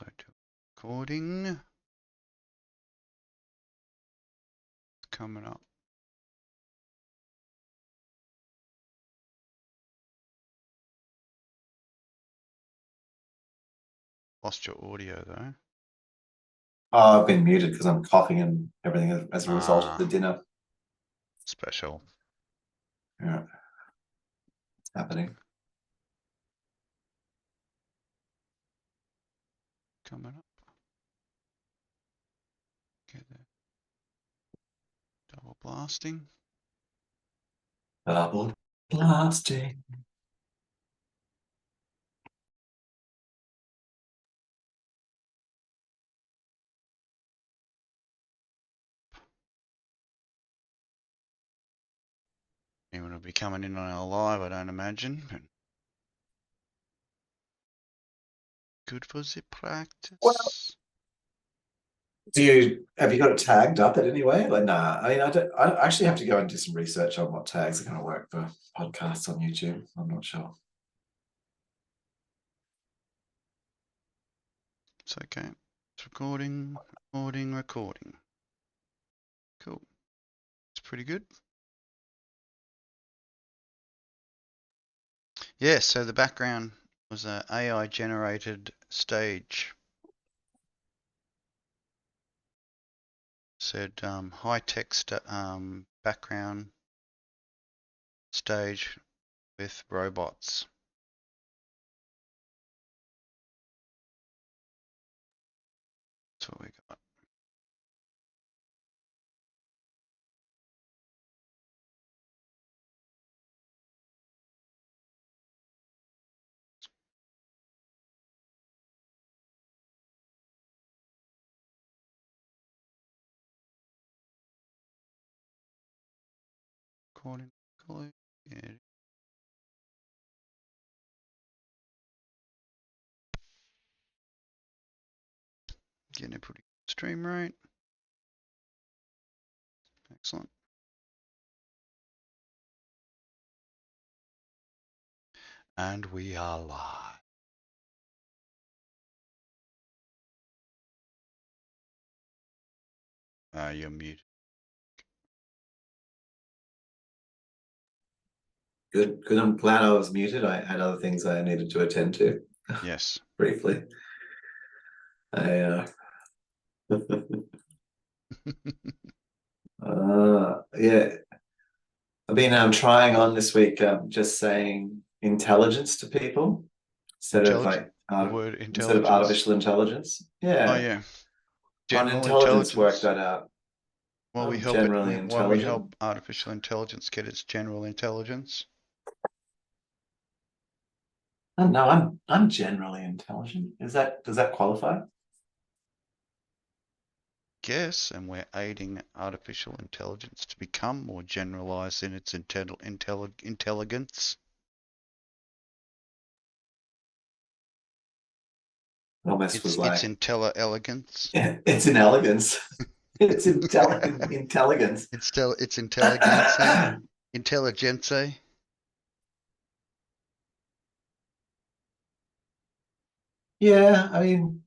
So to recording. It's coming up. Lost your audio though. Oh, I've been muted because I'm coughing and everything as a result of the dinner. Special. Yeah, it's happening. Coming up. Get there. Double blasting. Double blasting. Anyone will be coming in on our live, I don't imagine. But good for the practice. Well, have you got it tagged up in any way? Like, nah. I mean, I actually have to go and do some research on what tags are going to work for podcasts on YouTube. I'm not sure. It's okay. It's recording. Cool. It's pretty good. Yeah, so the background was an AI generated stage. Said high text background stage with robots. That's what we got. Recording. Yeah. Getting a pretty good stream rate. Excellent. And we are live. You're muted. Good. I'm glad I was muted. I had other things I needed to attend to. Yes. Briefly. Yeah. I've been trying on this week just saying intelligence to people instead of artificial intelligence. Yeah. Oh yeah. On General intelligence, work intelligence. that out. While we help artificial intelligence get its general intelligence. Oh, no, I'm generally intelligent. Does that qualify? Guess, and we're aiding artificial intelligence to become more generalized in its intelligence. Almost was like it's intelligence. It's an elegance. It's intelligence. It's intelligence. Intelligence. Yeah, I mean,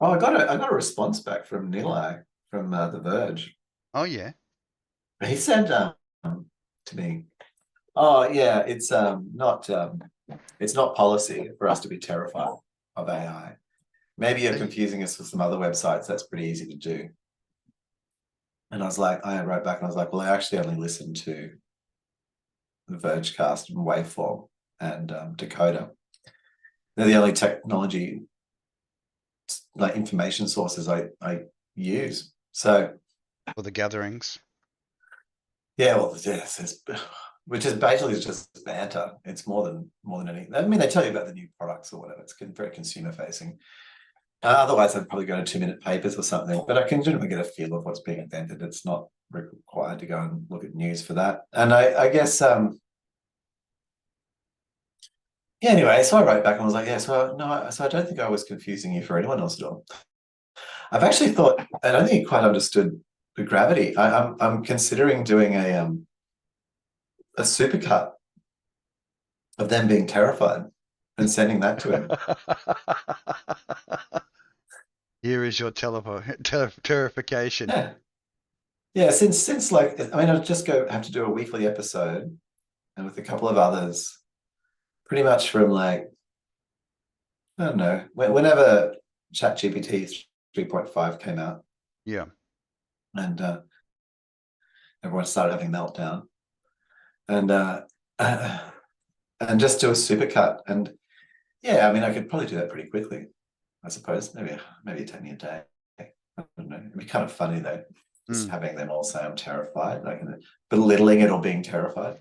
I got a response back from Nilay from The Verge. Oh yeah. He said to me, "Oh yeah, it's not policy for us to be terrified of AI. Maybe you're confusing us with some other websites. That's pretty easy to do." And I wrote back and I was like, well, I actually only listened to the Vergecast and Waveform and Decoder. They're the only technology, like information sources I use. So for the gatherings. Yeah, well, yes, which is basically just banter. It's more than anything. I mean, they tell you about the new products or whatever. It's very consumer facing. Otherwise, I'd probably go to 2-minute papers or something. But I can generally get a feel of what's being invented. It's not required to go and look at news for that. And I guess yeah. Anyway, so I wrote back and was like, yeah. So I don't think I was confusing you for anyone else at all. I've actually thought I don't think you quite understood the gravity. I'm considering doing a supercut of them being terrified and sending that to him. Here is your terrification. Yeah. Yeah, since like I mean, I'll just have to do a weekly episode and with a couple of others, pretty much from like, I don't know, whenever ChatGPT 3.5 came out Yeah. and everyone started having meltdown and and just do a supercut. And yeah, I mean, I could probably do that pretty quickly, I suppose. Maybe it'd take me a day. I don't know. It'd be kind of funny though, just having them all say I'm terrified, like belittling it or being terrified.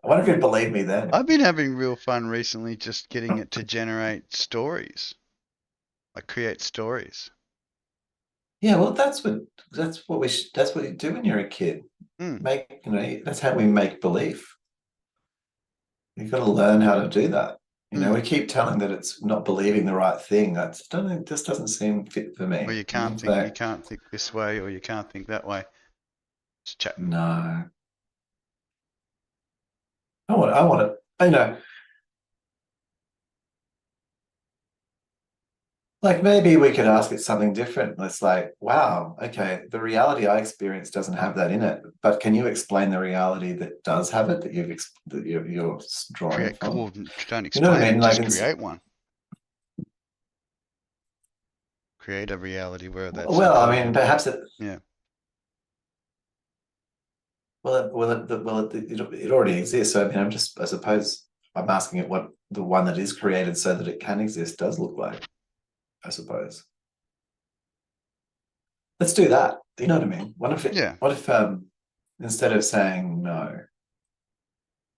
I wonder if you'd believe me then. I've been having real fun recently just getting it to generate stories. Like create stories. Yeah, well, that's what you do when you're a kid. Make, that's how we make belief. You've got to learn how to do that. We keep telling that it's not believing the right thing. This doesn't seem fit for me. Or you can't think this way, or you can't think that way. Just chat. No. I want it. Like maybe we could ask it something different. It's like, wow, okay, the reality I experience doesn't have that in it, but can you explain the reality that does have it, that you're drawing from? Well, don't explain You know what I mean? Just create one. Create a reality where that's. Well, I mean, perhaps it. Yeah. Well, it already exists. So I mean, I suppose I'm asking it what the one that is created so that it can exist does look like. I suppose. Let's do that. You know what I mean? What if instead of saying no,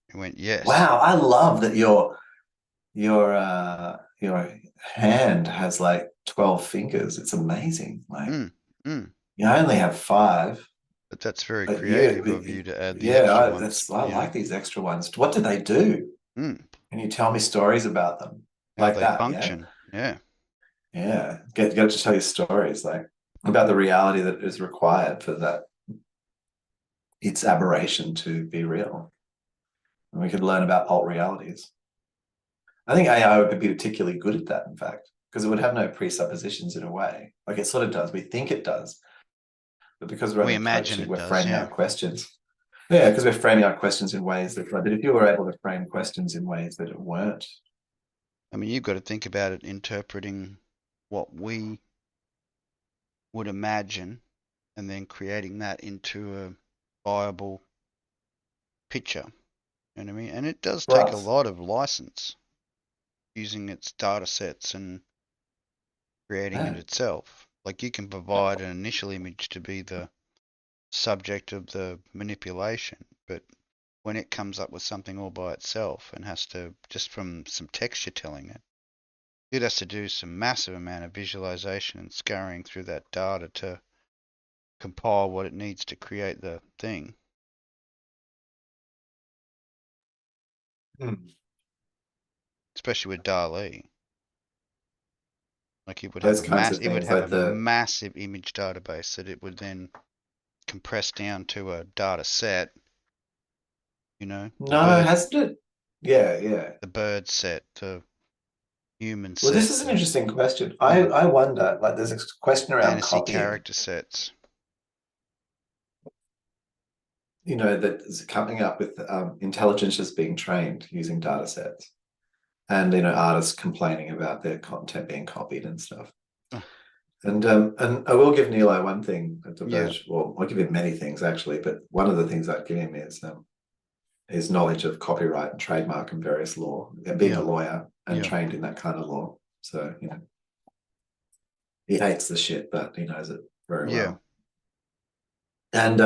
it went yes. Wow, I love that your hand has like 12 fingers. It's amazing. Like you only have 5. But that's very creative of you to add the extra ones. I like these extra ones. What do they do? Can you tell me stories about them? How like they that, function. Yeah. Yeah. Get to tell you stories like about the reality that is required for that its aberration to be real. And we could learn about alt realities. I think AI would be particularly good at that, in fact, because it would have no presuppositions in a way. Like it sort of does. We think it does. But because we're framing our questions. Yeah, because we're framing our questions in ways that, but if you were able to frame questions in ways that it weren't. I mean, you've got to think about it interpreting what we would imagine and then creating that into a viable picture. You know what I mean? And it does take a lot of license using its data sets and creating it itself. Like you can provide an initial image to be the subject of the manipulation, but when it comes up with something all by itself and has to, just from some text you're telling it, it has to do some massive amount of visualization and scouring through that data to compile what it needs to create the thing. Especially with DALL-E. Like it would have a massive image database that it would then compress down to a data set. No, hasn't it? Yeah. The bird set, the human set. Well, this is an interesting question. I wonder, like there's a question around fantasy copying. Character sets. That is coming up with intelligences being trained using data sets. And artists complaining about their content being copied and stuff. And I will give Nilo one thing at the verge. Well, I'll give him many things actually, but one of the things I'd give him is his knowledge of copyright and trademark and various law, being a lawyer and trained in that kind of law. So he hates the shit, but he knows it very well. And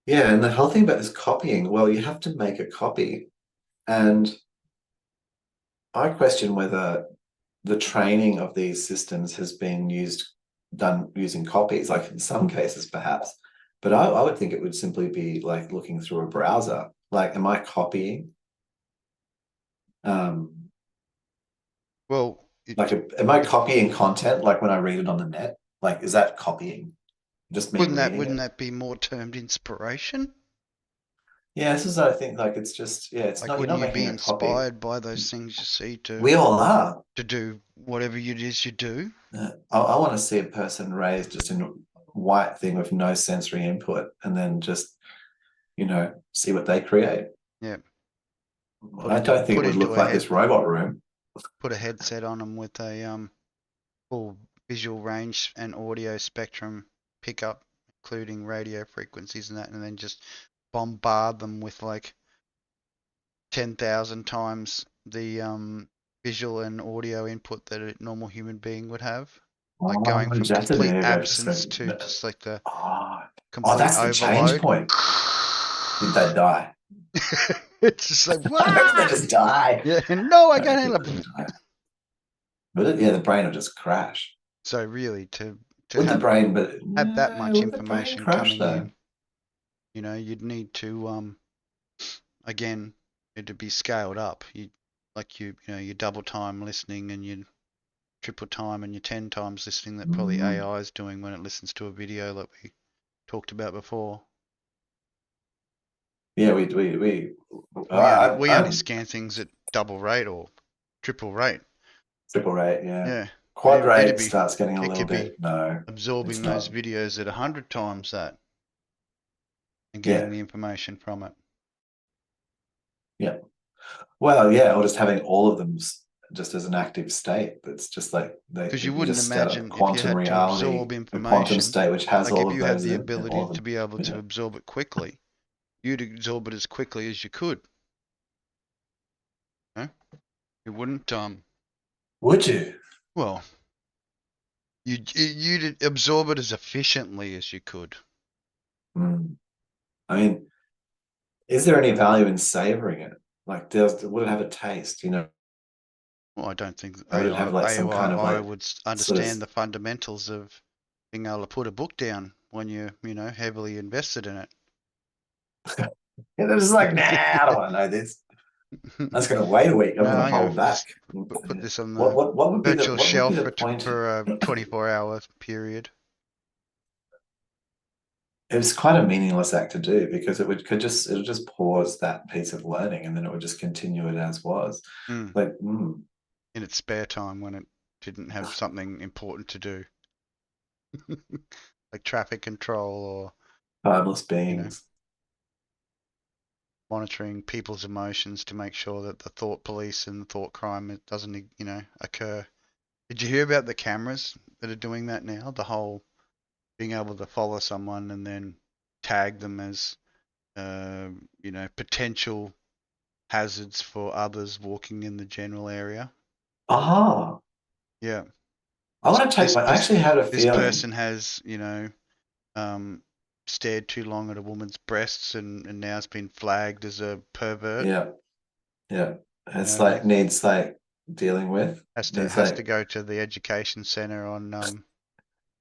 and the whole thing about this copying, well, you have to make a copy, and I question whether the training of these systems has been done using copies, like in some cases perhaps, but I would think it would simply be like looking through a browser. Like, am I copying? Am I copying content like when I read it on the net? Like, is that copying? Just me wouldn't that be more termed inspiration? Yeah, this is, I think, like, it's just, yeah, it's Like, not, you're wouldn't not you making be a copy. inspired by those things you see We all are. to do whatever it is you do? I want to see a person raised just in a white thing with no sensory input, and then just, see what they create. Yeah, I don't think it put would into look a like this robot room. put a headset on them with a full visual range and audio spectrum pickup, including radio frequencies and that, and then just bombard them with like 10,000 times the visual and audio input that a normal human being would have. Like Oh, going from that's a complete very absence interesting. to just like the Oh, oh, complete that's the change overload. point. Did they die? It's just like, I hope they what? just die. Yeah, no, I I can't hope handle they it. die. But yeah, the brain will just crash. So really, to Would the brain, but have that much would the brain information crash coming though? in, you'd need to again, to be scaled up. You double time listening and you triple time and you 10 times listening that probably Mm. AI is doing when it listens to a video like we talked about before. Yeah, we We only I'm scan things at double rate or triple rate. triple rate, yeah. Yeah, but Quad rate starts getting a it little could be bit, no, absorbing it's those not. videos at 100 times that and getting Yeah, the information from it. yeah. Well, yeah, or just having all of them just as an active state. That's just like Because you you wouldn't just set up a imagine if you quantum had to reality, absorb a quantum information, state which has like all if of you had those the in, all ability of to them. be able to Yeah. absorb it quickly, you'd absorb it as quickly as you could. No? It wouldn't Would you? well, you'd absorb it as efficiently as you could. Mm. I mean, is there any value in savoring it? Like, would it have a taste? Well, I don't think Or would it have like some kind of AI like would sort of understand the fundamentals of being able to put a book down when you're, heavily invested in yeah, they're just like, nah, I don't want to know this. I'm just it. gonna wait a week. I'm No, gonna I'm gonna hold back. just put this on the What would be the virtual what would be shelf the for point? for a 24-hour period. It was quite a meaningless act to do because it'll just pause that piece of learning and then it would just continue it as was. Mm. Like, In its spare time when it didn't have something important to do, like traffic control or timeless you know beings. monitoring people's emotions to make sure that the thought police and the thought crime doesn't occur. Did you hear about the cameras that are doing that now? The whole being able to follow someone and then tag them as potential hazards for others walking in the general area. Ah, Yeah, I want to take this my. I this actually had a this feeling. person has um, stared too long at a woman's breasts and now has been flagged as a pervert. Yeah, yeah. You It's know, like needs like dealing with. Needs has to like go to the education center on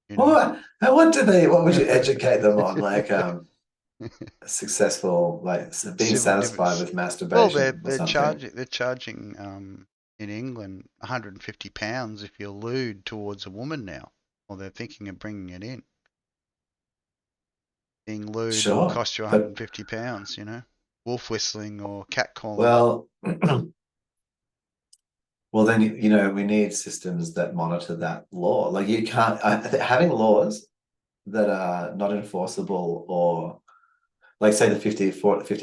you know what do they? What would you educate them on? Like successful, like being civil satisfied difference. with Well, masturbation or something. they're charging in England £150 if you lewd towards a woman now, or they're thinking of bringing it in. Being lewd will Sure, cost you but £150. Wolf whistling or catcalling. well. Well, then we need systems that monitor that law. Like you can't having laws that are not enforceable, or like say the 50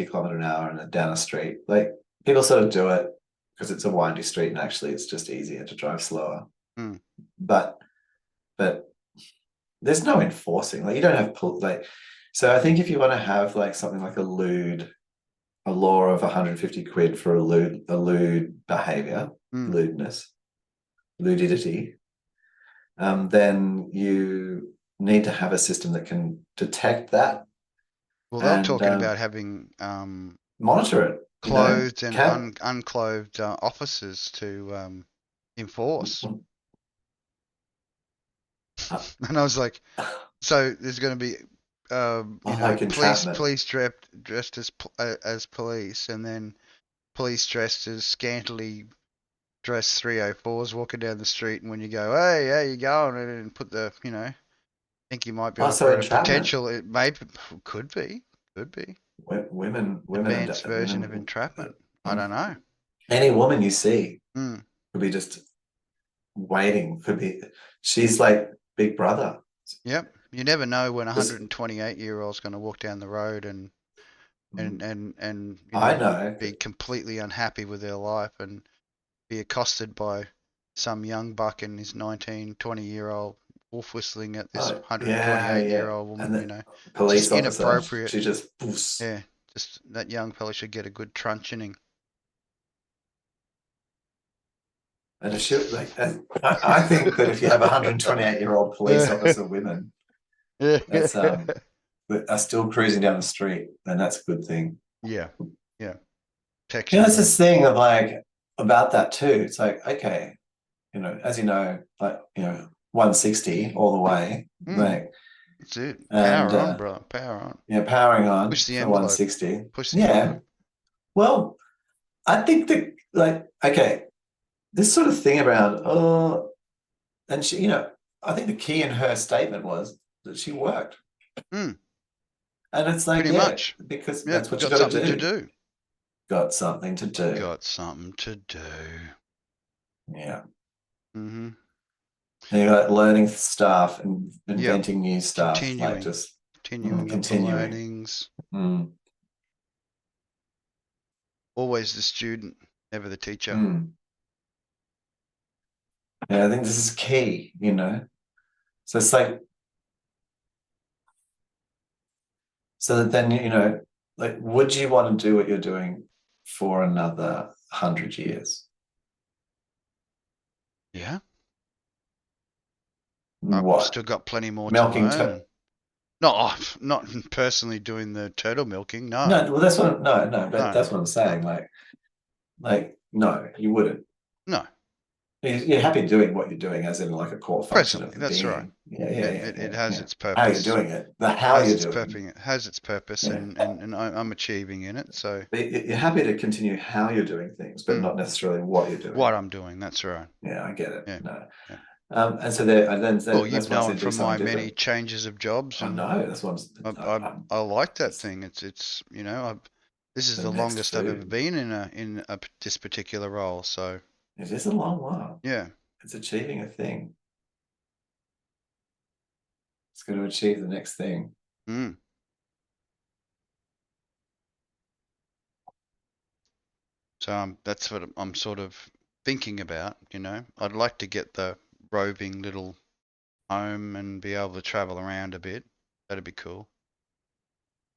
kilometer an hour and down a street. Like people sort of do it because it's a windy street and actually it's just easier to drive slower. Hmm. But but there's no enforcing. Like you don't have like. So I think if you want to have like something like a law of 150 quid for a lewd behavior, Hmm. lewdness, ludidity, then you need to have a system that can detect that Well, they were and talking about having monitor it. clothed and Can unclothed officers to enforce. And I was like, so there's going to be, like entrapment. police dressed as police, and then police dressed as scantily dressed 304s walking down the street, and when you go, hey, how you going, and put the, think you might be Oh, so offering a entrapment. potential, it may could be, could be. women, advanced version of women, entrapment. I don't know. any woman you see Mm. could be just waiting, she's like Big Brother. Yep. You never know when a Just 128-year-old's going to walk down the road and I know. be completely unhappy with their life and be accosted by some young buck and his 19, 20-year-old wolf whistling at this Oh, yeah, yeah. 128-year-old And woman, the just police officer, inappropriate. she just poofs. Yeah, just that young fella should get a good truncheoning. And I think that if you have 128-year-old police officer women that's that are still cruising down the street, then that's a good thing. Yeah, yeah. It's this thing of like about that too. It's like, okay, as you know, like 160 all the way, like that's it. and Power on, bro. Power on. powering on Push the for envelope. 160. Push the Yeah. envelope. Well, I think that like, okay, this sort of thing around, and she, I think the key in her statement was that she worked. Mm. And it's like, Pretty much. because Yeah, that's what you got got something to to do. Got something to do. Got something to do. Yeah. Mm-hmm. And you're like learning stuff and inventing new stuff. Continuing. Like just continuing the learnings. Mm. Always the student, never the teacher. Yeah, I think this is key, So it's like, so that then, like, would you want to do what you're doing for another 100 years? Yeah. What? I've still got plenty more Milking to learn. Not personally doing the turtle milking, no. No, well, that's what that's what I'm saying. Like, no, you wouldn't. No. You're happy doing what you're doing, as in like a core function of the that's being. Right. Yeah. It has its purpose. How you're doing it, how you're doing it has its purpose, and I'm achieving in it. So you're happy to continue how you're doing things, but not necessarily what you're doing. What I'm doing, that's right. Yeah, I get it. Yeah. No. Yeah. And so there, and then well, you've known from my many changes of jobs. I know, that's what I like that thing. It's this is the longest I've ever been in this particular role. So it is a long while. Yeah, it's achieving a thing. It's going to achieve the next thing. So that's what I'm sort of thinking about. I'd like to get the roving little home and be able to travel around a bit. That'd be cool.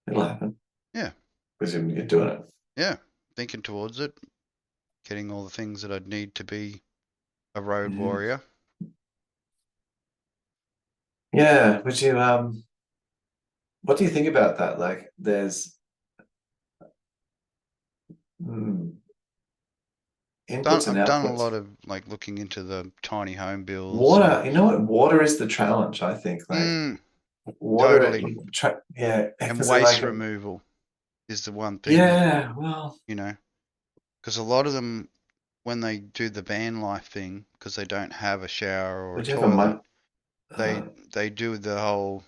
It'll happen. Yeah. Because you're doing it. Yeah, thinking towards it, getting all the things that I'd need to be a road warrior. Yeah, would you what do you think about that? Like, there's inputs and outputs. I've done a lot of like looking into the tiny home builds. Water, you know what? Water is the challenge, I think. Like water, totally. And waste removal is the one thing. Yeah, well, because a lot of them, when they do the van life thing, because they don't have a shower or a toilet, they do the whole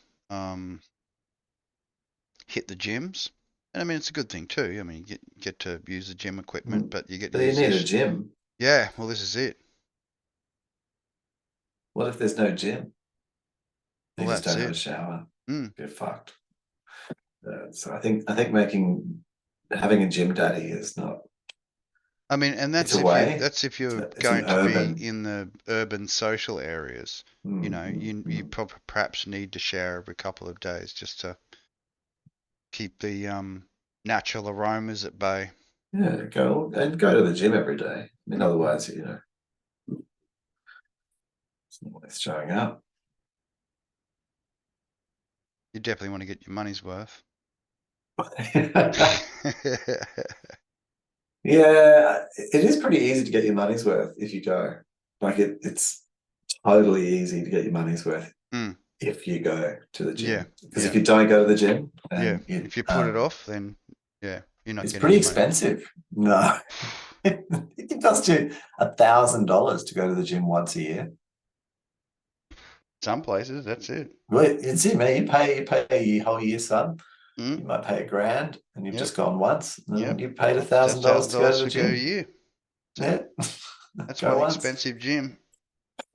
hit the gyms. And I mean, it's a good thing too. I mean, you get to use the gym equipment, but you get to use you need a gym. Yeah, well, this is it. What if there's no gym? You Well, just don't have a shower. You're fucked. So I think having a gym daddy is not. I mean, and that's if you're going to be in the urban social areas. You perhaps need to shower every couple of days just to keep the natural aromas at bay. Yeah, go to the gym every day. I mean, otherwise, it's not worth showing up. You definitely want to get your money's worth. Yeah, it is pretty easy to get your money's worth if you go. Like it's totally easy to get your money's worth if you go to the gym. Because if you don't go to the gym, if you put it off, then you're not. It's pretty expensive. No, it can cost you $1,000 to go to the gym once a year. Some places, that's it. Well, it's it, man. You pay your whole year, son. You might pay $1,000 and you've Yep. just gone once, and Yep. you paid That's $1,000 to go to $1,000 the to go a gym. year. Yeah. That's Go one once. expensive gym.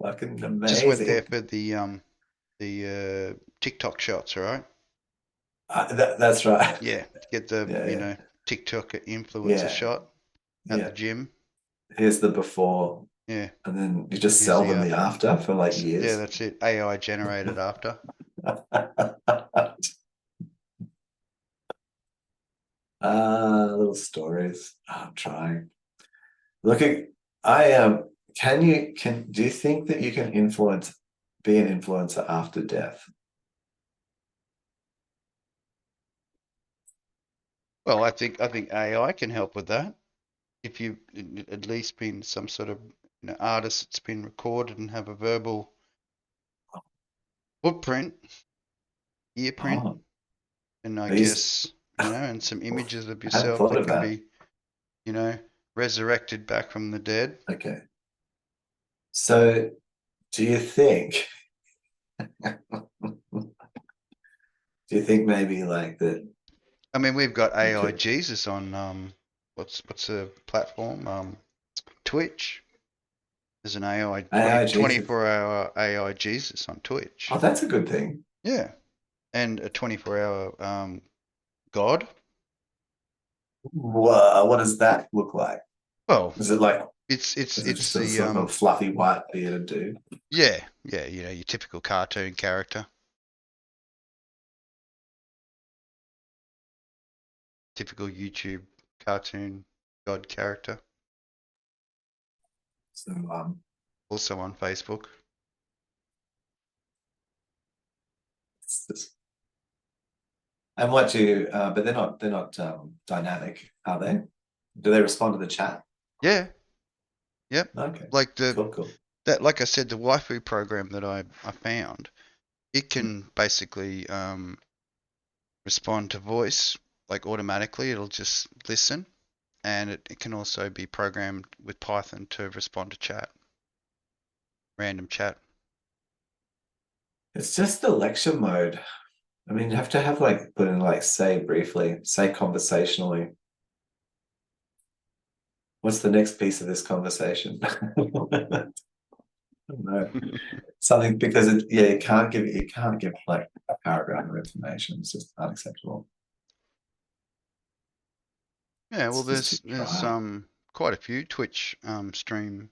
Fucking Just went there amazing. for the TikTok shots, right? That's right. Yeah, to get the Yeah, TikTok influencer yeah, shot at yeah. the gym. Here's the before, Yeah, and then you just here's sell the them the after. after for like Yeah, years. that's it. AI generated after. Little stories. I'm trying. Looking, do you think that you can be an influencer after death? Well, I think AI can help with that. If you at least been some sort of artist that's been recorded and have a verbal footprint, earprint, Oh, and I these, guess and some images of I hadn't yourself thought that of can that. be you know resurrected back from the dead. Okay. So do you think, do you think maybe like that I mean, we've got you AI could Jesus on what's the platform? Twitch. There's an AI AI Jesus? 24-hour AI Jesus on Twitch. Oh, that's a good thing. Yeah, and a 24-hour God. What does that look like? Well, Is it like, it's it's is it it's just a the sort of a fluffy white bearded dude? yeah, your typical cartoon character, typical YouTube cartoon God character. So Also on Facebook. it's just, and what do you but they're not dynamic, are they? Do they respond to the chat? Yeah, yep. Okay. Like Cool. like I said, the waifu program that I found, it can basically respond to voice like automatically. It'll just listen, and it can also be programmed with Python to respond to chat, random chat. It's just the lecture mode. I mean, you have to have like put in like say briefly, say conversationally. What's the next piece of this conversation? No, something because you can't give like a paragraph of information. It's just unacceptable. Yeah, well, It's just too there's dry. quite a few Twitch stream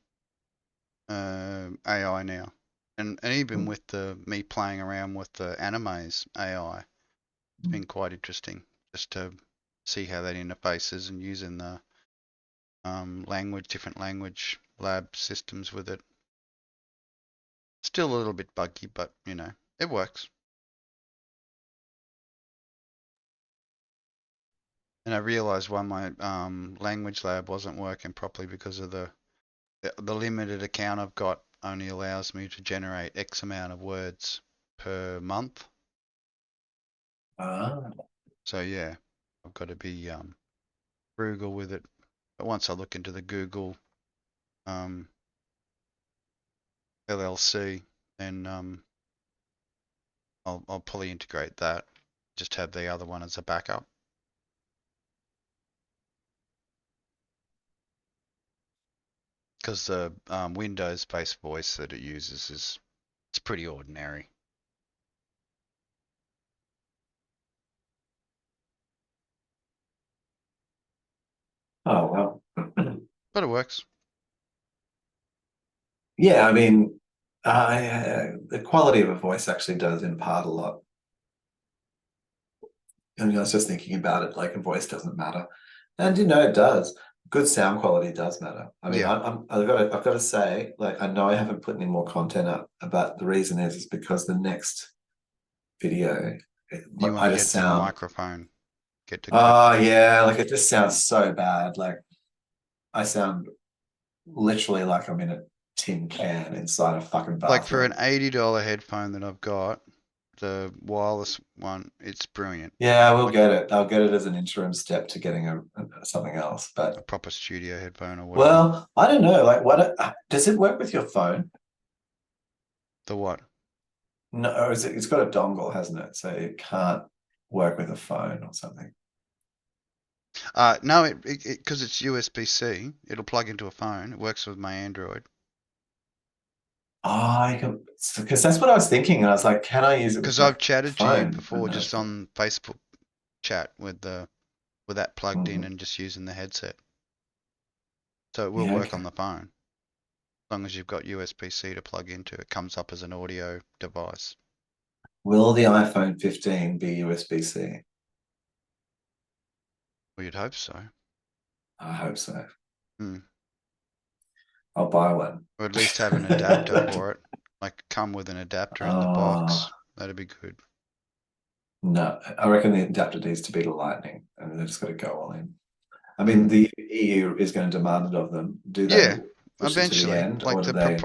AI now, and even Mm, with the me playing around with the animes AI, it's mm. been quite interesting just to see how that interfaces and using the different language lab systems with it. Still a little bit buggy, but it works. And I realized why my language lab wasn't working properly because of the limited account I've got only allows me to generate X amount of words per month. Ah, So yeah, I've got to be frugal with it. But once I look into the Google um, LLC, then I'll probably integrate that. Just have the other one as a backup. Because the Windows-based voice that it uses it's pretty ordinary. oh well. But it works. Yeah, I mean, the quality of a voice actually does impart a lot. I mean, I was just thinking about it, like a voice doesn't matter, and it does. Good sound quality does matter. I mean, Yeah. I've got to say, like, I know I haven't put any more content up, but the reason is because the next video, You want I to just get to the sound, microphone, get to good. oh yeah, like it just sounds so bad. Like I sound literally like I'm in a tin can inside a fucking Like for an bathroom. $80 headphone that I've got, the wireless one, it's brilliant. Yeah, I will Like get it. I'll get it as an interim step to getting something else. a But proper studio headphone or whatever. well, I don't know. Like, what does it work with your phone? The what? No, or is it? It's got a dongle, hasn't it? So it can't. work with a phone or something. No, because it's USB-C, it'll plug into a phone. It works with my Android. Oh, because that's what I was thinking, and I was like, can I use it with Because my I've chatted to you phone? before just on Facebook chat with that plugged in Mhm. and just using the headset. So it will Yeah, work okay. on the phone. As long as you've got USB-C to plug into, it comes up as an audio device. Will the iPhone 15 be USB-C? Well, you'd hope so. I hope so. Hmm. I'll buy one. Or at least have an adapter for it. Like come with an adapter in the Oh, box. That'd be good. no, I reckon the adapter needs to be to Lightning, and they've just got to go all in. I mean, Hmm. the EU is going to demand it of them. Do they Yeah, push it to the eventually. end, Like or do the they?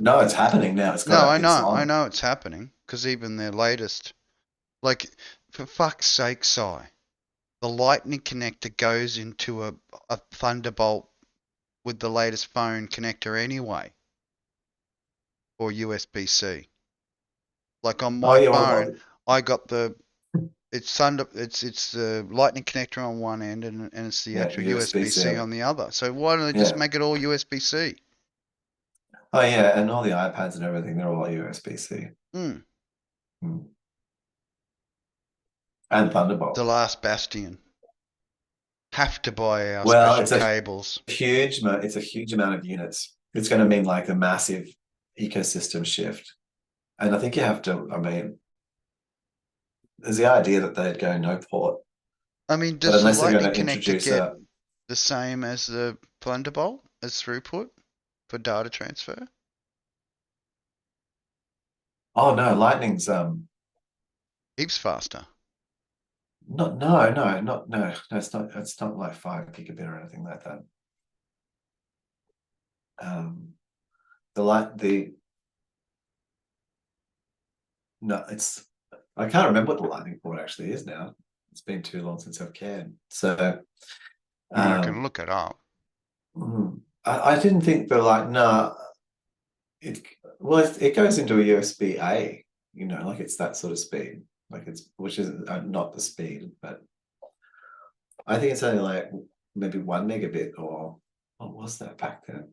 No, it's happening now. No, It's I on. know it's happening because even their latest, like, for fuck's sake, Si, the Lightning connector goes into a Thunderbolt with the latest phone connector anyway, or USB-C. Like on Oh my yeah, phone, I got it's the Lightning connector on one end and it's the yeah, actual USB-C USB-C. on the other. So why don't they just Yeah. make it all USB-C? Oh yeah, and all the iPads and everything, they're all USB-C. Hmm. Mm. And The Thunderbolt. last bastion. Have to buy our Well, special cables. it's a huge amount of units. It's going to mean like a massive ecosystem shift. And I think you have to, I mean, there's the idea that they'd go no port, I mean, but does the unless they're going Lightning to connector introduce get a, the same as the Thunderbolt as throughput for data transfer? oh no, Lightning's Heaps faster. not no, it's not like 5 gigabit or anything like that. Um the light the no, it's I can't remember what the Lightning port actually is now. It's been too long since I've cared. So I can um look it up. I didn't think the like no it it goes into a USB A, like it's that sort of speed. Like it's which is not the speed, but I think it's only like maybe 1 megabit or what was that back then?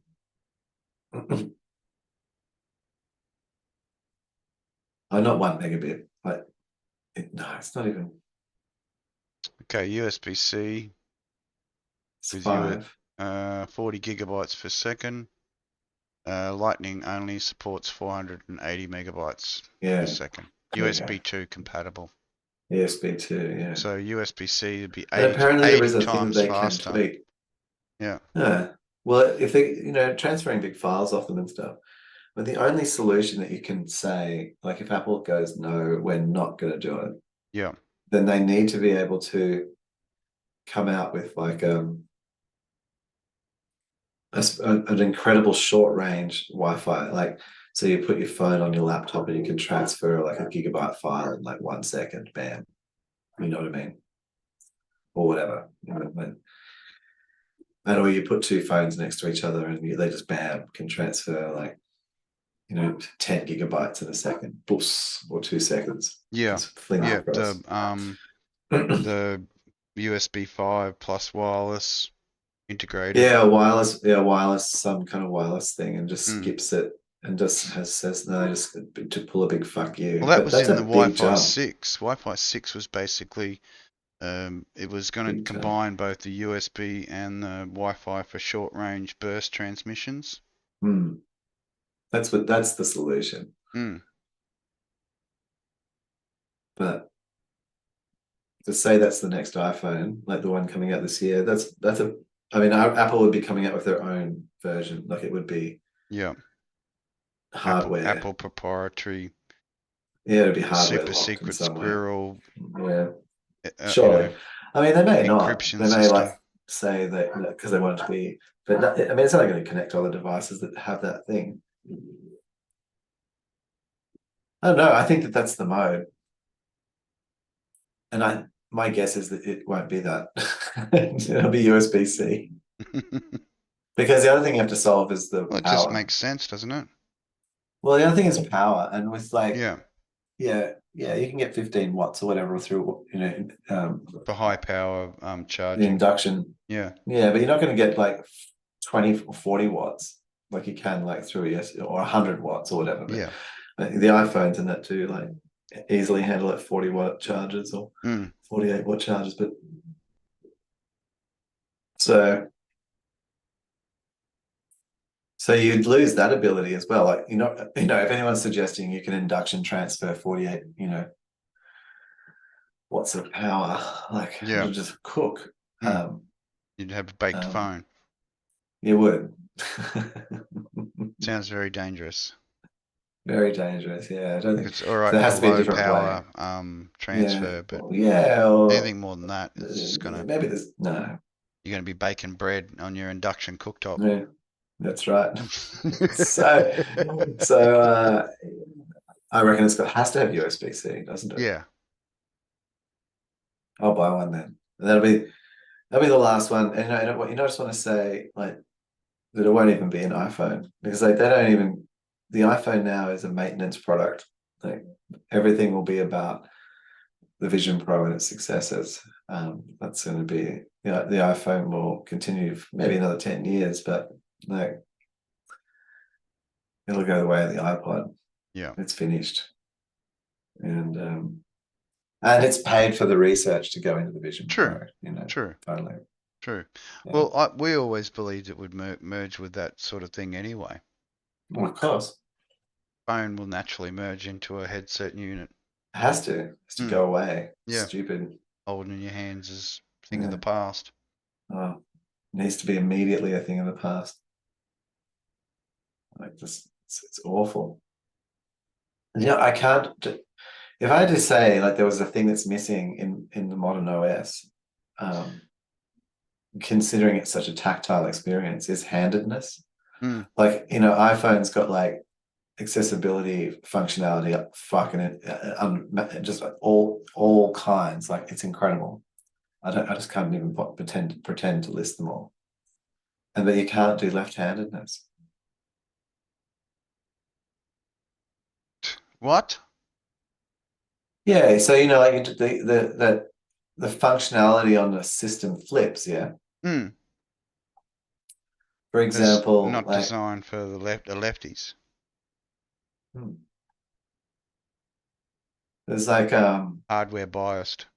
Oh, not 1 megabit, but no, it's not even. Okay, USB-C It's with 5. 40 gigabytes per second. Lightning only supports 480 megabytes per Yeah, second. there you go. USB 2 compatible. ESP 2, yeah. So USB-C would be And 80, apparently there 80 is a thing that times they can faster. tweak. Yeah. Yeah. Well, if they, transferring big files off them and stuff. But the only solution that you can say, like if Apple goes, no, we're not going to do it, Yeah. then they need to be able to come out with like an incredible short range Wi-Fi. Like, so you put your phone on your laptop and you can transfer like a gigabyte file in like 1 second, bam. You know what I mean? Or whatever. And or you put two phones next to each other and they just bam can transfer like 10 gigabytes in a second, boost, or 2 seconds. Yeah. Just fling it Yeah. across. The USB 5 plus wireless integrated. Wireless, some kind of wireless thing, and just Mm. skips it and just says no, just to pull a big fuck Well, you. that But was that's in a the big Wi-Fi jump, 6. Wi-Fi 6 was basically it was going to big jump. combine both the USB and the Wi-Fi for short-range burst transmissions. Hmm. That's the solution. Mm. But to say that's the next iPhone, like the one coming out this year, that's a. I mean, Apple would be coming out with their own version. Like it would be Yeah. hardware. Apple proprietary Yeah, it'd be hardware super locked in secret some way. squirrel, Yeah, you know, surely. I mean, they may not. encryption They may like system. say that because they want it to be. But I mean, it's only going to connect all the devices that have that thing. I don't know. I think that that's the mode, and my guess is that it won't be that. It'll be USB-C because the other thing you have to solve is the Well, it just power. makes sense, doesn't it? Well, the other thing is power, and with like Yeah. Yeah, yeah, you can get 15 watts or whatever through, for high power the charging. induction. Yeah. Yeah, but you're not going to get like 20 or 40 watts like you can like through a yes or 100 watts or whatever. But Yeah. the iPhones and that too, like easily handle at 40-watt charges or Mm. 48-watt charges. But so you'd lose that ability as well. Like, if anyone's suggesting you can induction transfer 48, watts of power, like Yeah. it'll just cook. Mm. You'd have a baked Um, phone. you would. Sounds very dangerous. Very dangerous. Yeah, I don't think It's all so. right There for has to be a low different way. power Yeah, transfer, but well, yeah, or anything more than that is gonna maybe there's no. you're gonna be baking bread on your induction cooktop. Yeah, that's right. So, so I reckon has to have USB-C, doesn't it? Yeah. I'll buy one then. And that'll be the last one. And I just want to say like that it won't even be an iPhone because like they don't even the iPhone now is a maintenance product. Like everything will be about the Vision Pro and its successors. That's going to be the iPhone will continue for maybe another 10 years, but like it'll go the way of the iPod. Yeah. It's finished, and it's paid for the research to go into the Vision True. Pro. True. Totally. True. Yeah. Well, we always believed it would merge with that sort of thing anyway. Well, of course, Phone will naturally merge into a headset unit. it has to go away. Yeah. Stupid. Holding in your hands is a thing of the Yeah. past. Oh, needs to be immediately a thing of the past. Like this, it's awful. I can't. If I had to say, like, there was a thing that's missing in the modern OS, considering it's such a tactile experience, is handedness. Mm. Like, iPhone's got like accessibility functionality, fucking just like all kinds. Like, it's incredible. I just can't even pretend to list them all. But you can't do left-handedness. What? Yeah, so like the functionality on the system flips. Yeah, Mm. for It's example, not like designed for the lefties. there's like Hardware biased.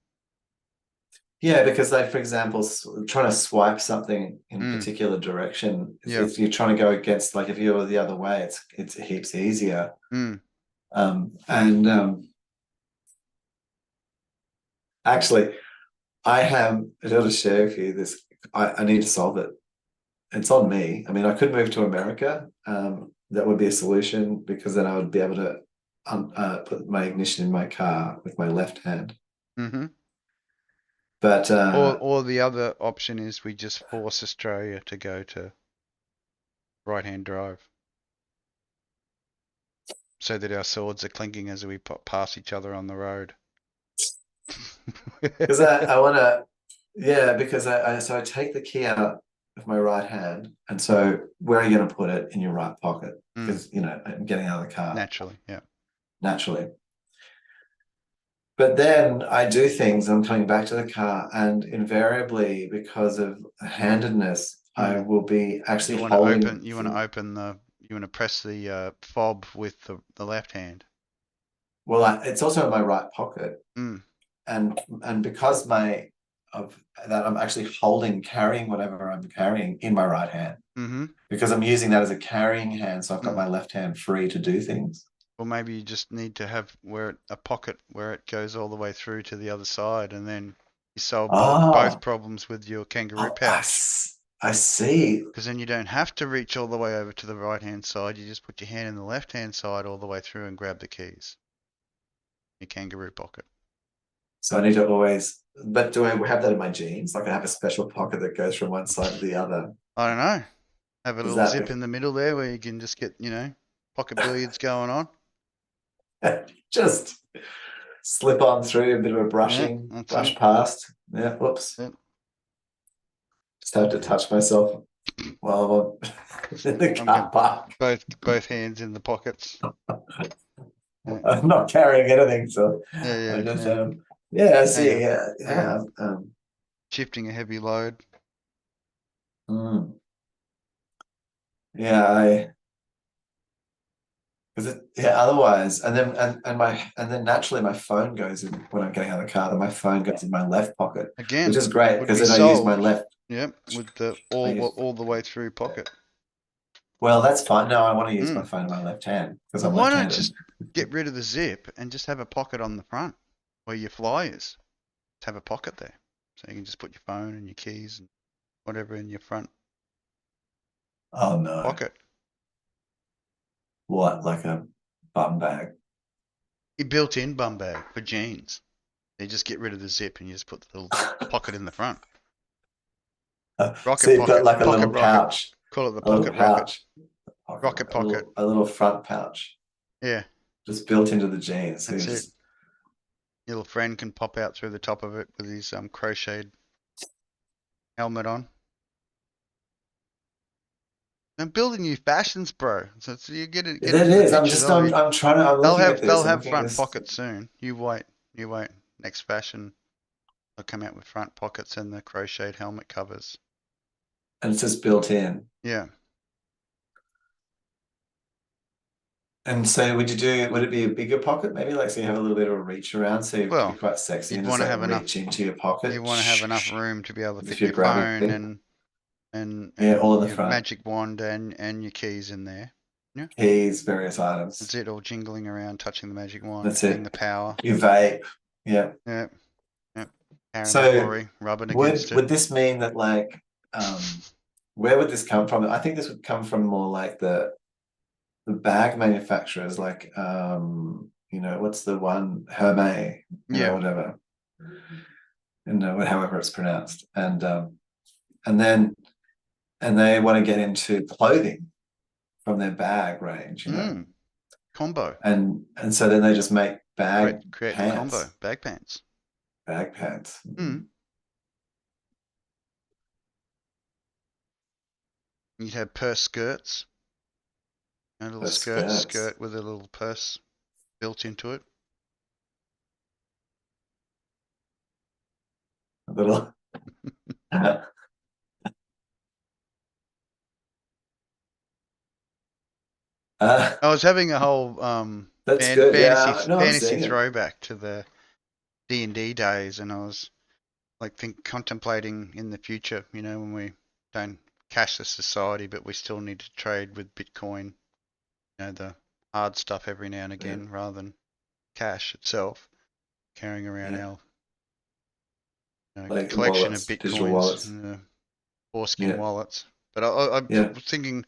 yeah, because like for example, trying to swipe something in a Mm. particular direction, Yeah. if you're trying to go against, like if you were the other way, it's heaps easier. Mm. And actually, I have to share with you this. I need to solve it. It's on me. I mean, I could move to America. That would be a solution because then I would be able to put my ignition in my car with my left hand. Mm-hmm. But Or the other option is we just force Australia to go to right-hand drive, so that our swords are clinking as we pass each other on the road. because I want to, yeah, because I take the key out of my right hand, and so where are you going to put it? In your right pocket, because I'm getting out of the car Naturally, yeah. naturally. But then I do things. I'm coming back to the car, and invariably, because of handedness, I will be actually holding. You want to press the fob with the left hand. Well, it's also in my right pocket, Mm. and because of that, I'm actually carrying whatever I'm carrying in my right hand. Mm-hmm. Because I'm using that as a carrying hand, so I've got my left hand free to do things. Or maybe you just need to have a pocket where it goes all the way through to the other side, and then you solve both problems with your kangaroo pouch. I see. Because then you don't have to reach all the way over to the right-hand side. You just put your hand in the left-hand side all the way through and grab the keys. Your kangaroo pocket. So I need to always, but do I have that in my jeans? Like I have a special pocket that goes from one side to the other. I don't know. Have a Is little that zip in the middle there where you can just get, pocket billiards going on. just slip on through a bit of a brushing, brush past. Yeah, whoops. Yep. Just have to touch myself while I'm in the car park. Both hands in the pockets. Yeah. I'm not carrying anything, so Yeah, I just yeah. yeah, I see, Hang on. Hang on. yeah. Shifting a heavy load. Mm, yeah, because otherwise, and then naturally my phone goes in when I'm getting out of the car. Then my phone goes in my left pocket, which Again, is great would because be then I use my solved. left. Yep, with the I use, all the way through pocket. well, that's fine. No, I want to use my Mm. phone in my left hand because Well, I'm why not left-handed. just get rid of the zip and just have a pocket on the front where your fly is? Just have a pocket there, so you can just put your phone and your keys and whatever in your front Oh no, pocket. what, like a bum bag? Your built-in bum bag for jeans. You just get rid of the zip and you just put the little pocket in the front. So Rocket you've got pocket, like a pocket little rocket. pouch, Call it the a little pocket rocket. pouch, Rocket pocket. a little front pouch, Yeah, just built into the jeans. So you that's it. just Your little friend can pop out through the top of it with his crocheted helmet on. I'm building new fashions, bro. So you get that into the is. pictures. Oh, I'm looking at they'll this. I'm have looking at front this, pockets soon. You wait, you wait. Next fashion, they'll come out with front pockets and the crocheted helmet covers. and it's just built in. Yeah. And so would it be a bigger pocket maybe? Like so you have a little bit of a reach around, so it could be Well, quite sexy you'd and want just to like have enough. reach into your pocket. You want to have enough room to be able to If fit you're your phone grabbing, yeah, and all in the your front. magic wand and your keys in there. Yeah. Keys, various items. That's it, all jingling around, touching the magic wand, That's getting it. the power. Your vape. Yeah. Yeah, yeah. Power and So glory, rubbing would against it. this mean that like where would this come from? I think this would come from more like the bag manufacturers, like what's the one Hermé, Yeah. whatever, however it's pronounced, and then they want to get into clothing from their bag range, Combo. and so then they just make Create the combo. Bag pants. bag pants. You'd have purse skirts. A little The skirts, skirt with a little purse built into it. a little. I was having a whole That's good. Yeah, no, I'm fantasy seeing it. throwback to the D&D days, and I was like contemplating in the future, when we don't cashless society, but we still need to trade with Bitcoin, the hard stuff every now and Yeah, again rather than cash itself, carrying around yeah. our Like collection of wallets, digital Bitcoins wallets. and the foreskin Yeah, wallets. But I yeah. was thinking,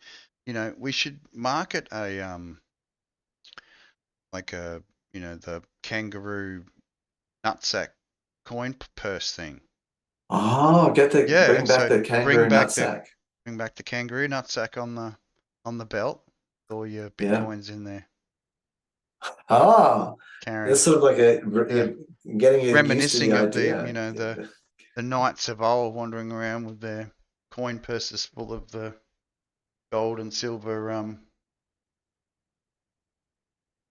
we should market a like the kangaroo nutsack coin purse thing. Oh, Yeah, bring back so the kangaroo nutsack. bring back the kangaroo nutsack on the belt with all your Yeah. bitcoins in there Ah, that's carrying. sort of like Yeah, you're getting used to the reminiscing of idea. the knights of old wandering around with their coin purses full of the gold and silver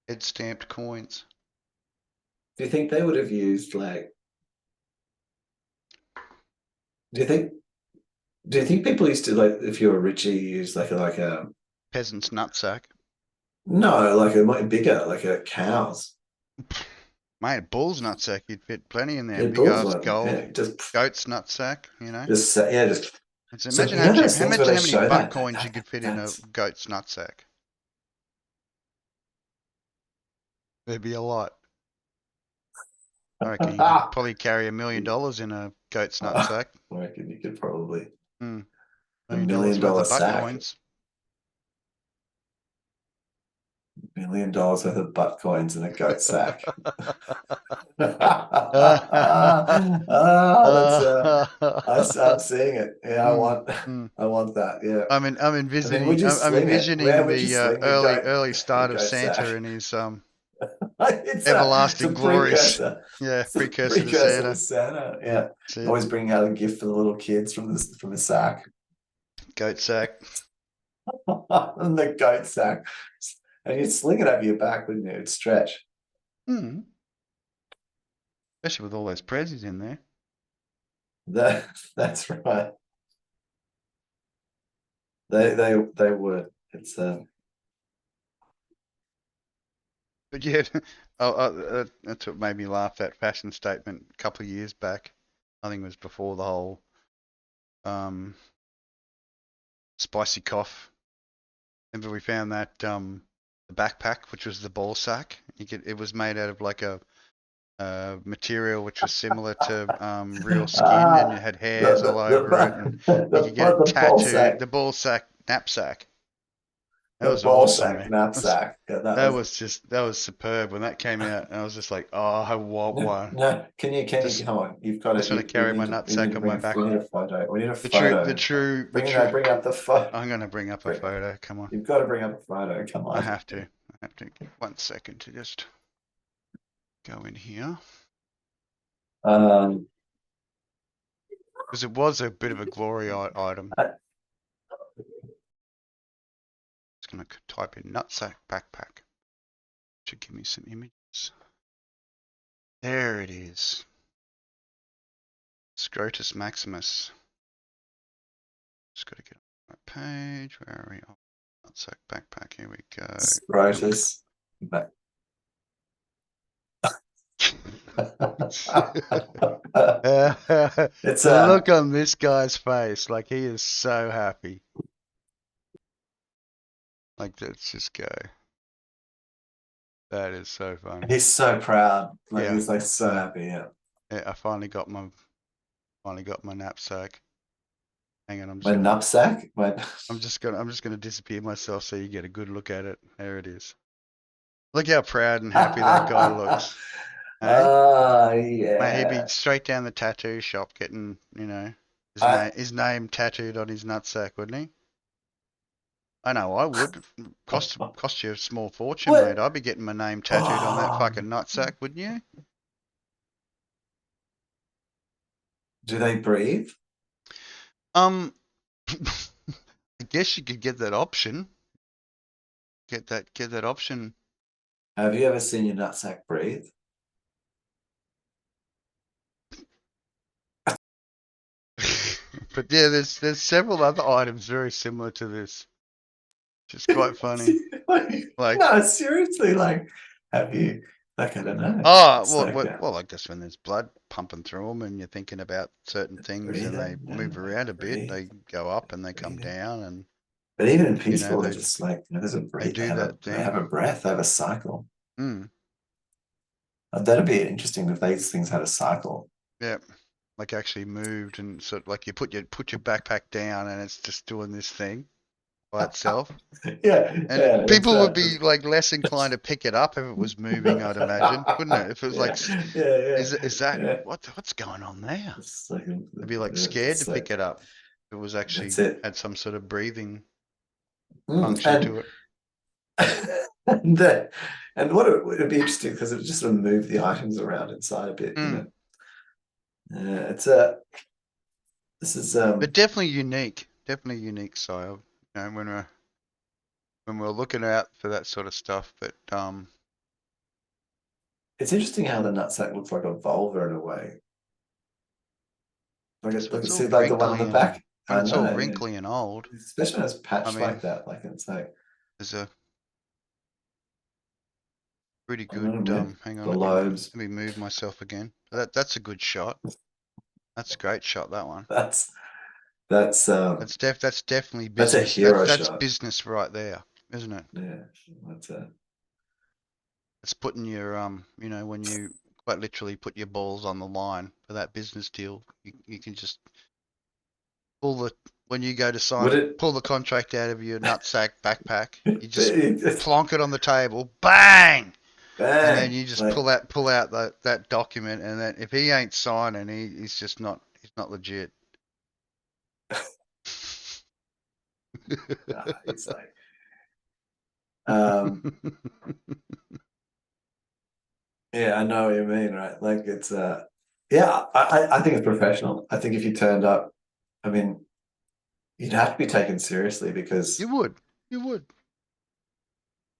head stamped coins. Do you think they would have used like? Do you think? Do you think people used to like if you were rich, you use like a Peasant's nutsack. no, like a much bigger, like a cow's? Mate, a bull's nutsack, you'd fit plenty in there. Yeah, Big bulls ass one. gold Yeah, goat's nutsack, just. So So imagine you know those things where imagine they how many show butt that coins you could fit in a that's goat's nutsack. There'd be a lot. I reckon you could probably carry $1 million in a goat's I nutsack. reckon you could probably $1 a million million worth dollar of butt sack. coins. $1 million worth of butt coins in a goat sack. I'm seeing it. Yeah, Mm. I want that. Yeah. And then I'm where envisioning would you the sling early your start of goat Santa sack? and his It's everlasting a glories. precursor. Yeah, It's a precursor to precursor to Santa. Santa. Yeah. That's it. Always bringing out a gift for the little kids from the sack. Goat sack. And the goat sack. And you'd sling it over your back, wouldn't you? It'd stretch. Mm. Especially with all those prezzies in there. That's right. They would. It's But yeah, that's what made me laugh. That fashion statement a couple of years back. I think it was before the whole spicy cough. Remember we found that the backpack, which was the ball sack. It was made out of like a material which was similar to real skin, and it had hairs all over it, and you could get it the ball tattooed. sack, The ball sack knapsack. That the was ball awesome, sack man. knapsack. Yeah, That was superb when that came out, and I was just like, oh, I want no, one. no. Can you Just come on? You've got it. just want to We carry my nutsack on my back. we need a photo. We need a The photo. true, the Bring that. true. Bring up the photo. I'm gonna bring up a photo. Come on, You've got to bring up a photo. Come I on. have to. I have to. 1 second to just go in here Um, because it was a bit of a glory item. I- Just gonna type in nutsack backpack. Should give me some images. There it is. Scrotus Maximus. Just gotta get on the right page. Where are we? Oh, nutsack backpack. Here we go. Scrotus. It's The look on this guy's face, like he is so happy. Like, let's just go. That is so funny. he's so proud. Like Yeah. he's like so happy. Yeah. Yeah, I finally got my knapsack. Hang on, My knapsack. I'm just gonna disappear myself so you get a good look at it. There it is. Look how proud and happy that guy looks. Hey? Oh Mate, he'd be yeah. straight down the tattoo shop getting, his name tattooed on his nutsack, wouldn't he? I know I would. Cost you a small fortune, mate. What? I'd be getting my name tattooed on that Oh, fucking nutsack, wouldn't you? do they breathe? I guess you could get that option. Get that option. Have you ever seen your nutsack breathe? But yeah, there's several other items very similar to this. Which is quite funny. Like, no, seriously, like, have you? Like, I don't know. oh, Like, well, I guess when there's blood pumping through them and you're thinking about certain things and they move around a bit, they go up and they come down, and but even in peaceful, they're they just like, there's a they breath. do that They have thing. a breath. They have a cycle. Mm, That'd be interesting if these things had a cycle. yeah, like actually moved, and sort of like you put your backpack down and it's just doing this thing by itself. Yeah, And people would be like less inclined to pick it up if it was moving, I'd imagine, wouldn't it? If it was like, is that what's going on there? like, They'd be like scared to pick it up. If it was actually that's it. had some sort of breathing Mm, function to it. and what it would be interesting because it would just sort of move the items around inside a bit, you know. It's this is But definitely unique. Definitely unique style. When we're looking out for that sort of stuff. But it's interesting how the nutsack looks like a vulva in a way. Like it's all see like the one on the back. and I it's all know, wrinkly and old. especially when it's patched I mean, like that. Like it's like there's a pretty I good. don't know, Hang on, the lobes. let me move myself again. That's a good shot. That's a great shot. That one. That's That's definitely that's a business. hero That's shot. business right there, isn't it? Yeah, that's a It's putting your when you quite literally put your balls on the line for that business deal. You can just when you go to pull the contract out of your nutsack backpack. You just plonk it on the table, bang, and then you just pull out that document. And then if he ain't signing, he's just not legit. it's like yeah, I know what you mean, right? Like it's yeah, I think it's professional. I think if you turned up, I mean, you'd have to be taken seriously because you would.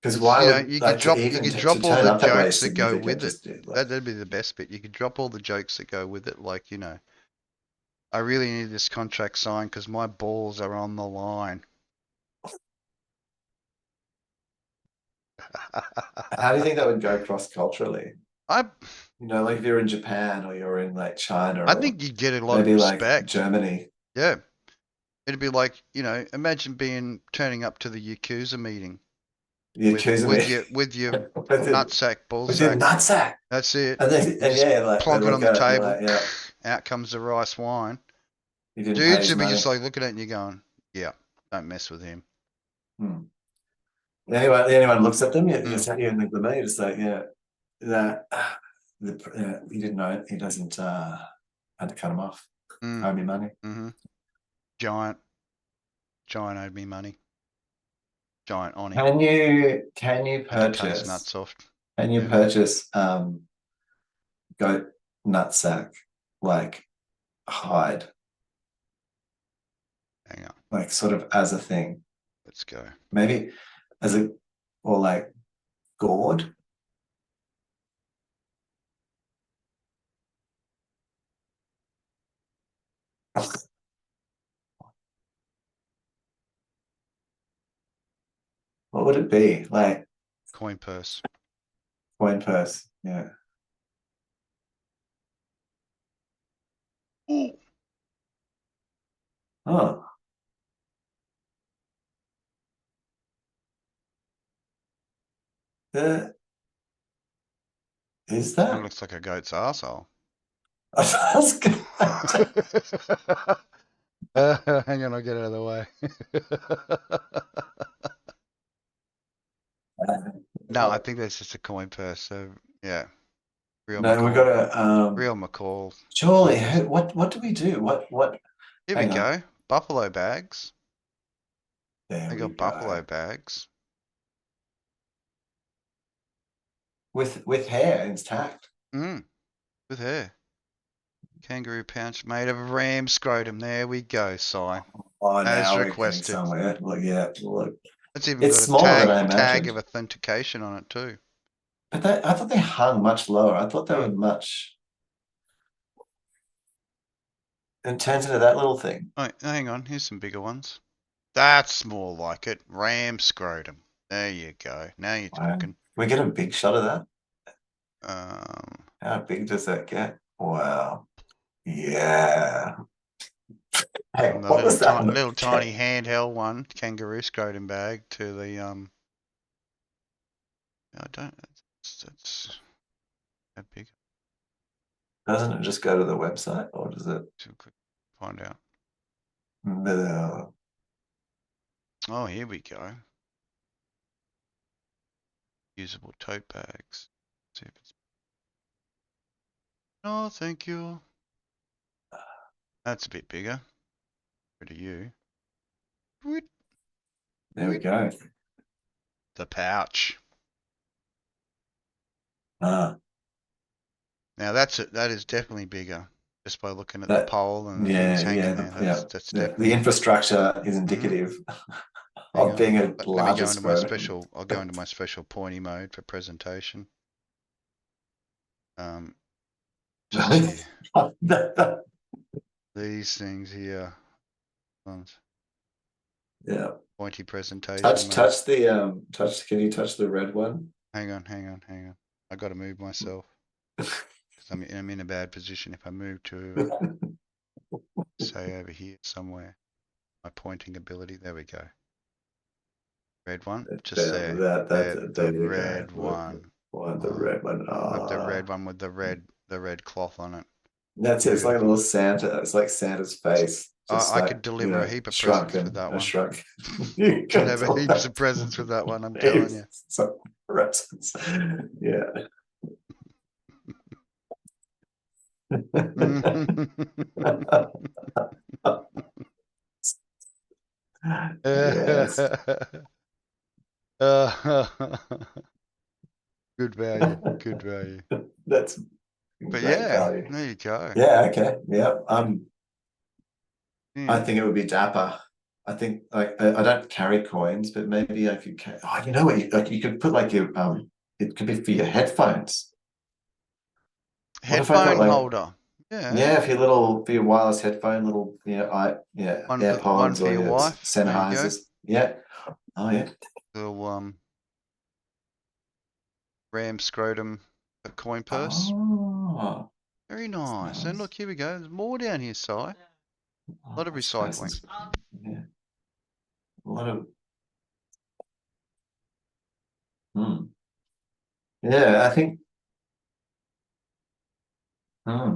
Because It's, why you know, would, like, to you even could to drop all turn the up that way is jokes that go significant. with it. Just like, That'd be the best bit. You could drop all the jokes that go with it, like, you know, I really need this contract signed because my balls are on the line. how do you think that would go cross culturally? I You know, like if you're in Japan or you're in like China I or think you'd get a lot of maybe like respect. Germany. Yeah. It'd be like, you know, imagine turning up to the Yakuza meeting You accusing me with your with your nutsack, with your ballsack. nutsack, That's it. and You just yeah, like they plonk it look on the at it and you're table. like, yeah, Out comes the rice wine. he didn't pay Dudes his would be money. just like looking at it and you're going, yeah, don't mess with him. Hmm. Anyone looks at them, you Mm, just you and the me, just like, yeah, that he didn't know, he doesn't had to cut him off. mm, Owe me money. mm-hmm. Giant owed me money. Giant on him. Can you Had to cut his purchase nuts off. can you Yeah. purchase goat nutsack like hide, Hang on. like sort of as a thing, Let's go. maybe as a, or like gourd? What would it be? Like Coin purse. coin purse? Yeah. Ooh. Oh, the is That that? looks like a goat's arsehole. That's good. Hang on, I'll get out of the way. No, I think that's just a coin purse. So yeah, real No, we got McCall, to real McCall surely purse. what do we do? What Here we hang on. go. Buffalo bags. There I we got go. buffalo bags. With hair intact. Mm, with hair. Kangaroo pouch made of ram scrotum. There we go, Si. Oh, As now we're getting requested. somewhere. Look, yeah, look. It's even It's got a smaller than I tag of imagined. authentication on it too. But I thought they hung much lower. I thought they were Mm. much, and turns into that little thing. Oh, hang on, here's some bigger ones. That's more like it. Ram scrotum. There you go. Now you're Wow. talking. Can we get a big shot of that? Um, How big does that get? Wow. Yeah. Hey, from the what was that? little tiny handheld one, kangaroo scrotum bag, to the I don't. That's that big. Doesn't it just go to the website, or does it? Quick find out. No. Oh, here we go. Usable tote bags. See if it's. Oh, thank you. That's a bit bigger. Go to you. There we go. The pouch. Ah, Now that's it. That is definitely bigger. Just by looking at the that. pole and the things Yeah, yeah, hanging there. yeah. That's The definitely. infrastructure is Hmm. indicative Hang of on. being a Let me larger go into my scrotum. special. I'll go into my special pointy mode for presentation. Just here. These things here. Yeah. Pointy presentation Touch, mode. touch the touch. Can you touch the red one? Hang on. I got to move myself because I'm in a bad position. If I move to say over here somewhere, my pointing ability. There we go. Red one, just there. There, There the you go. red one. The Oh, red one. like the Ah, red one with the red cloth on it. that's it. It's like a Beautiful. little Santa. It's like Santa's face, just I like, could deliver a heap of presents with shrunken, that a one. shrunk. You Could can have tell heaps of that. presents with that one. I'm telling you. It's some presents. Yeah. Yes. Good value. Good value. That's But great yeah, value. there you go. Yeah, okay. Yeah. I Yeah. think it would be dapper. I think like I don't carry coins, but maybe I could. Oh, you know what? You could put like your It could be for your headphones. What if I got Headphone like holder. Yeah. yeah, for your wireless headphone, little One AirPods for or your your wife. There you go. Sennheisers. Yeah. Oh yeah. Little ram scrotum a coin purse. Oh, Very that's nice. And nice. look, here we go. There's more down here, Si. A Oh, lot of this recycling. person's yeah. A lot of hmm. Yeah, I think hmm.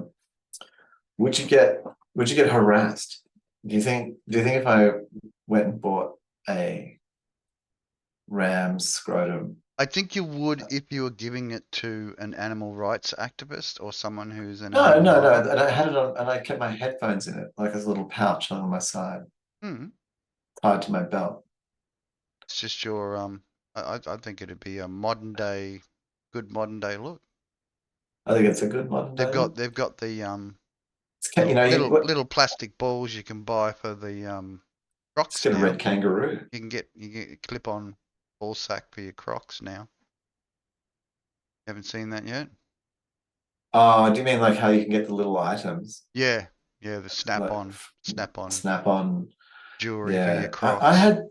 Would you get harassed? Do you think if I went and bought a ram scrotum? I think you would if you were giving it to an animal rights activist or someone who's an No, animal no, no. lover. And I had it on and I kept my headphones in it, like as a little pouch on my side, Hmm. tied to my belt. It's just your I think it'd be a good modern day look. I think it's a good modern They've day got look. they've got the You little know, little plastic balls you can buy for the just Crocs get a red now. kangaroo. You get a clip on ball sack for your Crocs now. Haven't seen that yet? Oh, do you mean like how you can get the little items, Yeah, yeah, the like snap-on snap on? jewelry for your Yeah, Crocs.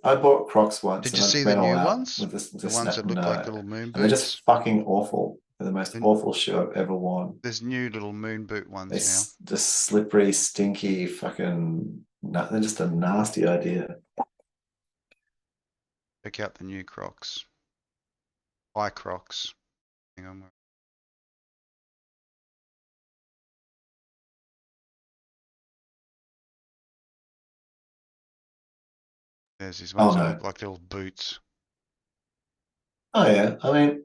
I bought Crocs once Did you and I see the went all new out ones? with The the ones snap. that look like No, little moon and they're boots? just fucking awful. They're the most And awful shoe I've ever worn. there's new little moon boot They ones now. just slippery, stinky, fucking. They're just a nasty idea. Check out the new Crocs. High Crocs. Hang on. There's these Oh ones that no. look like little boots. Oh yeah. I mean,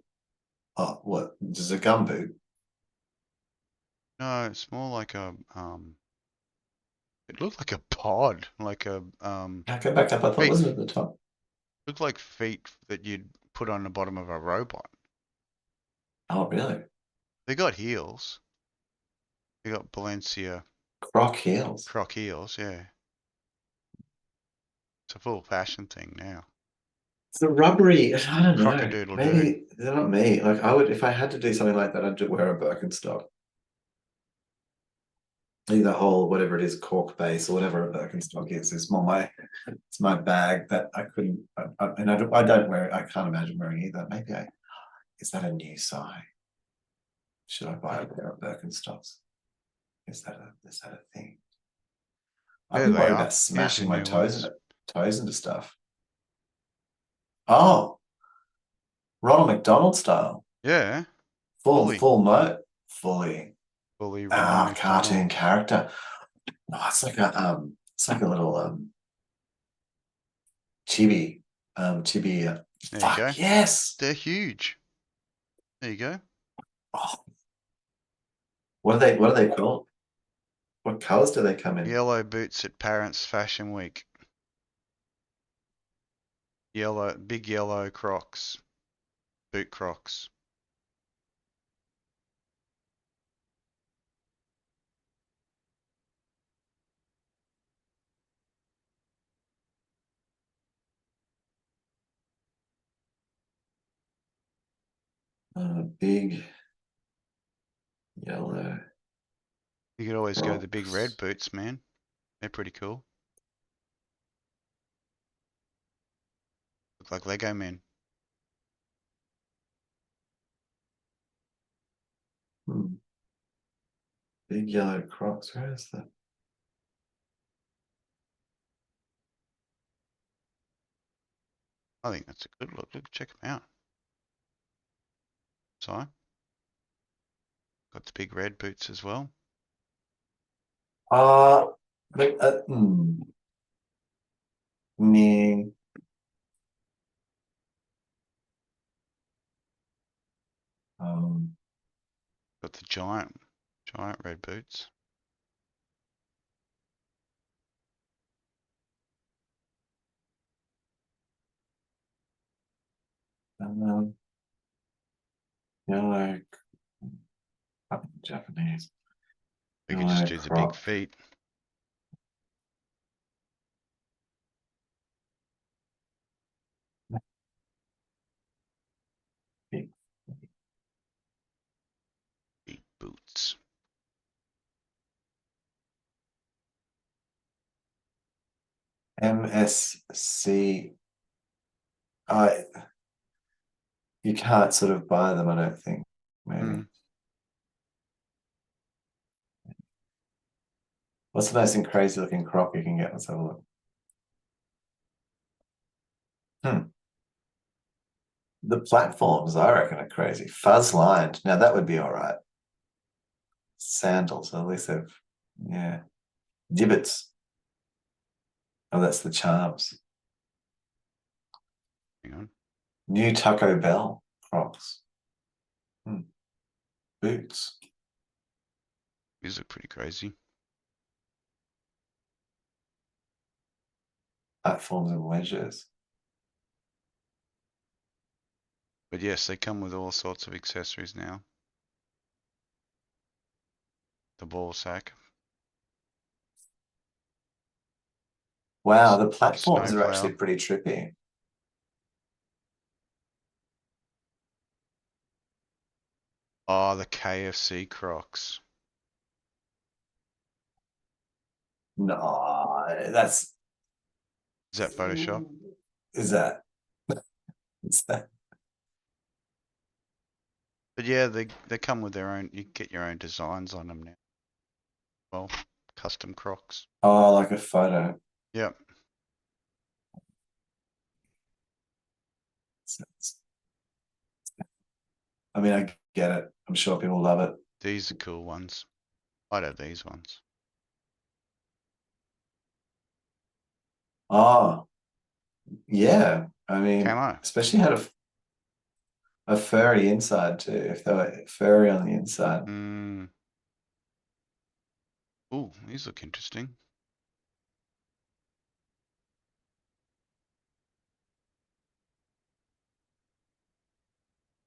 oh what? This is a gum boot. No, it's more like a it looked like a pod, like a Yeah, go back up. I thought feet. wasn't it at the top? Looked like feet that you'd put on the bottom of a robot. Oh really? They got heels. They got Balenciaga Croc heels. Croc heels, yeah. It's a full fashion thing now. It's a rubbery. I don't know. Crockadoodle doo. Maybe they're not me. Like I would, if I had to do something like that, I'd wear a Birkenstock. The whole whatever it is, cork base or whatever a Birkenstock is more my it's my bag that I couldn't and I don't wear it. I can't imagine wearing either. Maybe I is that a new sign? Should I buy a pair of Birkenstocks? Is that a thing? I've There been they worried are. about Here's your smashing my new ones. toes into stuff. Oh, Ronald McDonald style. Yeah, Full fully, full mode. Fully. fully Ronald Ah, cartoon McDonald. character. No, it's like a little chibi. Chibi There you go. fuck yes. They're huge. There you go. Oh, what are they called? What colors do they come in? Yellow boots at Parents Fashion Week. Yellow, big yellow Crocs, boot Crocs. Big yellow You could always go the big red rocks. boots, man. They're pretty cool. Look like Lego men. Hmm. Big yellow crocs. Where is that? I think that's a good look. Look, check them out. So, got the big red boots as well. Uh, but, hmm. Me. Um, Got the giant red boots. um, yellow Japanese. We could just Yellow do the big croc. feet. MSC. I you can't sort of buy them, I don't think. Maybe. Mm. What's the most crazy looking croc you can get? Let's have a look. The platforms, I reckon, are crazy. Fuzz lined. Now that would be all right. Sandals, at least they've, yeah. Gibbets. Oh, that's the charms. Hang on. New Taco Bell Crocs. Boots. These are pretty crazy. Platforms and wedges. But yes, they come with all sorts of accessories now. The ball sack. Wow, the platforms are Snowplow. actually pretty trippy. Oh, the KFC Crocs. No, that's. Is that Photoshop? Is that? Is that? But yeah, they come with their own. You get your own designs on them now. Well, custom Crocs. Oh, like a photo. Yep. I mean, I get it. I'm sure people love it. These are cool ones. I'd have these ones. Oh, yeah. I mean, Camo. especially had a furry inside too. If they were furry on the inside. Mm. Ooh, these look interesting.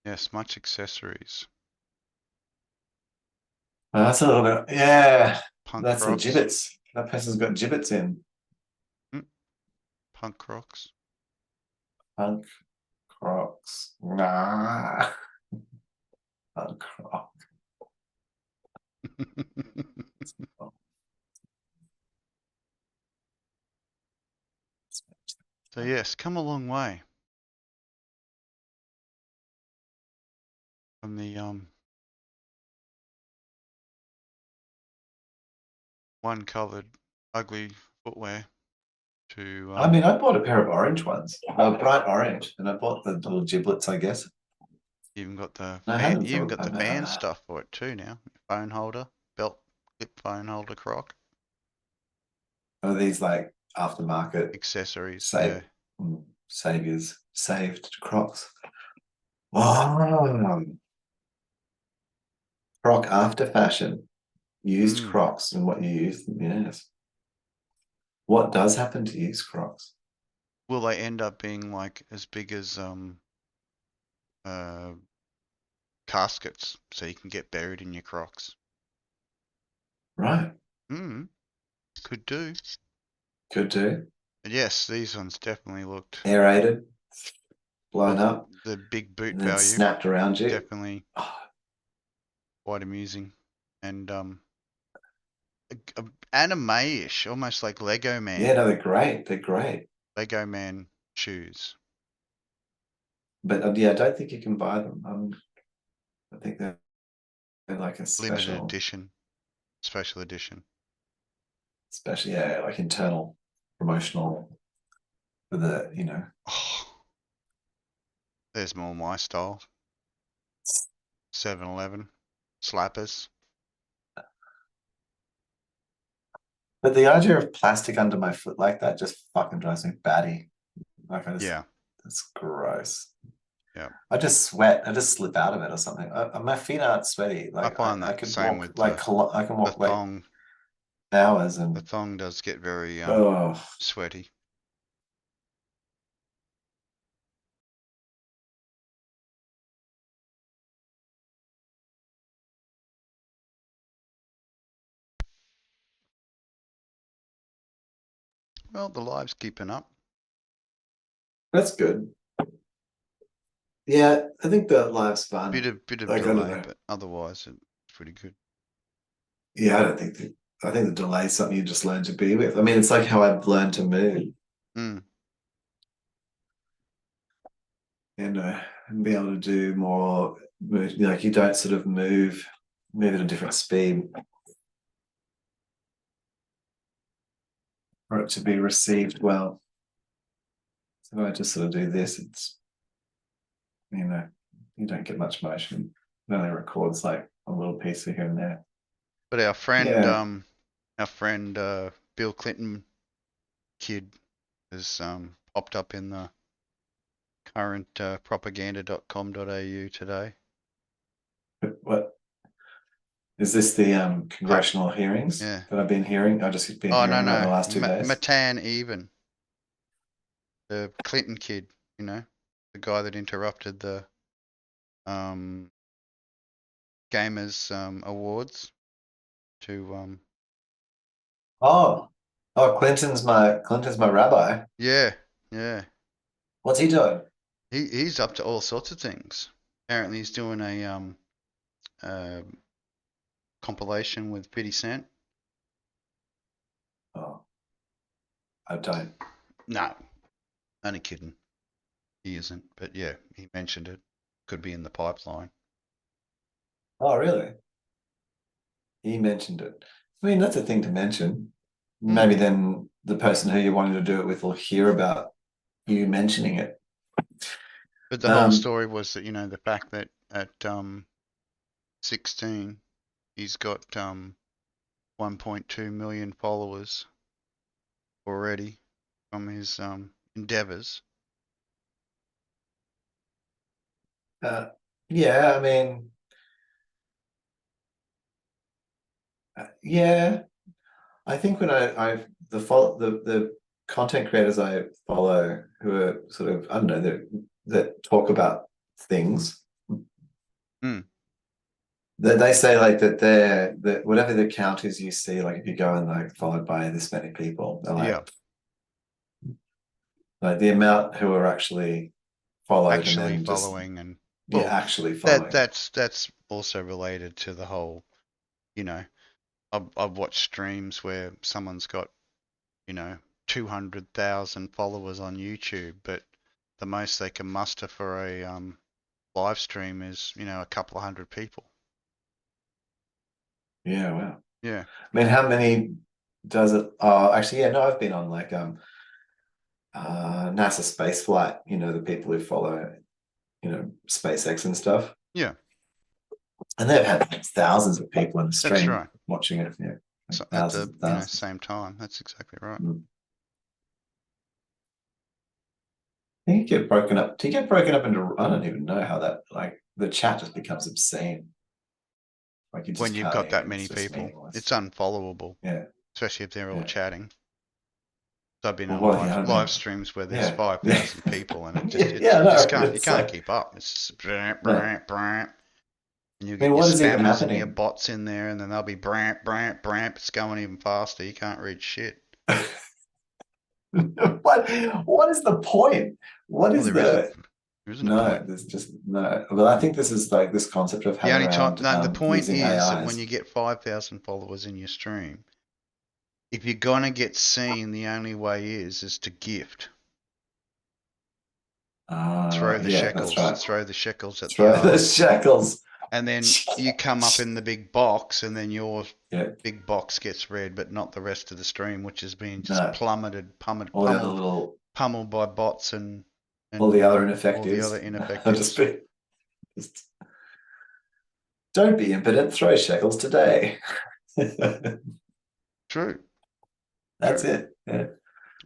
Yes, much accessories. That's a little bit, yeah. Punk That's the Crocs. gibbets. That person's got gibbets in. Punk Crocs. Punk Crocs. Nah. Punk Croc. So yes, come a long way from the one coloured ugly footwear to I mean, I bought a pair of orange ones, bright orange, and I bought the little giblets, I guess. you even got the And I had them you even for got the band stuff for it too now. Phone holder, belt clip phone holder croc. oh, these like aftermarket Accessories, yeah. save saviors saved Crocs. Oh, Croc after fashion, used Crocs and what you use them. Yes. What does happen to used Crocs? Will they end up being like as big as caskets so you can get buried in your Crocs? Right. Could do. Could do. But yes, these ones definitely looked. Aerated, blown Well, up, the big boot and then value snapped around you. definitely quite amusing, and anime-ish, almost like Lego Man. Yeah, no, they're great. They're great. Lego Man shoes. But yeah, I don't think you can buy them. I think they're like a Limited edition, special edition. special, yeah, like internal promotional for the, Oh, there's more my style. 7-Eleven slappers. But the idea of plastic under my foot like that just fucking drives me batty. Like Yeah, that's gross. yeah. I just sweat. I just slip out of it or something. My feet aren't sweaty. I Like find I that could same walk with like I can the walk like thong. hours The and thong does get very oh, sweaty. Well, the live's keeping up. that's good. Yeah, I think the live's fun. Bit of Like, I don't delay, know. but otherwise it's pretty good. Yeah, I think the delay is something you just learn to be with. I mean, it's like how I've learned to move. Mm. And be able to do more, like you don't sort of move at a different speed for it to be received well. So if I just sort of do this, it's, you don't get much motion. It only records like a little piece of here and there. But our Yeah. friend Bill Clinton kid has popped up in the current propaganda.com.au today. What is this, the congressional hearings Yeah. that I've been hearing? I've just been Oh, hearing about the last 2 days. Matan Even, the Clinton kid, the guy that interrupted the gamers awards to Oh, Clinton's my rabbi. yeah. What's he doing? He's up to all sorts of things. Apparently he's doing a uh, compilation with 50 Cent. Oh, I don't. No, only kidding. He isn't, but yeah, he mentioned it. Could be in the pipeline. Oh, really? He mentioned it. I mean, that's a thing to mention. Maybe then the person who you're wanting to do it with will hear about you mentioning it. But the whole story was that, the fact that at 16 he's got 1.2 million followers already from his endeavors. Yeah, I mean, yeah. I think when the content creators I follow who are sort of, I don't know, that talk about things, that they say like that whatever the count is you see, like if you go and like followed by this many people, they're like the amount who are actually followed actually and then following just and yeah, well, actually following. that's also related to the whole, I've watched streams where someone's got 200,000 followers on YouTube, but the most they can muster for a live stream is a couple of hundred people. Yeah, wow. Yeah. I mean, how many does it? Oh, actually, yeah, no, I've been on like NASA space flight, the people who follow, SpaceX and stuff. Yeah. And they've had like, thousands of people in the That's stream right. watching it. Yeah, like So at thousands the and thousands. same time. That's exactly right. You get broken up. Do you get broken up into? I don't even know how that, like the chat just becomes obscene. Like you just When you've can't got that even. many It's just people, meaningless. it's unfollowable. Yeah, Especially if they're all yeah. chatting. So I've been Well, on what? Yeah, I live mean, streams where there's yeah, 5,000 people, and yeah. No, you it's can't like keep up. It's just no. and you I mean, get your what is even spammers and your happening? bots in there, and then they'll be It's going even faster. You can't read shit. What is the point? What Well, is there isn't. the There isn't a no? point. There's just no. Well, I think this is like this concept of The having only time, around no, the point using is that when AIs. you get 5,000 followers in your stream, if you're gonna get seen, the only way is to gift. Yeah, that's right. Throw the shekels at the Throw the artist, shackles. and then you come up in the big box, and then your Yeah, big box gets read, but not the rest of the stream, which has been just no. plummeted, All the other little, pummeled by bots all the other all the other ineffectives. I'll just ineffectives. be, just don't be impotent. Throw shekels today. True. That's True. it. Yeah.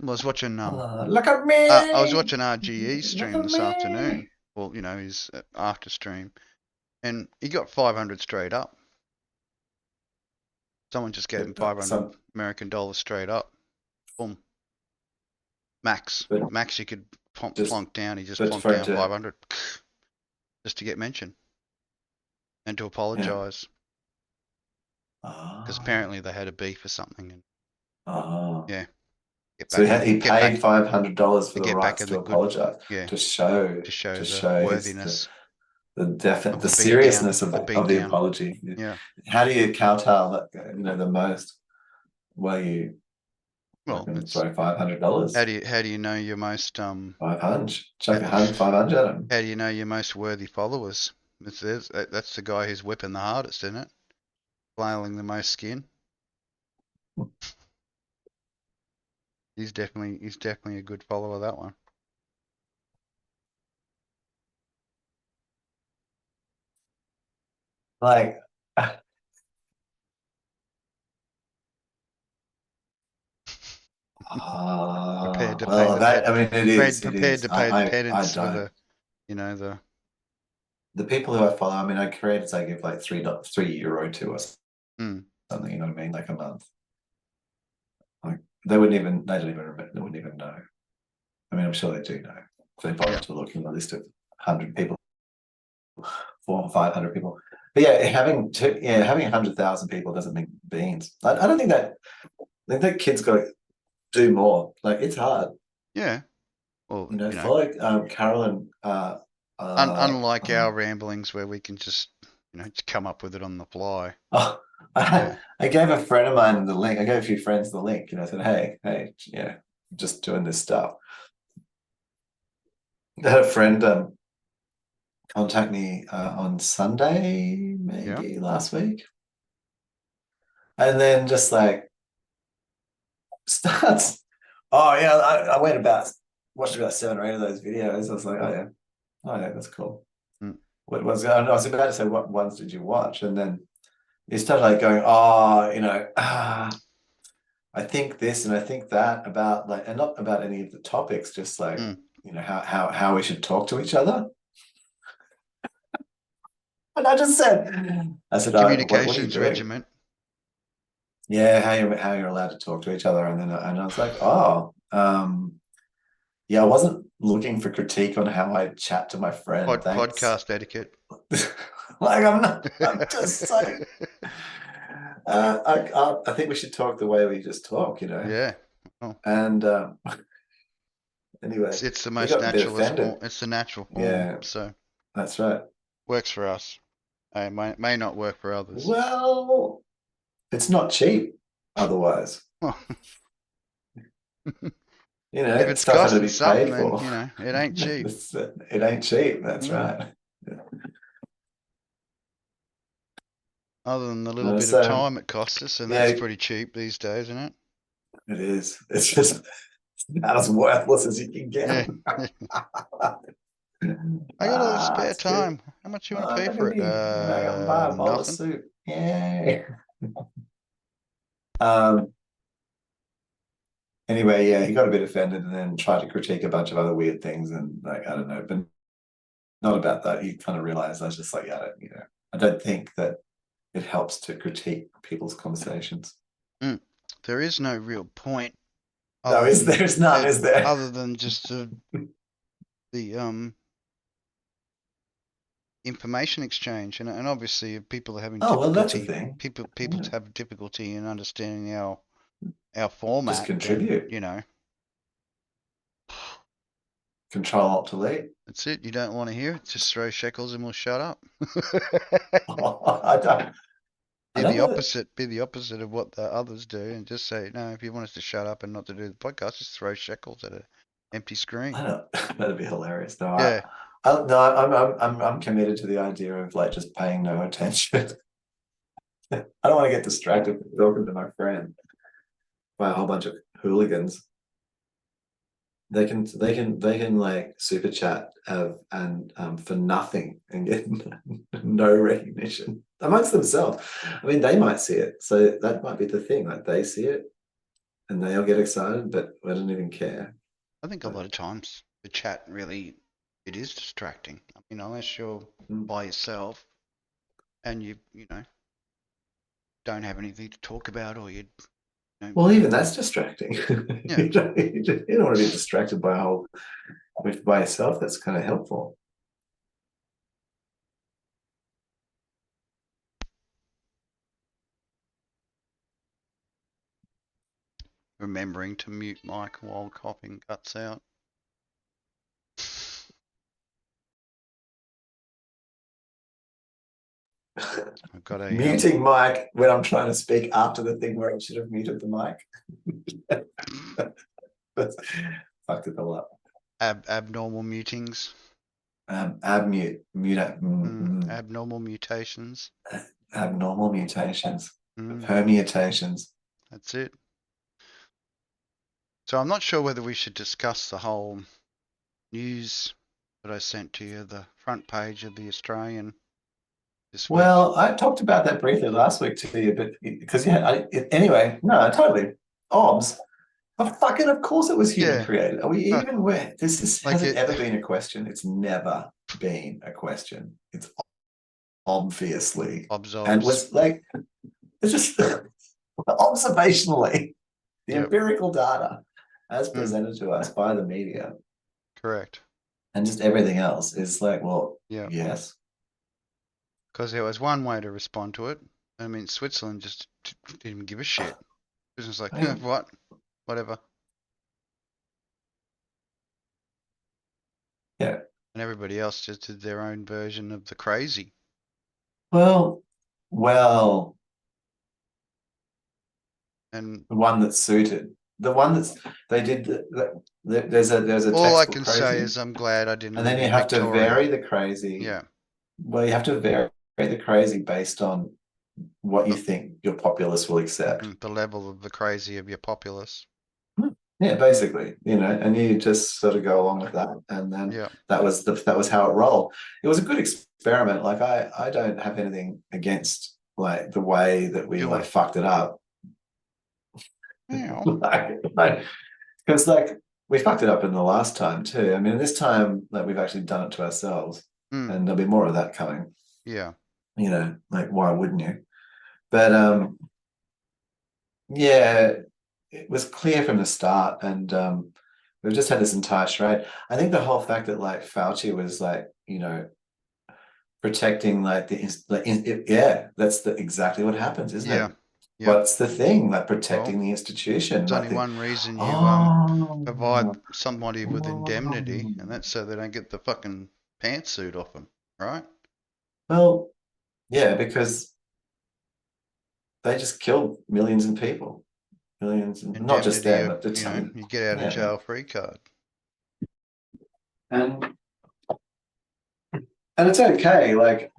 I was watching Look at I was me. watching RGE's Look stream at this afternoon. me. Well, his after stream, and he got 500 straight up. Someone just gave him 500 Some, American dollars straight up. Boom. Max. but Max, you could just plonk down. He just but plonked for it down to 500 just to get mentioned and to yeah. apologize because Ah, apparently they had a beef or something. And ah. yeah, So he paid $500 for the get back rights in to the good. apologize Yeah, to show to show to the show his worthiness of the the beatdown. seriousness of The the beatdown. apology. Yeah. How do you kowtow that the most? Well, you Well, can it's throw $500. how do you know your most 500. Chuck 500 at him. how do you know your most worthy followers? That's the guy who's whipping the hardest, isn't it? Flailing the most skin. He's definitely a good follower, that one. Like, Prepared to pay well, the pet that, I mean, it is, it prepared is. to pay the I penance for don't. the the The people who I follow, I mean, I created, I give like €3 to or mm, something, you know what I mean? Like a month. Like they don't even remember, they wouldn't even know. I mean, I'm sure they do know. If they bother yeah. to look in the list of 100 people, 400 or 500 people. But yeah, having 100,000 people doesn't mean beans. I don't think that. I think that kids got to do more. Like it's hard. Yeah. Well, You know, follow Carolyn. unlike our ramblings where we can just come up with it on the fly. Oh, Yeah. I gave a friend of mine the link. I gave a few friends the link. You know, I said, hey, yeah, just doing this stuff. I had a friend contact me on Sunday, Yeah. maybe last week, and then just like starts. Oh yeah, I watched about 7 or 8 of those videos. I was like, oh yeah, that's cool. Mm. I was about to say, what ones did you watch? And then he started like going, oh, I think this and I think that about like, and not about any of the topics, just like, Mm. how we should talk to each other. And I said, oh, what are you Communications doing? regiment. Yeah, how you're allowed to talk to each other. And then I was like, oh, yeah, I wasn't looking for critique on how I chat to my friend. Thanks. Podcast etiquette. Like I'm not. I'm just like. I think we should talk the way we just talk. Yeah. Oh, And anyway, it's the he most got a bit naturalist form. offended. It's the natural form. Yeah, So that's right. works for us. It may not work for others. Well, it's not cheap otherwise. If it's Stuff having to costing be paid something, then for. it ain't cheap. It ain't cheap. That's No. right. Other than the little No, bit of so time it costs us, and that's yeah, pretty cheap these days, isn't it? it is. It's just about as worthless as you can get. Yeah. I got a little spare It's good. time. How much you want to Oh, pay look at for it? me. I can buy a bowl of Nothing. soup. Yay. Um, anyway, yeah, he got a bit offended and then tried to critique a bunch of other weird things. And like, I don't know, but not about that. He kind of realized I was just like, yeah, I don't think that it helps to critique people's conversations. There is no real point No, there's none, is there? other than just the information exchange, and obviously if people are having Oh, well, that's a difficulty, thing. people Yeah. have difficulty in understanding our Just format, then contribute. Control Alt Delete. that's it. You don't want to hear it, just throw shekels and we'll shut up. I don't. I don't know that. Be the opposite of what the others do, and just say no. If you want us to shut up and not to do the podcast, just throw shekels at an empty screen. I don't. That'd be hilarious. No, Yeah, no, I'm committed to the idea of like just paying no attention. I don't want to get distracted from talking to my friend by a whole bunch of hooligans. They can like super chat and for nothing and get no recognition amongst themselves. I mean, they might see it, so that might be the thing. Like they see it and they'll get excited, but I don't even care. I think a lot of times the chat really it is distracting. I mean, unless you're by yourself and you don't have anything to talk about, or Well, even that's distracting. yeah. You don't want to be distracted by yourself. That's kind of helpful. Remembering to mute mic while coughing cuts out. I've got a Muting mic when I'm trying to speak after the thing where I should have muted the mic. Fucked it all up. abnormal mutings. Abmute, Abnormal mutations. Abnormal mutations, Mm, permutations. that's it. So I'm not sure whether we should discuss the whole news that I sent to you, the front page of the Australian this week. Well, I talked about that briefly last week to you, but because anyway, no, totally. OBS. Oh, fucking, of course it was human created. Are we even where hasn't ever been a question? It's never been a question. It's obviously. And was like, it's just observationally, the empirical data as presented to us by the media. Correct. And just everything else is like, well, yes. Because there was one way to respond to it. I mean, Switzerland just didn't even give a shit. It was like, what? Whatever. Yeah. And everybody else just did their own version of the crazy. Well, and the one that's suited, the one that's they did. There's a all I textbook can crazy, say is I'm glad I didn't. And then live you in have Victoria. to vary the crazy. Yeah. Well, you have to vary the crazy based on what you think your populace will accept. The level of the crazy of your populace. Yeah, basically, and you just sort of go along with that, and then that was how it rolled. It was a good experiment. Like I don't have anything against like the way that we like fucked it up. Because like we fucked it up in the last time too. I mean, this time like we've actually done it to ourselves, and there'll be more of that coming. Yeah. Like why wouldn't you? But yeah, it was clear from the start, and we've just had this entire charade. I think the whole fact that like Fauci was like, protecting like that's exactly what happens, isn't it? What's the thing, like protecting the institution? There's only one reason you provide somebody with indemnity, and that's so they don't get the fucking pantsuit off them, right? Well, yeah, because they just killed millions of people. Millions, not just them, but you get out of jail free card. And it's okay. Like,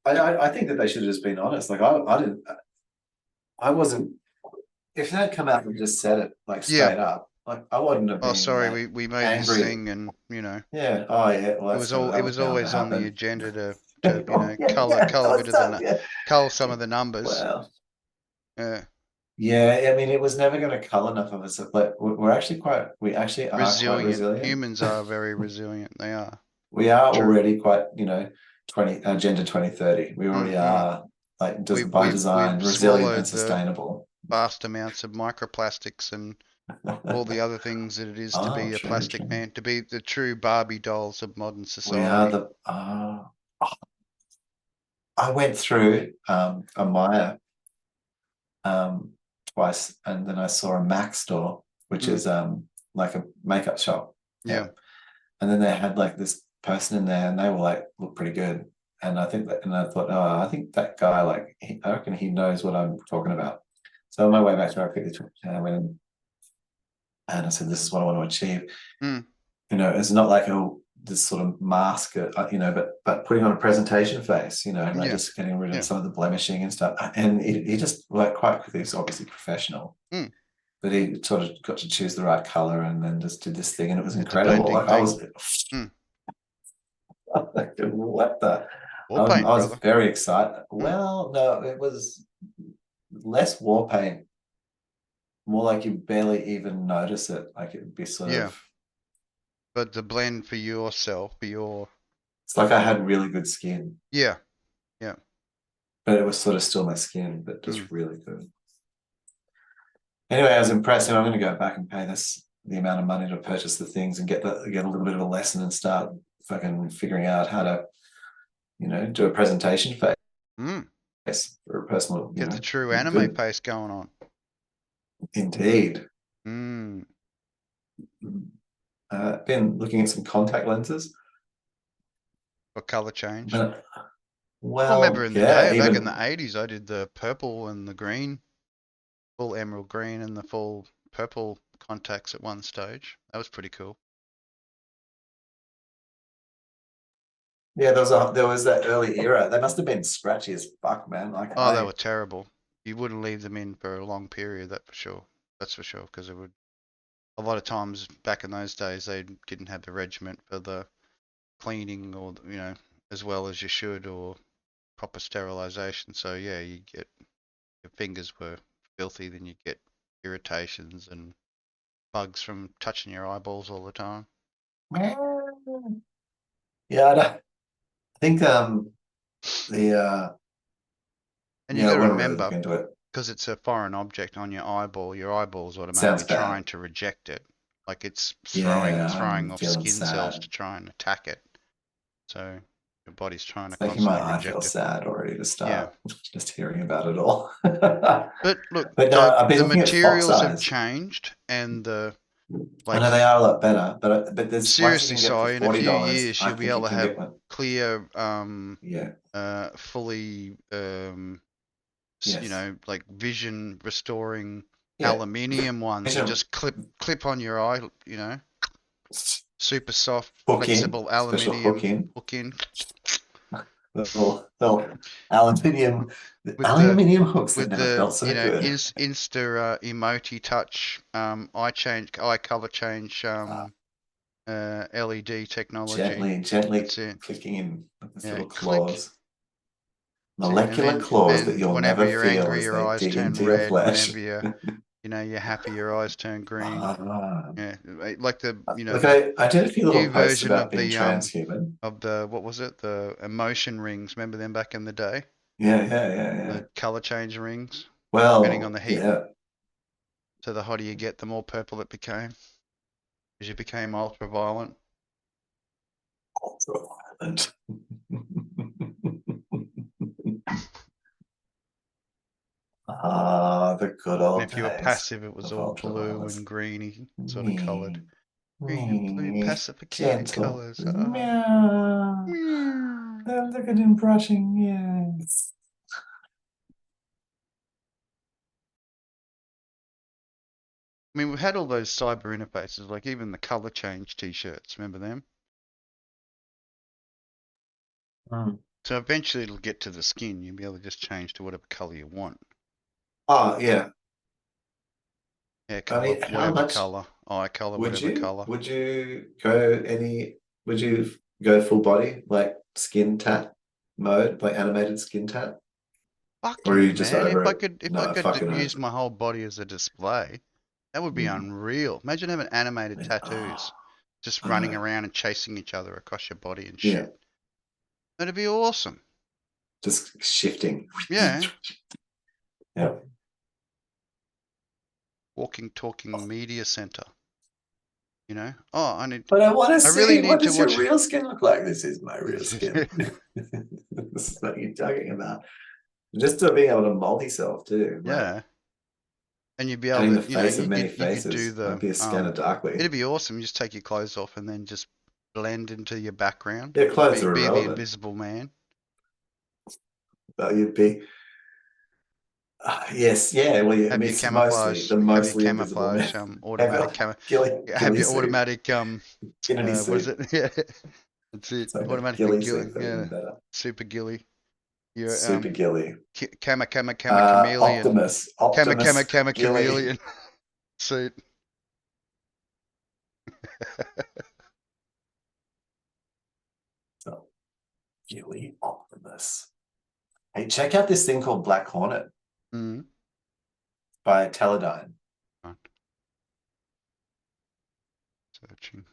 I think that they should have just been honest. Like, I wasn't. If they'd come out and just said it like straight up, like I wouldn't have been. Oh, sorry, we made angry. this thing, and Yeah. Oh, yeah. Well, it was always on the agenda to cull some of the numbers. Well, yeah. Yeah, I mean, it was never going to cull enough of us. But we actually are resilient. quite resilient. Humans are very resilient. They are. We are already quite, Agenda 2030. We already are, like, just by design, resilient and sustainable. Vast amounts of microplastics and all the other things that it is to be a plastic man, to be the true Barbie dolls of modern society. We are I went through a Maya twice, and then I saw a Mac store, which is like a makeup shop. Yeah. And then they had like this person in there, and they were like, look pretty good. And I thought, oh, I think that guy, like, I reckon he knows what I'm talking about. So on my way back to our quickly, I went in and I said, this is what I want to achieve. It's not like this sort of mask, but putting on a presentation face, and just getting rid of some of the blemishing and stuff. And he just, like, quite quickly, he's obviously professional, but he sort of got to choose the right color and then just did this thing, and it was incredible. Like I was, what the? I was very excited. Well, no, it was less war paint, more like you barely even notice it. Like it would be sort of. But the blend for yourself, it's like I had really good skin. Yeah. But it was sort of still my skin, but just really good. Anyway, I was impressed, and I'm going to go back and pay the amount of money to purchase the things and get a little bit of a lesson and start fucking figuring out how to, do a presentation face for a personal. Get the true anime pace going on. Indeed. Been looking at some contact lenses for color change. I remember Well, in the yeah, day, back in the even 80s, I did the purple and the green, full emerald green and the full purple contacts at one stage. That was pretty cool. yeah, there was that early era. They must have been scratchy as fuck, man. Like Oh, they were terrible. You wouldn't leave them in for a long period, that for sure. That's for sure, because it would. A lot of times back in those days, they didn't have the regiment for the cleaning or as well as you should, or proper sterilization. So yeah, you get your fingers were filthy, then you get irritations and bugs from touching your eyeballs all the time. yeah, I think the And you yeah, got I to want to really look remember, into it. because it's a foreign object on your eyeballs Sounds automatically bad. trying to reject it. Like it's Yeah, throwing I'm off feeling skin cells sad. to try and attack it. So your body's trying to It's making my constantly eye feel reject it. sad already to Yeah. start just hearing about it all. But look, But so no, I've been the looking at fox materials have eyes. changed, and the I know like they are a lot better, but there's ones you seriously, can get for so in a few $40. years I you'll be think able you to can have get one. clear, Yeah. fully, Yes. like vision restoring Yeah. aluminium ones. You Vision just clip on your eye, super soft, hook in, flexible special hook aluminium in, hook in little aluminium with the aluminium hooks that never felt so good. Insta emoti touch eye color change Uh, LED technology. gently That's it. clicking in with these Yeah, little click. claws. That's it. And Molecular claws that you'll whenever never you're feel angry, as your they eyes dig turn into your red. flesh. Whenever you're happy, your eyes turn green. Ah. Yeah, like Look, the I did a few little new posts version about being transhuman. of the what was it? The emotion rings. Remember them back in the day? Yeah. The color change rings, depending on Well, the heat. yeah. So the hotter you get, the more purple it became, as you became ultraviolet. Ultraviolet. Ah, the good And old if you were days passive, it was of all blue ultraviolet. and greeny sort of colored. Me, Green and blue me, pacificated gentle. colors. Ah. Meow. Meow. Oh, look at him brushing. Yes. I mean, we've had all those cyber interfaces, like even the color change t-shirts. Remember them? Mm. So eventually it'll get to the skin. You'll be able to just change to whatever color you want. Oh, yeah. Hair I color, mean, how whatever much color. Eye color, would whatever you? color. Would you go full body, like skin tat mode, like animated skin tat? Fuck Or are yeah, you just man! over it? If I No, could fucking use oath. my whole body as a display, that would be Mm. unreal. Imagine having animated Oh, tattoos, just I running know. around and chasing each other across your body and Yeah, shit. That'd be awesome. just shifting. Yeah. Yeah. Walking, talking media center. Oh, But I want to I really see, what need to does your watch. real skin look like? This is my real skin. This is what you're talking about. Just to being able to multi-self too, like Yeah. And you'd be able cutting to, the face of many you could do faces. I'd the, be a scanner darkly. it'd be awesome. You just take your clothes off and then just blend into your background. Yeah, clothes are Be the irrelevant. invisible man. You'd be, yes, yeah. Well, I mean, it's mostly the Have your mostly invisible man. camouflage, automatic have Ghillie your suit, automatic, Kennedy what is suit. it? Yeah, that's it. It's like a Automatically ghillie gilly, suit, but yeah, even better. super gilly. Your, Super ghillie. chameleon, Optimus ghillie. chameleon suit. So, ghillie Optimus. Hey, check out this thing called Black Hornet Mm. by Teledyne. Right. Searching.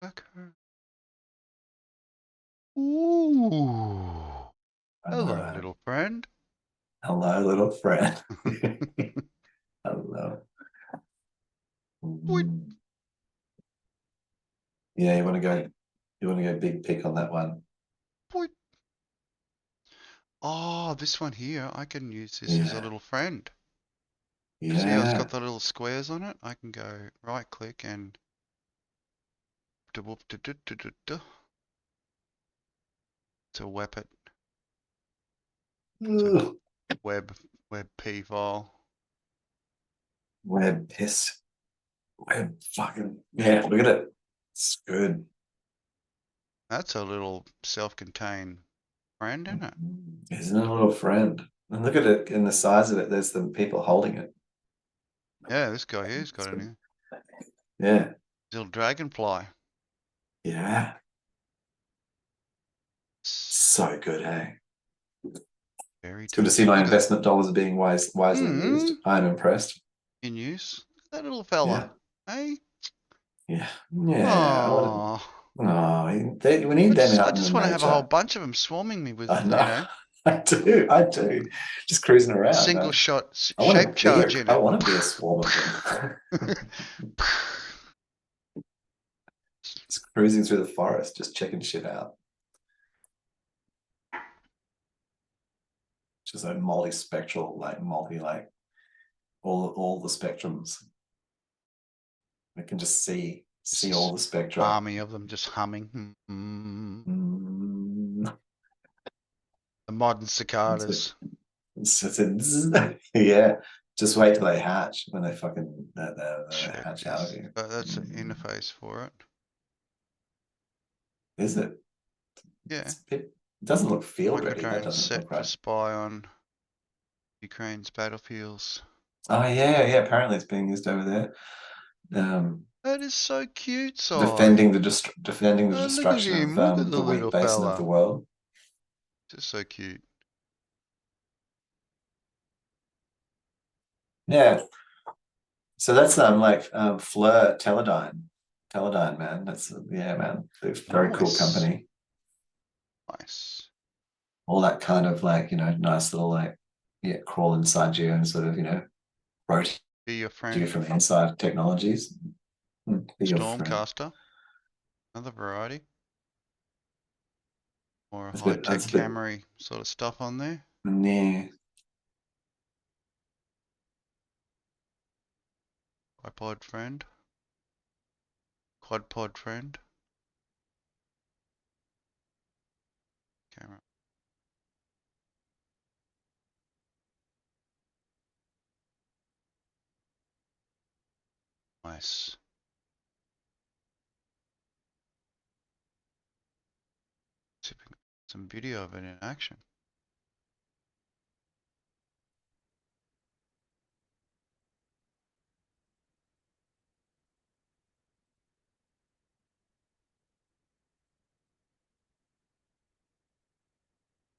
Okay. Ooh. Hello, Hello. little friend. Hello, little friend. Hello. Boy. Yeah, you want to go big pick on that one. Boy. Oh, this one here, I can use this as a Yeah. little friend. See how it's Yeah. got the little squares on it? I can go right click and to web it. Ugh. Web p file. Web piss. Web fucking yeah, look at it. It's good. That's a little self-contained friend, isn't it? Isn't it a little friend? And look at it in the size of it. There's the people holding it. Yeah, this guy here's got a Yeah. little dragonfly. Yeah. So good, hey. Very It's good to see my Look at that. investment dollars are being wisely used. I'm impressed. In use. That little fella. Hey? Yeah. Yeah. Oh. We need them I out in the just want to have a whole nature. bunch of them swarming me with, I know. I do. Just cruising around. single shot I want shape to be charge in I it. want to be a swarm of them. Just cruising through the forest, just checking shit out. Just like multi-spectral, like all the spectrums. We can just see all the spectra. Army of them just humming. The modern cicadas. Yeah, just wait till they hatch when they fucking they hatch out of you. That's an interface for it. Is it? Yeah. It doesn't look field ready. That Microdrone doesn't set look for right. spy on Ukraine's battlefields. Oh yeah. Apparently it's being used over there. That is so cute, Si. Defending the Look destruction at him. Look at of the little wheat basin fella. of the world. Just so cute. Yeah. So that's like Fleur Teledyne. Teledyne, man. That's man. They're a very cool company. Nice. All that kind of like, nice little like crawl inside you and sort of, rotate Be your you friend. from the inside technologies. Be your friend. Stormcaster. Another variety. Or a That's high-tech a bit Camry sort of stuff on there. yeah. iPod friend. Quadpod friend. Camera. Nice. See if we can get some video of it in action.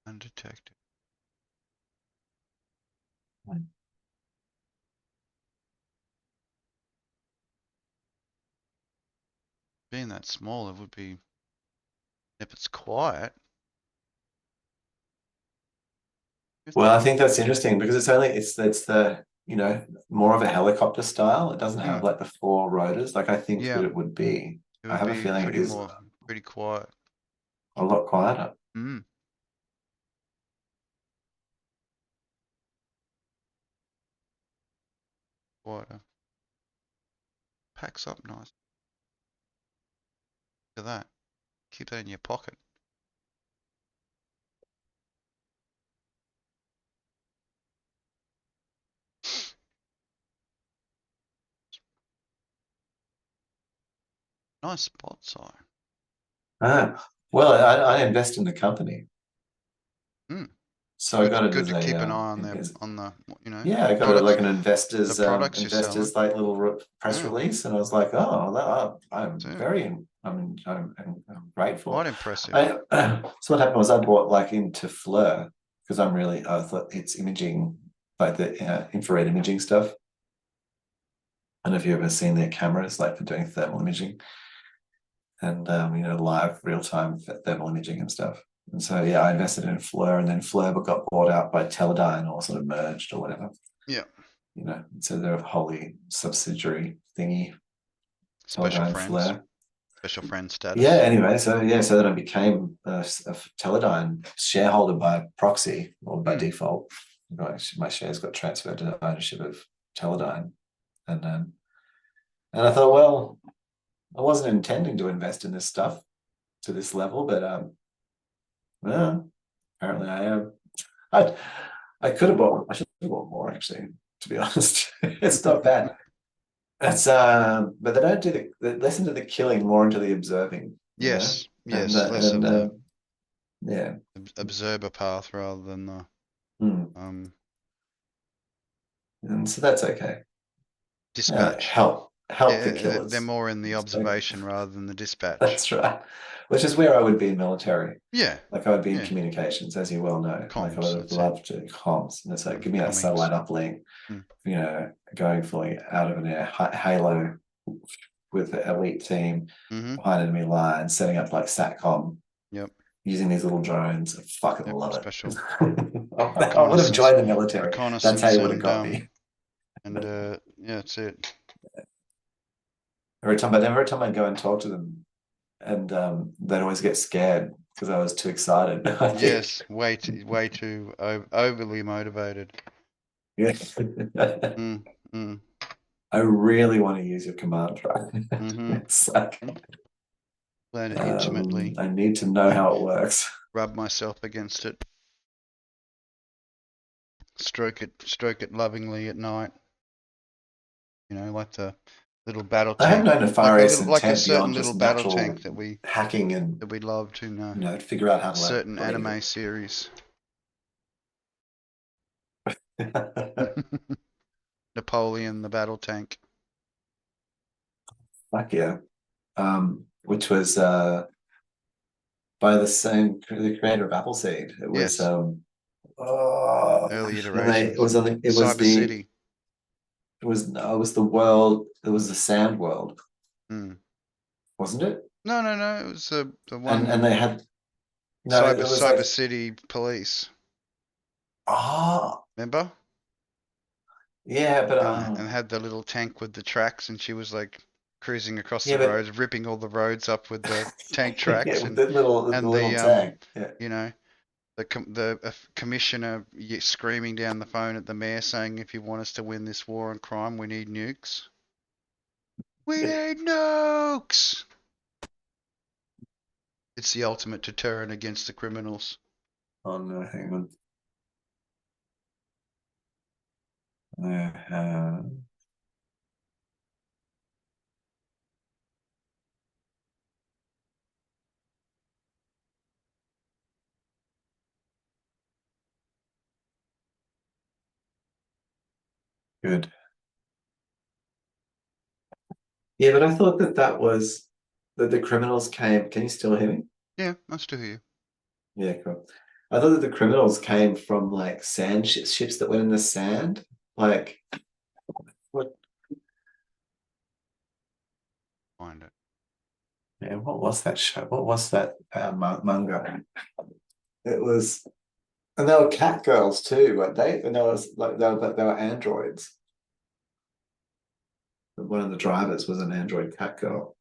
Undetected. Being that small, it would be, if it's quiet. Well, I think that's interesting because it's the more of a helicopter style. It doesn't have like the four rotors like I think that it would be. It I would have a be feeling it is pretty quiet. a lot quieter. Quieter. Packs up nice. Look at that. Keep that in your pocket. Nice spot, Si. Well, I invest in the company. So I got it Good as to keep a an eye on them, on the, I got it like an investors products you're selling. investors like little press release, and I was like, oh, I'm grateful. Quite impressive. So what happened was I bought like into Fleur because I thought it's imaging, like the infrared imaging stuff. I don't know if you've ever seen their cameras like for doing thermal imaging and live real-time thermal imaging and stuff. And so I invested in Fleur, and then Fleur got bought out by Teledyne or sort of merged or whatever. Yeah. So they're a wholly subsidiary thingy. Special Teledyne friends. Fleur. Special friend status. Yeah, anyway, so then I became a Teledyne shareholder by proxy or by default. My shares got transferred to ownership of Teledyne, and I thought, well, I wasn't intending to invest in this stuff to this level, but well, apparently I am. I could have bought. I should have bought more, actually. To be honest, it's not bad. That's but they don't do the listen to the killing, more into the observing. You know, Yes, yes, less and of the yeah, observer path rather than the and so that's okay. dispatch. Help the Yeah, they're killers. more in the It's okay. observation rather than the dispatch. That's right. Which is where I would be in military. Yeah, Like I would be in yeah, communications, as you well know. Like I comms. would have That's it. loved to comms. And it's like, give me that Comings. satellite uplink, Mm. you know, going fully out of an air halo with the elite team Mm-hmm. behind enemy lines, setting up like SATCOM, Yep. using these little drones. I fucking Yep. love Special it. I would have reconnaissance, joined the military. That's how reconnaissance, you would have got me. and yeah, that's it. Every time I go and talk to them, and they'd always get scared because I was too excited. I think. Yes, way too overly motivated. Yeah. Mm, mm, I really want to use your command track. mm-hmm. It's like Learn it intimately. I need to know how it works. Rub myself against it. Stroke it lovingly at night. You know, like the little battle I have tank, no nefarious like a intent certain beyond little just battle natural tank that we hacking and loved in figure out how to like certain breathe anime series. it. Napoleon the battle tank. Fuck yeah. Which was by the creator of Appleseed. It was Yes, oh, early and it iterations. was on Cyber City. it was the world, it was the sand world, Mm. wasn't it? No, no, no. It was the And one they had no, it was Cyber like City Police. oh Remember? yeah, but And had the little tank with the tracks, and she was like cruising across yeah, the but roads, ripping all the roads up with the tank yeah, tracks, with the and little tag. Yeah. you know, the commissioner screaming down the phone at the mayor saying, "If you want us to win this war on crime, we need nukes. We need nukes." It's the ultimate deterrent against the criminals. Oh no, hang on. Uh, good. Yeah, but I thought that was that the criminals came. Can you still hear me? Yeah, I still hear you. Yeah, cool. I thought that the criminals came from like sand ships that went in the sand. Like what? Find it. Yeah, what was that show? What was that manga? It was, and they were cat girls too, weren't they? And there was like they were androids. One of the drivers was an android cat girl.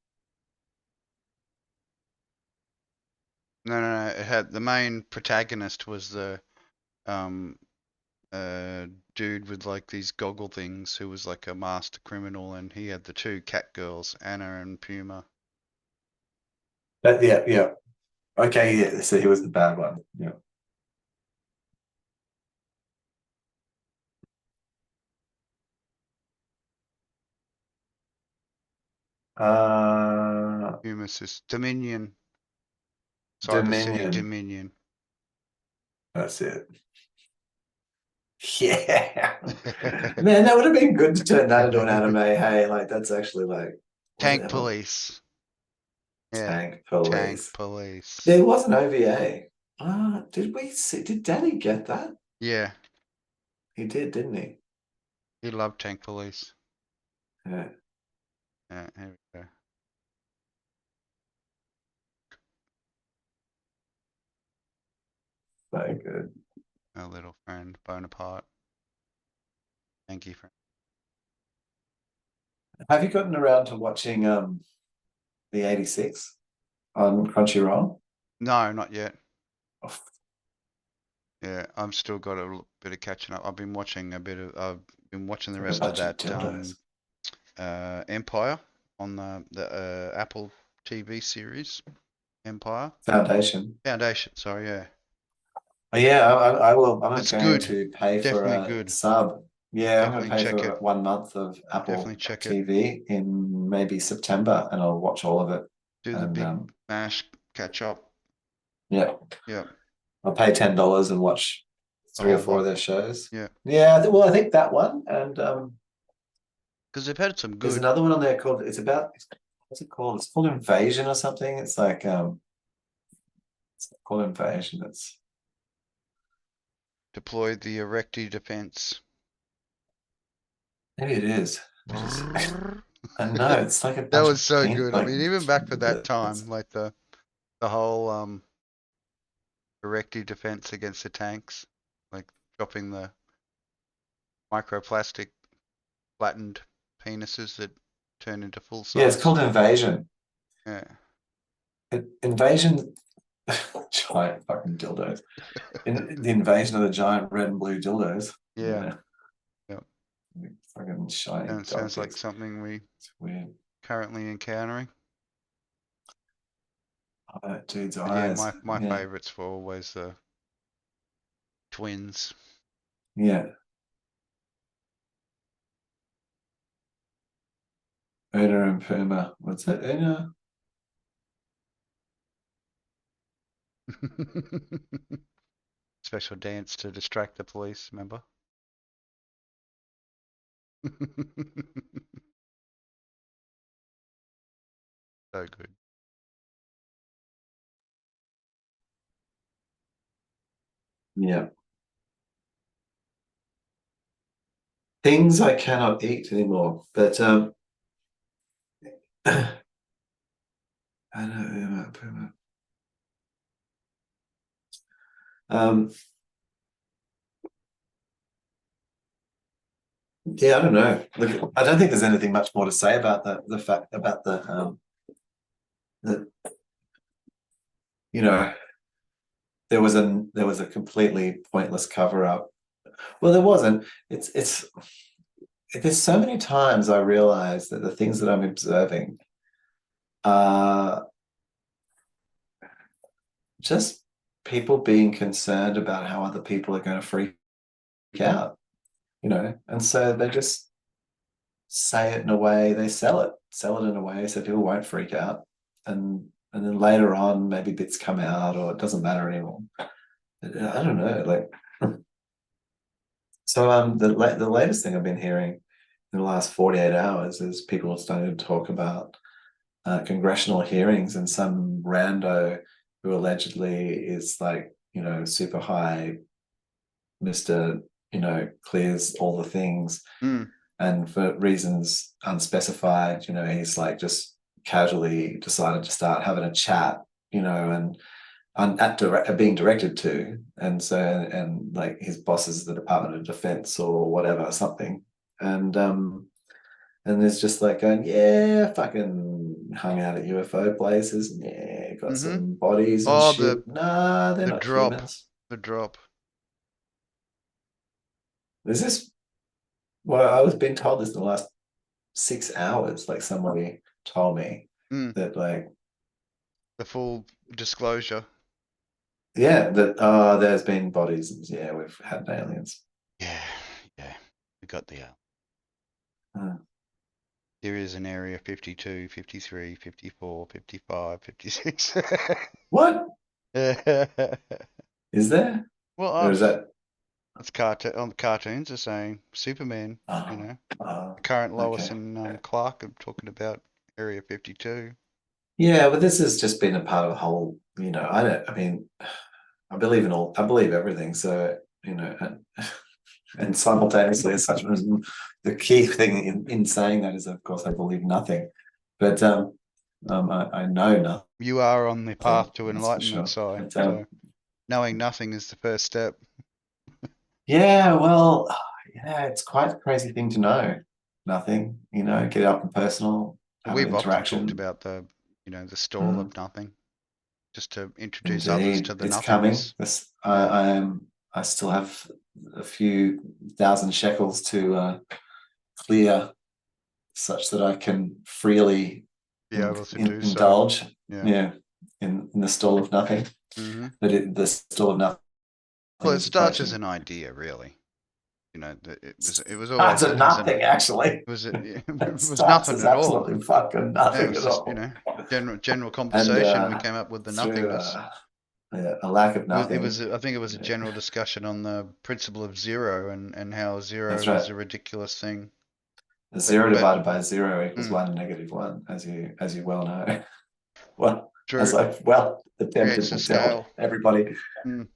No, no, no. It had the main protagonist was the um dude with like these goggle things who was like a master criminal, and he had the two cat girls, Anna and Puma. Yeah, yeah. Okay, yeah. So he was the bad one. Yeah. Puma's is Dominion, Cyber City Dominion. Dominion. That's it. Yeah. Man, that would have been good to turn that into an anime. Hey, like that's actually like what the Tank hell? Police. Yeah, Tank Tank Police. Police. There was an OVA. Did we see? Did Danny get that? Yeah, He did, didn't he? he loved Tank Police. Yeah, Yeah, here we go. so good. Our little friend Bonaparte. Thank you, friend. Have you gotten around to watching the 86 on Crunchyroll? No, not yet. Oh, Yeah, I've still got a bit of catching up. I've been watching a bit Been watching the Like a rest of bunch of that dildos. Empire on the Apple TV series. Empire Foundation. Foundation. Sorry, yeah, Oh, yeah, I will. I'm it's going good. to pay for Definitely a good. sub. Yeah, I'm going to Definitely pay check for it. 1 month of Definitely Apple check it. TV in maybe September, and I'll watch all of it. Do the And big mash catch up. yeah, Yeah, I'll pay $10 and watch the three or whole four lot. of their shows. Yeah, Yeah, well, I think that one, and because they've had some there's good. another one on there called. It's about. What's it called? It's called Invasion or something. It's like it's called Invasion. It's Deployed the Erecti defense. maybe it is. That I know it's like a bunch of was so pink, good. I like mean, even back for that it's, time, like the whole Erecti defense against the tanks, like dropping the microplastic flattened penises that turn into full yeah, it's size. called Invasion. Yeah. Invasion, giant fucking dildos. The invasion of the giant red and blue dildos. Yeah. Yeah, Yeah. fucking shiny And it dog sounds like dicks. something we It's weird. currently encountering. Oh, that dude's But yeah, eyes. my Yeah, favorites were always the twins. yeah. Una and Puma. What's it? Una? Special dance to distract the police, remember? So good. Yeah. Things I cannot eat anymore. But I know Uma, Puma. Um, yeah, I don't know. Look, I don't think there's anything much more to say about the fact about the you know there was a completely pointless cover up. Well, there wasn't. It's there's so many times I realize that the things that I'm observing are just people being concerned about how other people are going to freak out, and so they just say it in a way, they sell it in a way so people won't freak out, and then later on maybe bits come out or it doesn't matter anymore. I don't know, like. So the latest thing I've been hearing in the last 48 hours is people are starting to talk about congressional hearings and some rando who allegedly is like, super high, Mr. Clears all the things. Mm. And for reasons unspecified, he's like just casually decided to start having a chat, and being directed to, and like his boss is the Department of Defense or whatever, something, and there's just like going, yeah, fucking hung out at UFO places, and yeah, got Mm-hmm. some bodies and Oh, shit. Nah, they're the not drop. humans. The drop. Is this? Well, I was being told this in the last 6 hours. Like somebody told me Mm. that, like, The full disclosure. yeah, that there's been bodies. And, yeah, we've had aliens. Yeah, yeah. We got the Uh, there is an area 52, 53, 54, 55, 56. what Well, is there? Or is I've that? it's cartoon on the cartoons are saying Superman, Oh, oh, current Lois okay. and Clark are talking about Area 52. Yeah, but this has just been a part of a whole. I mean, I believe in all. I believe everything. So and simultaneously, as such, the key thing in saying that is, of course, I believe nothing. But I know You are on the nothing. path to That's for enlightenment, sure. Si. But So knowing nothing is the first step. yeah, well, yeah, it's quite a crazy thing to know. Nothing, get up and personal, have an We've often talked interaction. about the stall Mm, of nothing, just to introduce others to indeed, the it's coming. nothingness. This, Yeah. I am. I still have a few thousand shekels to clear, such that I can freely Be able to do so. indulge. Yeah. In the stall of nothing. Mm-hmm. But the stall of nothing. Well, it is starts as approaching. an idea, really. You know, it was always Starts at nothing, actually. it It was starts nothing as at all. absolutely fucking Yeah, it nothing was at just, all. general And conversation. We came up with the through nothingness. a lack of It nothing. was, I think it was a general discussion on the principle of zero and how That's zero right. is a ridiculous thing. Zero But divided by zero equals mm, 1 negative 1, as you well know. Well, as true. I've well Creates attempted a to tell scale. everybody. Mm,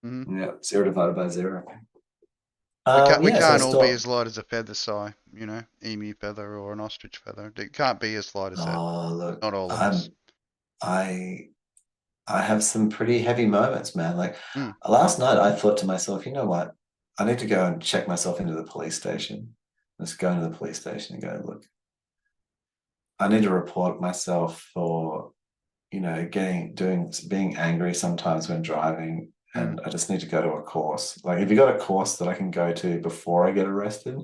mm. Yeah, 0 divided by 0. We Yeah, so I can't all be stopped. as light as a feather, emu feather or an ostrich feather. It can't be as light as that. Oh, look, Not all of us. I I have some pretty heavy moments, man. Like Mm, last night, I thought to myself, you know what? I need to go and check myself into the police station. Let's go into the police station and go, look, I need to report myself for, being angry sometimes when driving. mm. And I just need to go to a course. Like, have you got a course that I can go to before I get arrested?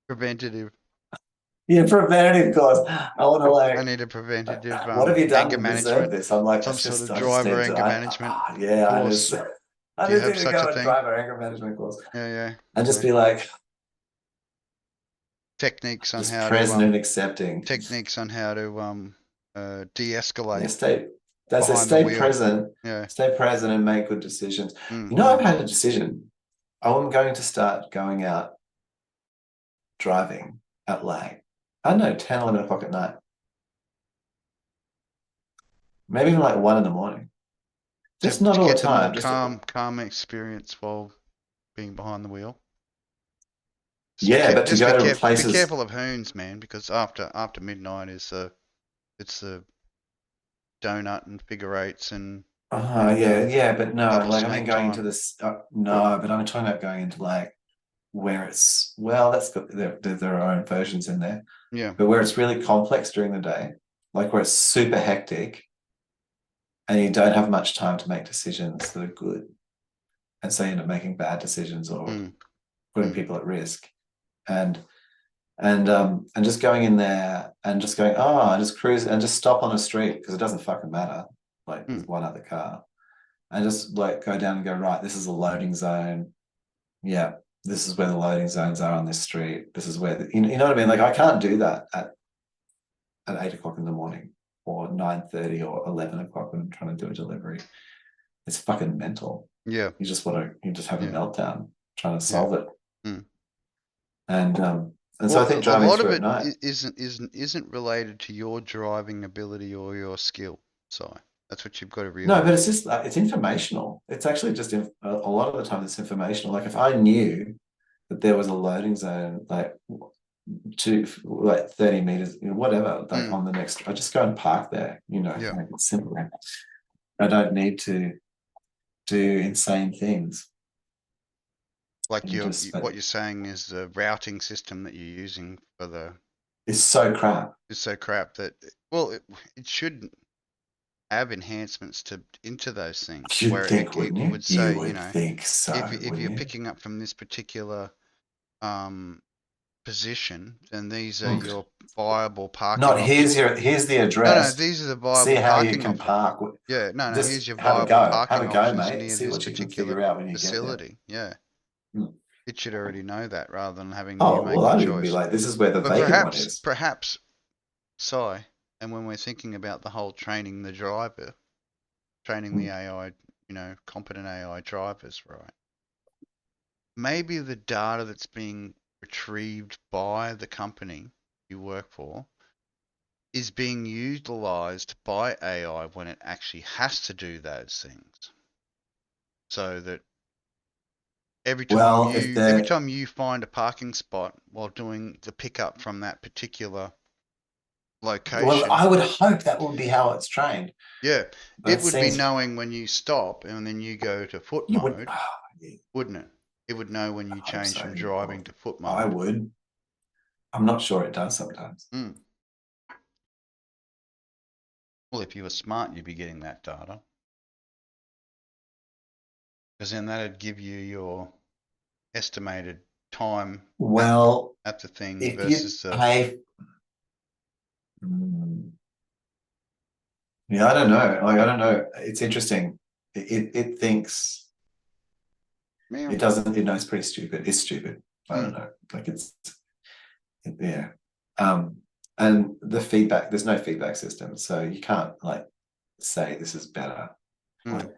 Preventative. Yeah, preventative course. I want to I like, need a preventative what have you done anger to deserve management. this? I'm like, Some sort of I just driver need to, anger management yeah, course. I Do you just have need to such a go and thing? drive an anger management course Yeah. and just Yeah. be like, Techniques on just how to present and accepting. de-escalate Yeah, behind the wheel. Yeah. stay present and make good decisions. Mm. I've had a decision. I'm going to start going out driving at late. I don't know, 10, 11 o'clock at night. Maybe even like 1 in the morning. To Just not all the get the more time. Just calm experience while being behind the wheel. yeah, but to Just be go to careful. Be places. careful of hoons, man, because after midnight is it's the donut and figure eights and Yeah, but no, like I mean, rattlesnake going into time. this. No, but I'm talking about going into like where it's that's got there are own versions in there, Yeah. but where it's really complex during the day, like where it's super hectic, and you don't have much time to make decisions that are good, and so you end up making bad decisions or Mm. putting people at risk, and and just going in there and just going, and just cruise and just stop on a street because it doesn't fucking matter, like with one other car, and just like go down and go, right, this is a loading zone. Yeah, this is where the loading zones are on this street. This is where you know what I mean? Like I can't do that at 8 o'clock in the morning or 9:30 or 11 o'clock when I'm trying to do a delivery. It's fucking mental. Yeah. You just have a meltdown trying to Yeah. solve it. Mm. And so I think Well, a driving lot of through at it night. isn't related to your driving ability or your skill. So that's what you've got to No, but realize. it's just it's informational. It's actually just a lot of the time it's informational. Like if I knew that there was a loading zone like to like 30 meters, whatever, like Mm. on the next, I just go and park there, Yeah. like it's simple. I don't need to do insane things. Like But what you're saying is the routing system that you're using for it's so crap. is so crap that well it should have enhancements into those things You'd where think, it wouldn't you? would You say, would think so, if wouldn't you're you? picking up from this particular um position, then these are Mm. your viable parking Not options. here's the No, address. these are the See viable how you parking can options. park. Yeah, no, Just here's your have a viable go. Have parking a go, options mate. near See this what you can particular figure out when you get there. facility. Yeah, Mm. it should already know that rather than having you Oh, well, make the I'd even be choice. like, this is where the But vacant one is. perhaps, and when we're thinking about the whole training the driver, training the Mm. AI, competent AI drivers, right? Maybe the data that's being retrieved by the company you work for is being utilized by AI when it actually has to do those things. So that Well, if every they're time you find a parking spot while doing the pickup from that particular well, location, I would hope that would be how it's trained. yeah, But it it would be seems knowing when you stop and then you go to foot you would. mode, wouldn't it? It would know when you I hope change so. from driving to foot I mode. would. I'm not sure it does sometimes. Mm. Well, if you were smart, you'd be getting that data. Because then that'd give you your estimated time Well, at the thing if you versus the. pay, yeah, I don't know. Like, I don't know. It's interesting. It thinks Meow. it doesn't. You know, it's pretty stupid. It's stupid. I don't Mm. know. Like yeah. And the feedback. There's no feedback system, so you can't like say this is better. Mm. Like,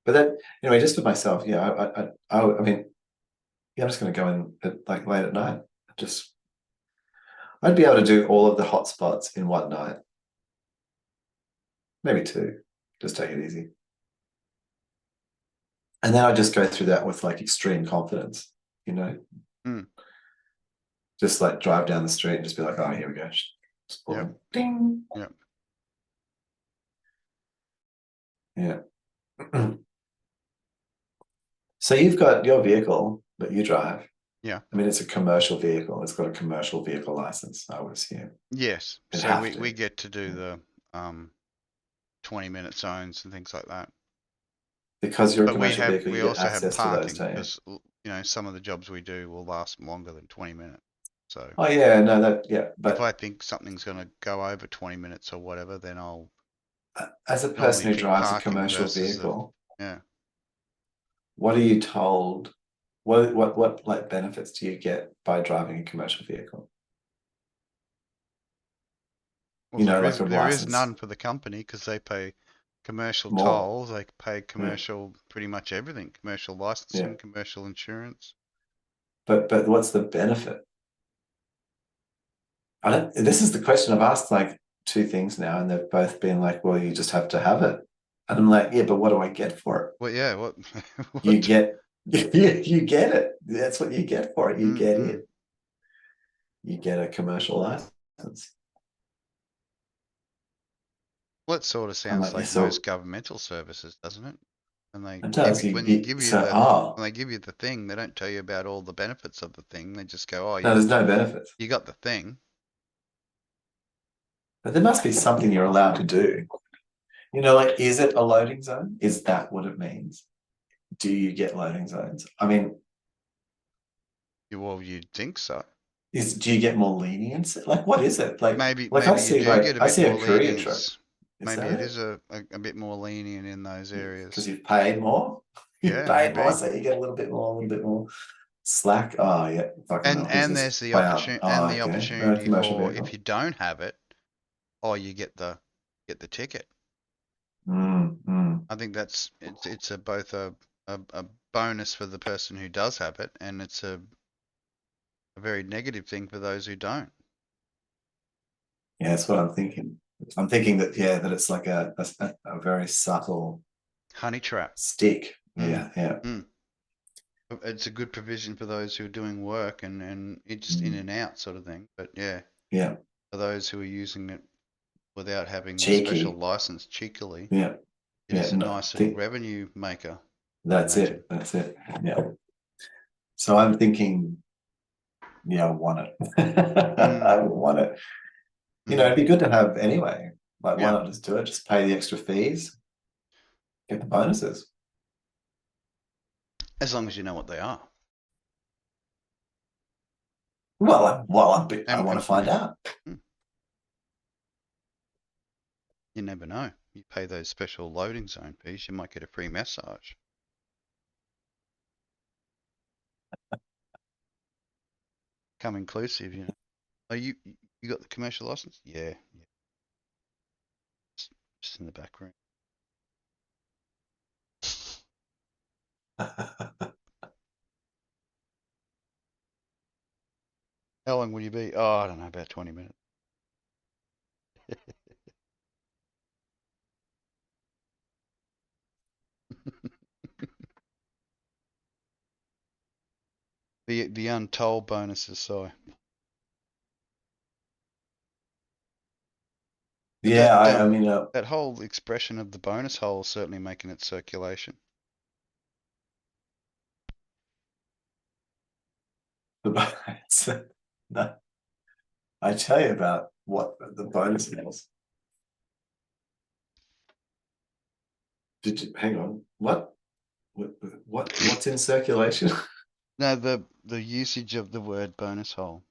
but then anyway, just for myself, yeah. I mean, yeah, I'm just going to go in at, like late at night. Just I'd be able to do all of the hotspots in one night, maybe two. Just take it easy. And then I just go through that with like extreme confidence, you know, Mm. just like drive down the street and just be like, oh, here we go. Just pull in. Ding. Yep. Yeah. So you've got your vehicle that you drive. Yeah. I mean, it's a commercial vehicle. It's got a commercial vehicle license, I would assume. Yes. It'd So have we to. get to do the 20-minute zones and things like that. Because you're a But commercial vehicle, you we get also have access to those, parking don't you? because some of the jobs we do will last longer than 20 minutes. So Oh yeah, no, yeah. if But I think something's going to go over 20 minutes or whatever, then I'll as a normally person who pick drives a parking commercial versus the. vehicle, Yeah. what are you told? What like benefits do you get by driving a commercial vehicle? Well, You know, like a there is license none for the company because they pay commercial more. tolls, they pay Yeah, commercial pretty much everything, commercial yeah. licensing, commercial insurance. But what's the benefit? I don't. This is the question I've asked like two things now, and they've both been like, "Well, you just have to have it," and I'm like, "Yeah, but what do I get for it? Well, yeah, what You what? get, you get it. That's what you get for it. You get Mm-mm. it. You get a commercial license." Well, it sort of I'm sounds like, "Yeah, like so most governmental services, doesn't it? And they it give does. you when you give you So the oh when they give you the thing, they don't tell you about all the benefits of the thing. They just go, "Oh, no, there's no benefits, you got the thing." but there must be something you're allowed to do. You know, like, is it a loading zone? Is that what it means? Do you get loading zones? I mean, Well, you'd think so. do you get more lenience? Like, what is it? Like Maybe you do get a I bit see a more courier truck. lenience. Is Maybe that it it? is a bit more lenient in those Because areas. you've paid more. You've Yeah, paid more, maybe. so you get a little bit more slack. Oh yeah, fucking And hell, and business. there's the Wow. opportunity Oh, okay. Commercial for if vehicle. you don't have it, oh, you get the ticket. Mm. I think it's a both a bonus for the person who does have it, and it's a very negative thing for those who don't. Yeah, that's what I'm thinking. I'm thinking that yeah, that it's like a very subtle Honey trap. stick. Mm, Yeah, yeah. mm. It's a good provision for those who are doing work and it just in Mm, and out sort of thing. But yeah, yeah. for those who are using it without having the special Cheeky. license cheekily, Yeah, it yeah. is a No, nice little revenue maker, I that's imagine. it. That's it. Yeah. So I'm thinking, yeah, I want it. Mm, I want it. You know, mm. it'd be good to have anyway. Like, why Yeah, not just do it? Just pay the extra fees, get the bonuses. as long as you know what they are. I want to find out. Mm, you never know. You pay those special loading zone fees, you might get a free massage. Come inclusive, you know. Oh, you got the commercial license? Yeah, yeah. Just in the back room. How long will you be? Oh, I don't know, about 20 minutes. The untold bonuses, sorry. But Yeah, I mean, that whole expression of the bonus hole is certainly making its circulation. no, I tell you about what the bonus is. Did you hang on? What? what's in circulation? No, the usage of the word bonus hole.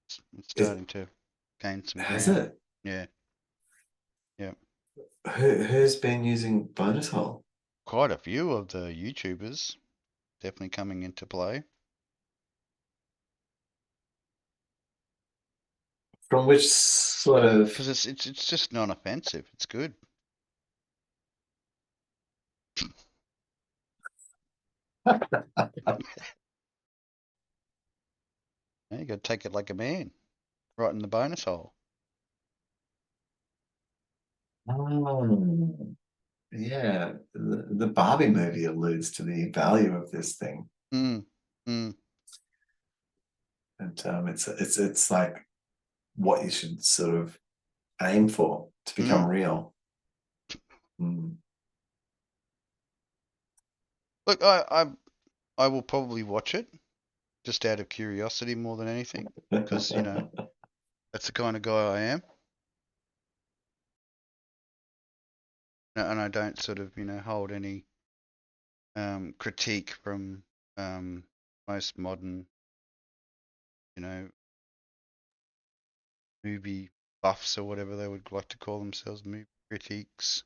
It's Is starting to gain some has ground. it? Yeah, yeah. Who's been using bonus hole? Quite a few of the YouTubers definitely coming into play. From which sort of Because it's just non-offensive. It's good. You got to take it like a man, right in the bonus hole. oh, yeah, the Barbie movie alludes to the value of this thing, Mm, mm, and it's like what you should sort of aim for to become mm. real. Mm. Look, I will probably watch it just out of curiosity more than anything, because that's the kind of guy I am, and I don't sort of hold any critique from most modern you know movie buffs or whatever they would like to call themselves, movie critiques.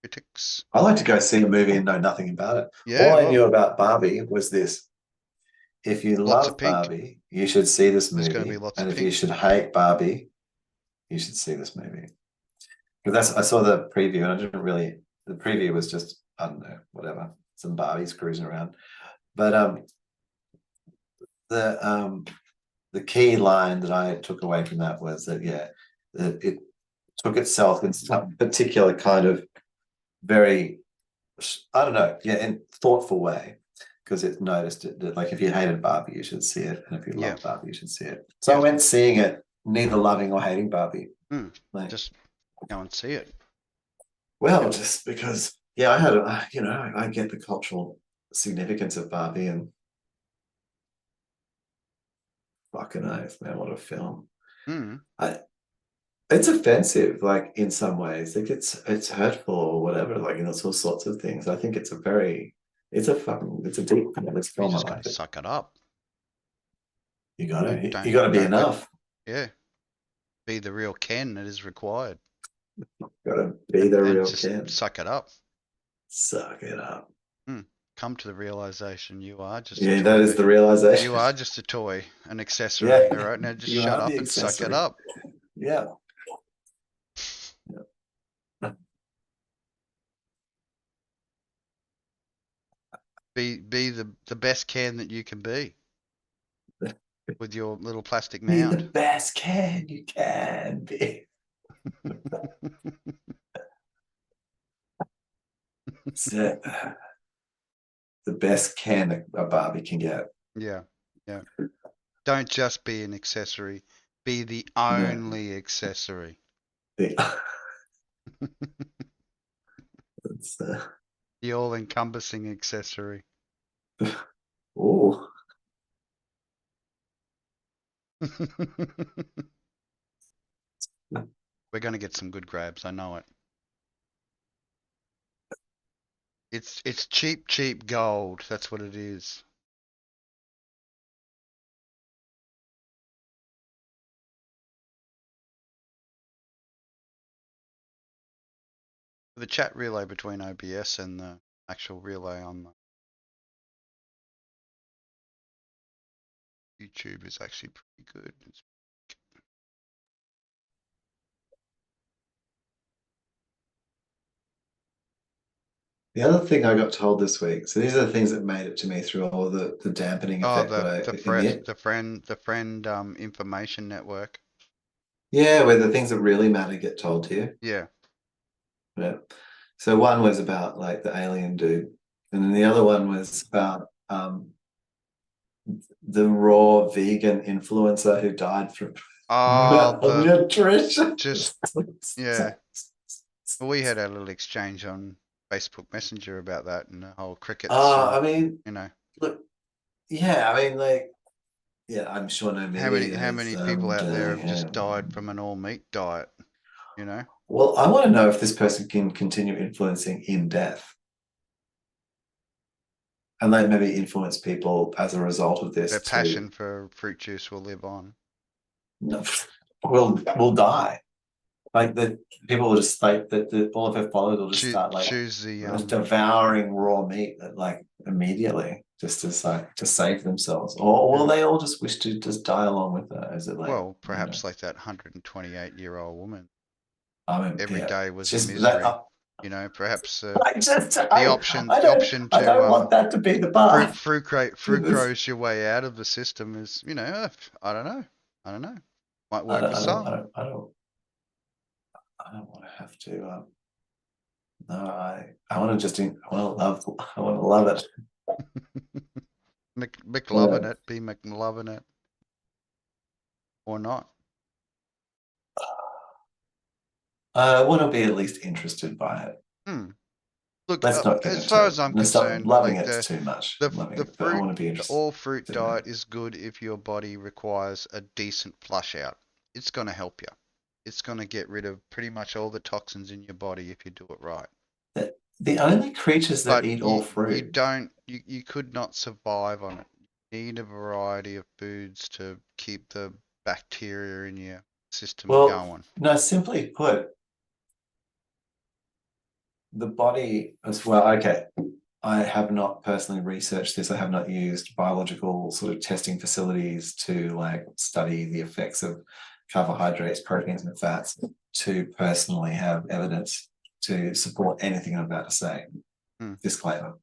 Critics. I like to go see a movie and know nothing about it. All Yeah, I knew well, about Barbie was this. If you lots of love pink. Barbie, you should see this There's going to be movie. lots And of if you pink. should hate Barbie, you should see this movie. Because I saw the preview and I didn't really, the preview was just, I don't know, whatever, some Barbies cruising around. But the um the key line that I took away from that was that yeah, that it took itself in some particular kind of very, I don't know, yeah, in thoughtful way. Because it noticed it that like if you hated Barbie, you should see it, and if you Yeah, love Barbie, you should see it. So I yeah. went seeing it, neither loving or hating Barbie. Mm, Like, just go and see it. well, Yeah. just because, yeah, I had, I get the cultural significance of Barbie, and fucking oath, man, what a film! Mm, I, it's offensive, like in some ways, like it's hurtful or whatever, like it's all sorts of things. I think it's a deep, it's you film. I just got like to it. suck it up. You Don't gotta, don't you gotta be don't let. enough. Yeah, be the real Ken that is required, Gotta be and the and real just kid. suck it up. Suck it up. Come to the realization you are just a Yeah, that toy. is the You realization. are just a toy, an accessory. All Yeah, right, now just you shut are the up and suck it accessory. up. Yeah. Be the best Ken that you can be with your little plastic Be the mound. best can you can be. So, the best can a Barbie can get. Yeah, yeah. Don't just be an accessory. Be the No, only accessory. the, it's, The all-encompassing accessory. oh, We're going to get some good grabs. I know it. It's cheap, cheap gold. That's what it is. The chat relay between OBS and the actual relay on the YouTube is actually pretty good. the other thing I got told this week. So these are the things that made it to me through all the dampening Oh, effect that I emit. the friend information network. Yeah, where the things that really matter get told to you. Yeah. Yeah. So one was about like the alien dude, and then the other one was about the raw vegan influencer who died from Oh, the malnutrition. just yeah. Well, we had a little exchange on Facebook Messenger about that and the whole crickets and I mean, you know look, yeah, I mean, like, yeah, I'm sure no meat how eaters many people out there doing have just it. died from an all meat diet, you know? Well, I want to know if this person can continue influencing in death. and they maybe influence people as a result of this Their to passion for fruit juice will live on. will die. Like the people will just like the all of their followers will just start like Choose the devouring raw meat like immediately just to save themselves, or will they all just wish to just die along with it? Is it like, well, perhaps like that 128-year-old woman. I mean, Every yeah, day it's was a just that misery. You know, perhaps I the don't option I don't to want that to be the path. fructose your way out of the system is, you know, I don't know. I don't know. Might I work don't for I don't some. I don't want to have to. No, I want to just I want to love it. McLovin it, be McLovin it, or not. I want to be at least interested by it. Hmm. Look, Let's not get as far into as I'm let's stop concerned, loving like it's too much. Loving the it, but I fruit, want to be the interested all fruit in it. diet is good if your body requires a decent flush out. It's going to help you. It's going to get rid of pretty much all the toxins in your body if you do it right. The only creatures that But eat all fruit. you could not survive on it. You need a variety of foods to keep the bacteria in your system Well, going. no, simply put, the body as well. Okay, I have not personally researched this. I have not used biological sort of testing facilities to like study the effects of carbohydrates, proteins, and fats to personally have evidence to support anything I'm about to say. Disclaimer.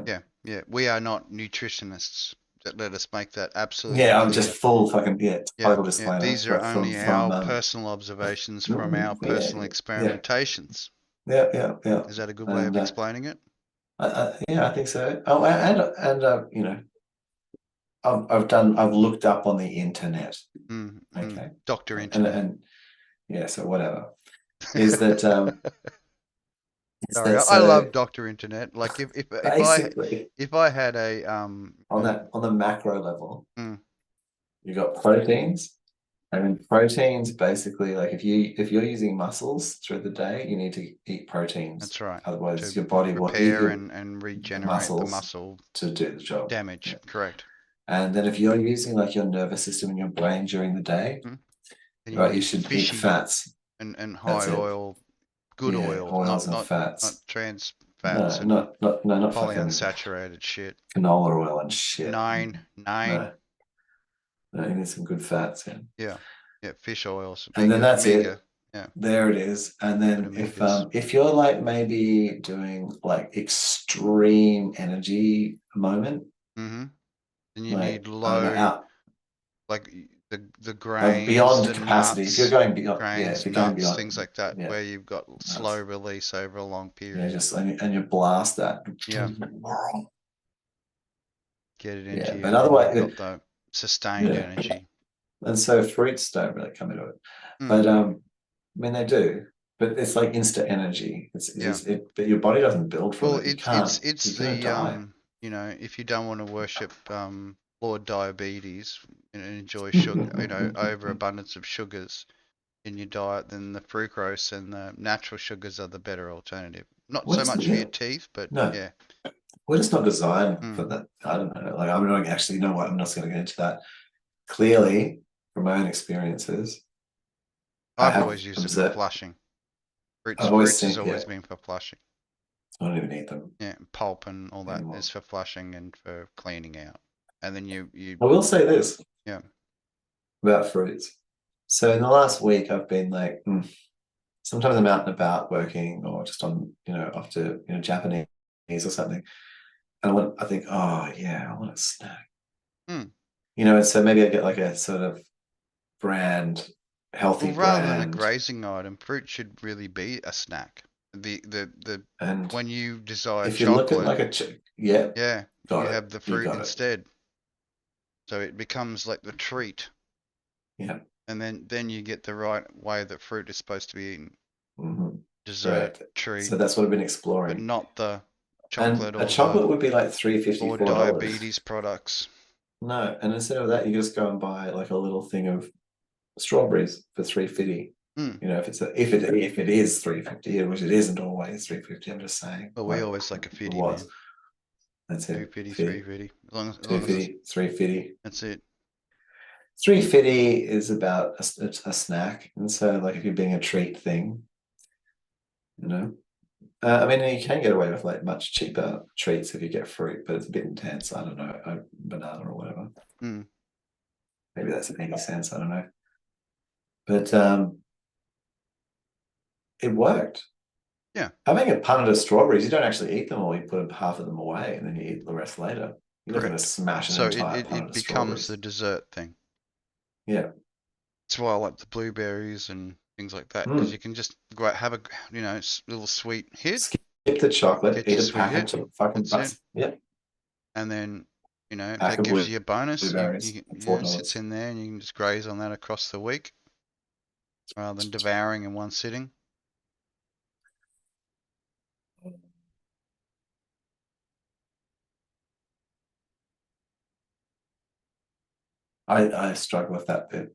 Yeah. Yeah. We are not nutritionists. Let us make that absolutely Yeah, I'm just clear. full fucking Yeah, total yeah. disclaimer These are only from our personal observations from our yeah, personal yeah, experimentations. yeah. Is that a good way And of explaining it? yeah, I think so. Oh, and you know, I've looked up on the internet. Okay, Dr. Internet. and yeah, so whatever is that Sorry, I so love Dr. Internet. Like basically if I had a on the macro level, mm, you got proteins. I mean, proteins basically like if you're using muscles through the day, you need to eat proteins. that's right. Otherwise, To your body will eat repair your and regenerate the muscles muscle to do the job. damage. Yeah. Correct. And then if you're using like your nervous system and your brain during the day, Mm. Then you right, you need should eat fishy fats. and That's high it. oil, good Yeah, oil, oils and not fats. trans fats No, and not fucking polyunsaturated shit. canola oil and shit. Nine. No, no, you need some good fats. Yeah. Yeah. Yeah. Fish oils, And then that's omega. it. Yeah. There it is. And Good then omegas. if you're like maybe doing like extreme energy moment, Mm-hmm. Then you like need I don't know, low, out like the like grains, beyond the capacity. If you're nuts, going beyond, yeah, if grains, you're going nuts, beyond, things like that, yeah, where you've got slow nuts. release over a long Yeah, period. just and you blast that. Yeah. Get it into Yeah, you, but and then you've otherwise, got the sustained yeah. energy. And so fruits don't really come into it. Mm. But I mean they do, but it's like instant energy. Yeah. But your body doesn't build from Well, it. it's You're gonna the die. you know, if you don't want to worship Lord Diabetes and enjoy sugar, you know, overabundance of sugars in your diet, then the fructose and the natural sugars are the better alternative. Not What so is much for yeah, your teeth, but no, yeah. we're just not designed Mm. for that. I don't know. Like I'm not actually, you know what, I'm not gonna get into that. Clearly, from my own experiences, I I've have always used it for observed flushing. I've always Fruits has seen, always yeah, been for flushing. I don't even eat them Yeah, pulp and all that anymore. is for flushing and for cleaning out. And then you I will say this yeah. about fruits. So in the last week, I've been like, sometimes I'm out and about working or just on, off to, Japanese or something. And I think, oh yeah, I want a snack. Mm. And so maybe I get like a sort of healthy Well, rather than a brand. grazing item, fruit should really be a snack. The And when you desire if you look at chocolate, like yeah, yeah, you got it. have the You fruit got it. instead. So it becomes like the treat. Yeah. And then you get the right way that fruit is supposed to be eaten. Mm-hmm. Dessert, Correct. treat, So that's what I've been but exploring. not the And chocolate a or the chocolate would be like $3.50, or $4. diabetes products. No, and instead of that, you just go and buy like a little thing of strawberries for $3.50. Mm. If it is $3.50, which it isn't always $3.50. I'm just saying. Well, we Like always like a it fitty, was. man. That's it. 250, 50. 350. As long as it's, 250, 350. that's it. 350 is about a snack. And so like if you're being a treat thing, you know. I mean, you can get away with like much cheaper treats if you get fruit, but it's a bit intense. I don't know, a banana or whatever. Mm. Maybe that's 80 cents. I don't know. But it worked. Yeah. Having a punnet of strawberries, you don't actually eat them all. You put half of them away and then you eat the rest later. You're not going to Correct. smash an So entire punnet it of becomes the strawberries. dessert thing. Yeah. That's why I like the blueberries and things like that, because you Mm. can just go out, have a little sweet hit, Skip the chocolate, get eat your a sweet packet hit. of fucking That's it. butts. Yeah. And then if Pack that of gives you a bonus, blueberries, it sits $4. in there and you can just graze on that across the week rather than devouring in one sitting. I struggle with that bit.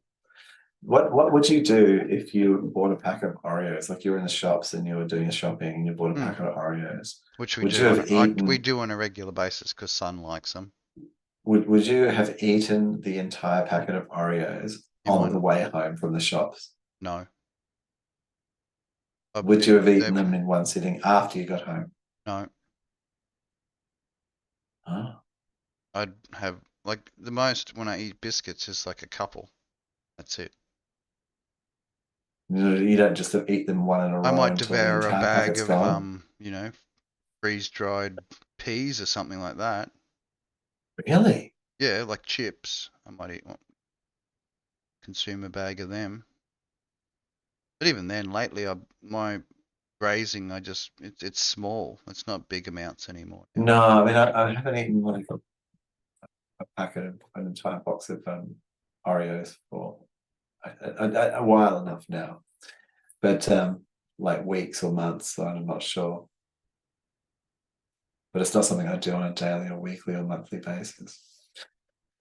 What would you do if you bought a pack of Oreos? Like you were in the shops and you were doing your shopping and you bought a Mm. packet of Oreos. Which we Would you do have we eaten do on a regular basis because Son likes them would you have eaten the entire packet of Oreos in on the one. way home from the shops? No, Would you have they eaten them in one sitting after you got home? no. Oh. I'd have like the most when I eat biscuits is like a couple. That's it. You don't just eat them one in a I row might until the devour a entire bag packet's of gone. freeze dried peas or something like that. Really? Yeah, like chips. I might consume a bag of them. But even then, lately, my grazing, it's small. It's not big amounts anymore now. No, I mean I haven't eaten like a packet of an entire box of Oreos for a while enough now, but like weeks or months, so I'm not sure. But it's not something I do on a daily or weekly or monthly basis.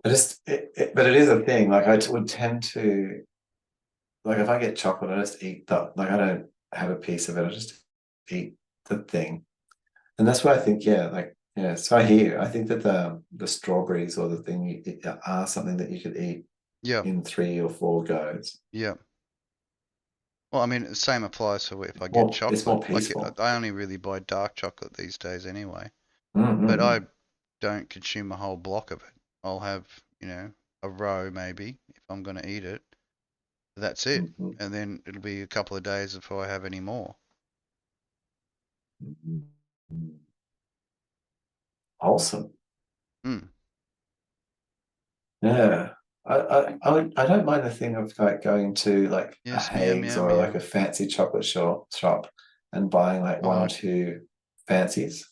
But it is a thing. Like I would tend to, like if I get chocolate, I just eat that. Like I don't have a piece of it. I just eat the thing, and that's why I think, yeah, like yeah. So I hear. I think that the strawberries or the thing are something that you could eat Yeah, in 3 or 4 goes. yeah. Well, I mean, the same applies for if I get Well, it's chocolate. more Like, peaceful. I only really buy dark chocolate these days anyway. But I Mm-hmm. don't consume a whole block of it. I'll have, a row maybe if I'm going to eat it. That's it. Mm-hmm. And then it'll be a couple of days before I have any more. Mm-hmm. Wholesome. Mm. Yeah. I don't mind the thing of like going to like a Yes, meow, Hague's meow, or like meow. a fancy chocolate shop and buying like one or Oh, two fancies,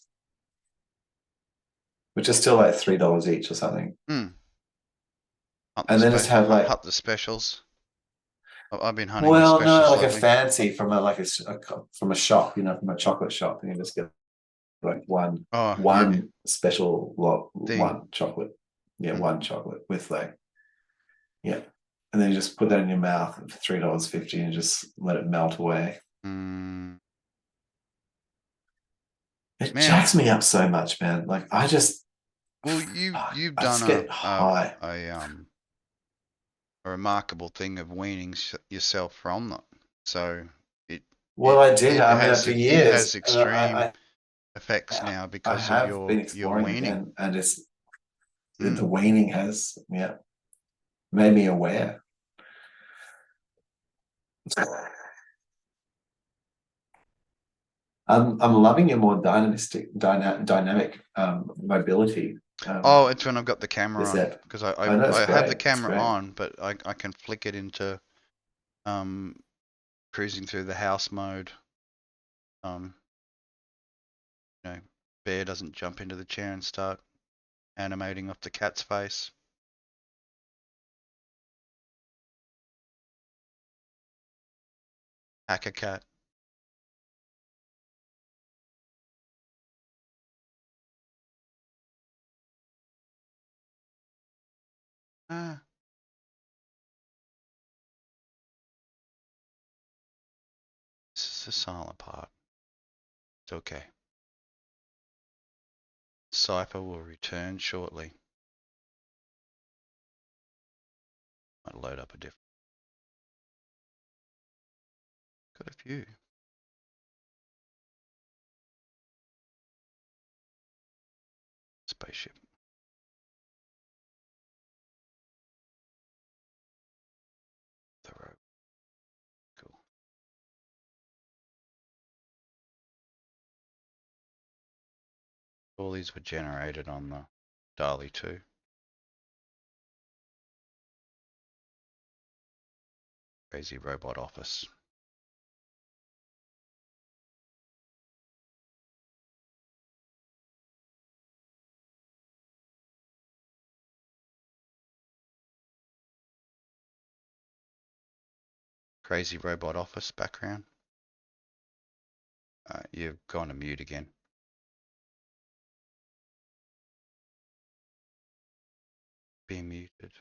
which are still like $3 each or something. mm. And then just have like, Hunt the specials. I've been hunting the well, no, specials like a lately. fancy from from a shop, from a chocolate shop, and you just get like Oh, yeah, one special lot, thing. one chocolate. Yeah, Mm. one chocolate with like, yeah. And then you just put that in your mouth for $3.50 and just let it melt away. Mm. It Man, jacks me up so much, man. Like well, you've I done just get high. a remarkable thing of weaning yourself from them. So it Well, I did. it I mean, has for it has years, and extreme effects now I because of have been your exploring weaning. again, and the Mm. weaning has, yeah, made me aware. I'm loving your more dynamic mobility. Oh, it's when I've got the camera This on app. because I know it's I have the great. It's camera great. on, but I can flick it into um cruising through the house mode. Um, you know, Bear doesn't jump into the chair and start animating off the cat's face. Hacker cat. Ah, this is the silent part. It's okay. Cipher will return shortly. Might load up a different. Got a few. Spaceship. Thorough. Cool. All these were generated on the DALI 2. Crazy Robot Office. Crazy Robot Office background. You've gone to mute again. Being muted.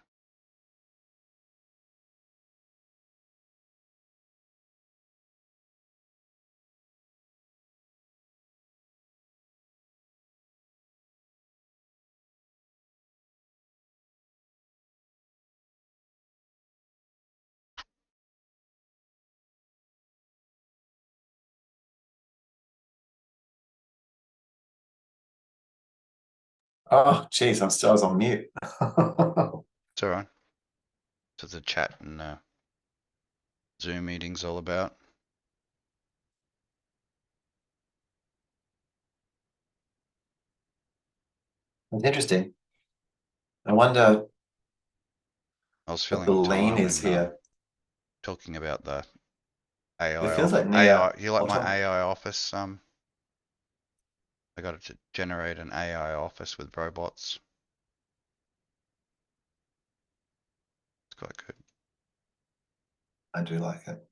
Oh, geez, I was on mute. It's alright. To the chat and Zoom meetings all about. It's interesting. I wonder I was if filling the Beline time is and here. talking about the It AI feels off like near AI. You like my autumn. AI office? I got it to generate an AI office with robots. It's quite good. I do like it.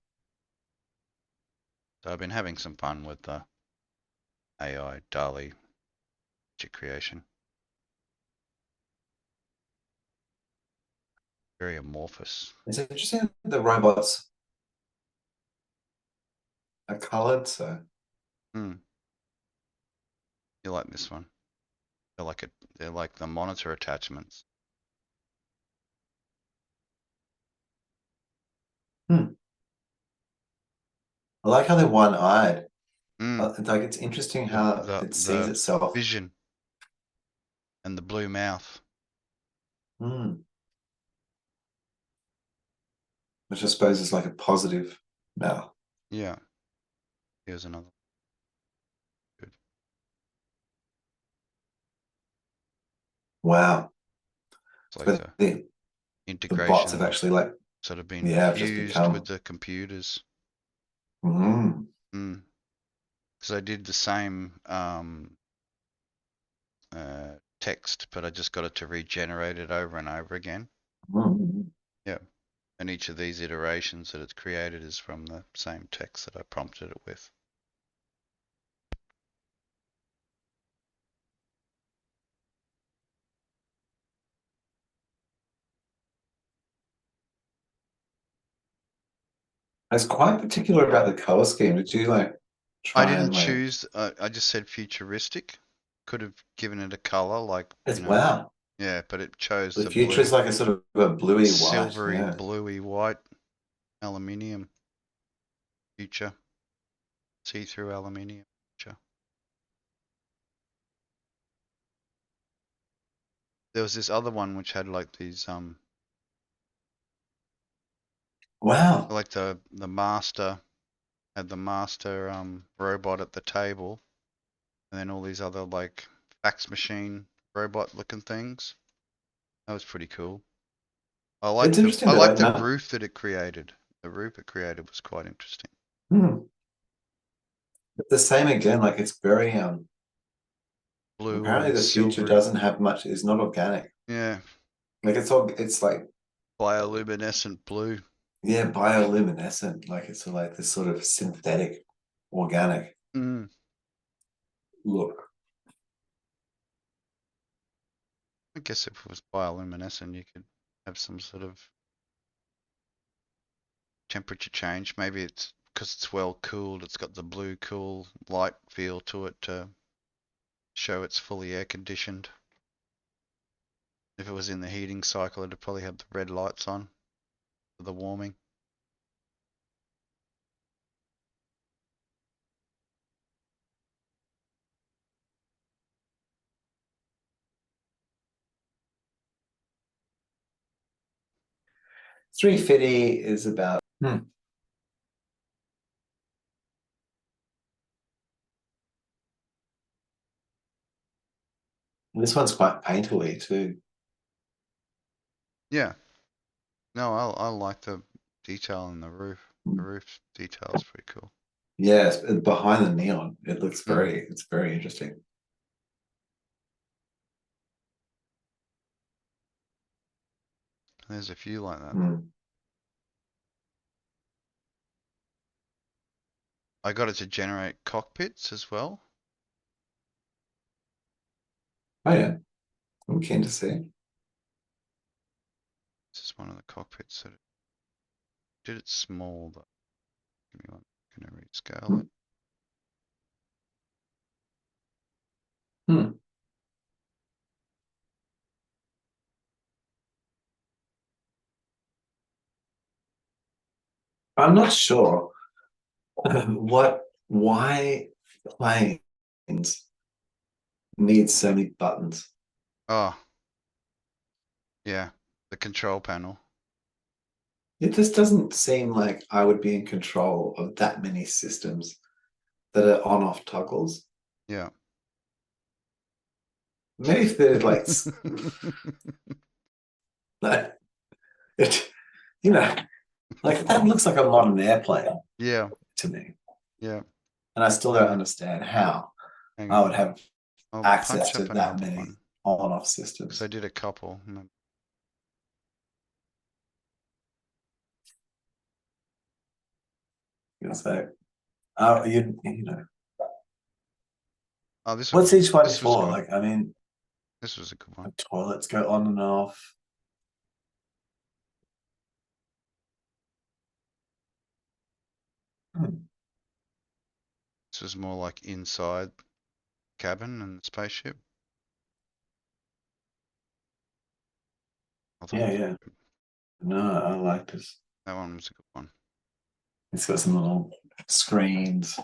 So I've been having some fun with the AI DALI creation. Very amorphous. It's interesting that the robots are colored, so Hmm. You like this one? They're like the monitor attachments. I like how they're one-eyed. Hmm. Like it's interesting The how the it sees the itself. vision and the blue mouth. Hmm. Which I suppose is like a positive now. Yeah. Here's another. Good. Wow. It's like So the the bots have integration actually like, sort of been yeah, have just fused with become. the computers. Mm, Mm. Because I did the same text, but I just got it to regenerate it over and over again. mm. Yeah. And each of these iterations that it's created is from the same text that I prompted it with. I was quite particular about the color scheme. Did you like I try didn't and like choose, I just said futuristic. Could have given it a color like, it's wow. yeah, but it chose The the future blue, is like a sort of a bluey white, silvery, yeah. bluey white aluminium future, see-through aluminium future. There was this other one which had like these, Wow. like the master, had the master robot at the table, and then all these other like fax machine robot looking things. That was pretty cool. It's interesting I though, like like the none. roof that it created. The roof it created was quite interesting. Hmm. But the same again, like it's very Blue apparently and the future silvery. doesn't have much, is not organic. Yeah, Like it's like bioluminescent blue. yeah, bioluminescent. Like it's like this sort of synthetic organic Mm. look. I guess if it was bioluminescent, you could have some sort of temperature change. Maybe it's because it's well cooled. It's got the blue cool light feel to it to show it's fully air conditioned. If it was in the heating cycle, it'd probably have the red lights on for the warming. $350 is about. This one's quite painterly too. Yeah. No, I like the detail in the roof. The roof detail is pretty cool. Yes, behind the neon, it looks it's very interesting. There's a few like that. I got it to generate cockpits as well. Oh yeah, I'm keen to see. This is one of the cockpits that did it small though. Give me one. I'm gonna rescale it. I'm not sure why planes need so many buttons. Oh, yeah, the control panel. It just doesn't seem like I would be in control of that many systems that are on-off toggles. Yeah. Maybe if they're like, it, you know, like that looks like a modern airplane. Yeah. To me. Yeah. And I still don't understand how I would have access to that many on-off systems. So I did a couple. So, you know. Oh, this. What's each one for? Like, I mean, this was a good one. Toilets go on and off. This was more like inside cabin and spaceship. Yeah, yeah. No, I like this. That one was a good one. It's got some little screens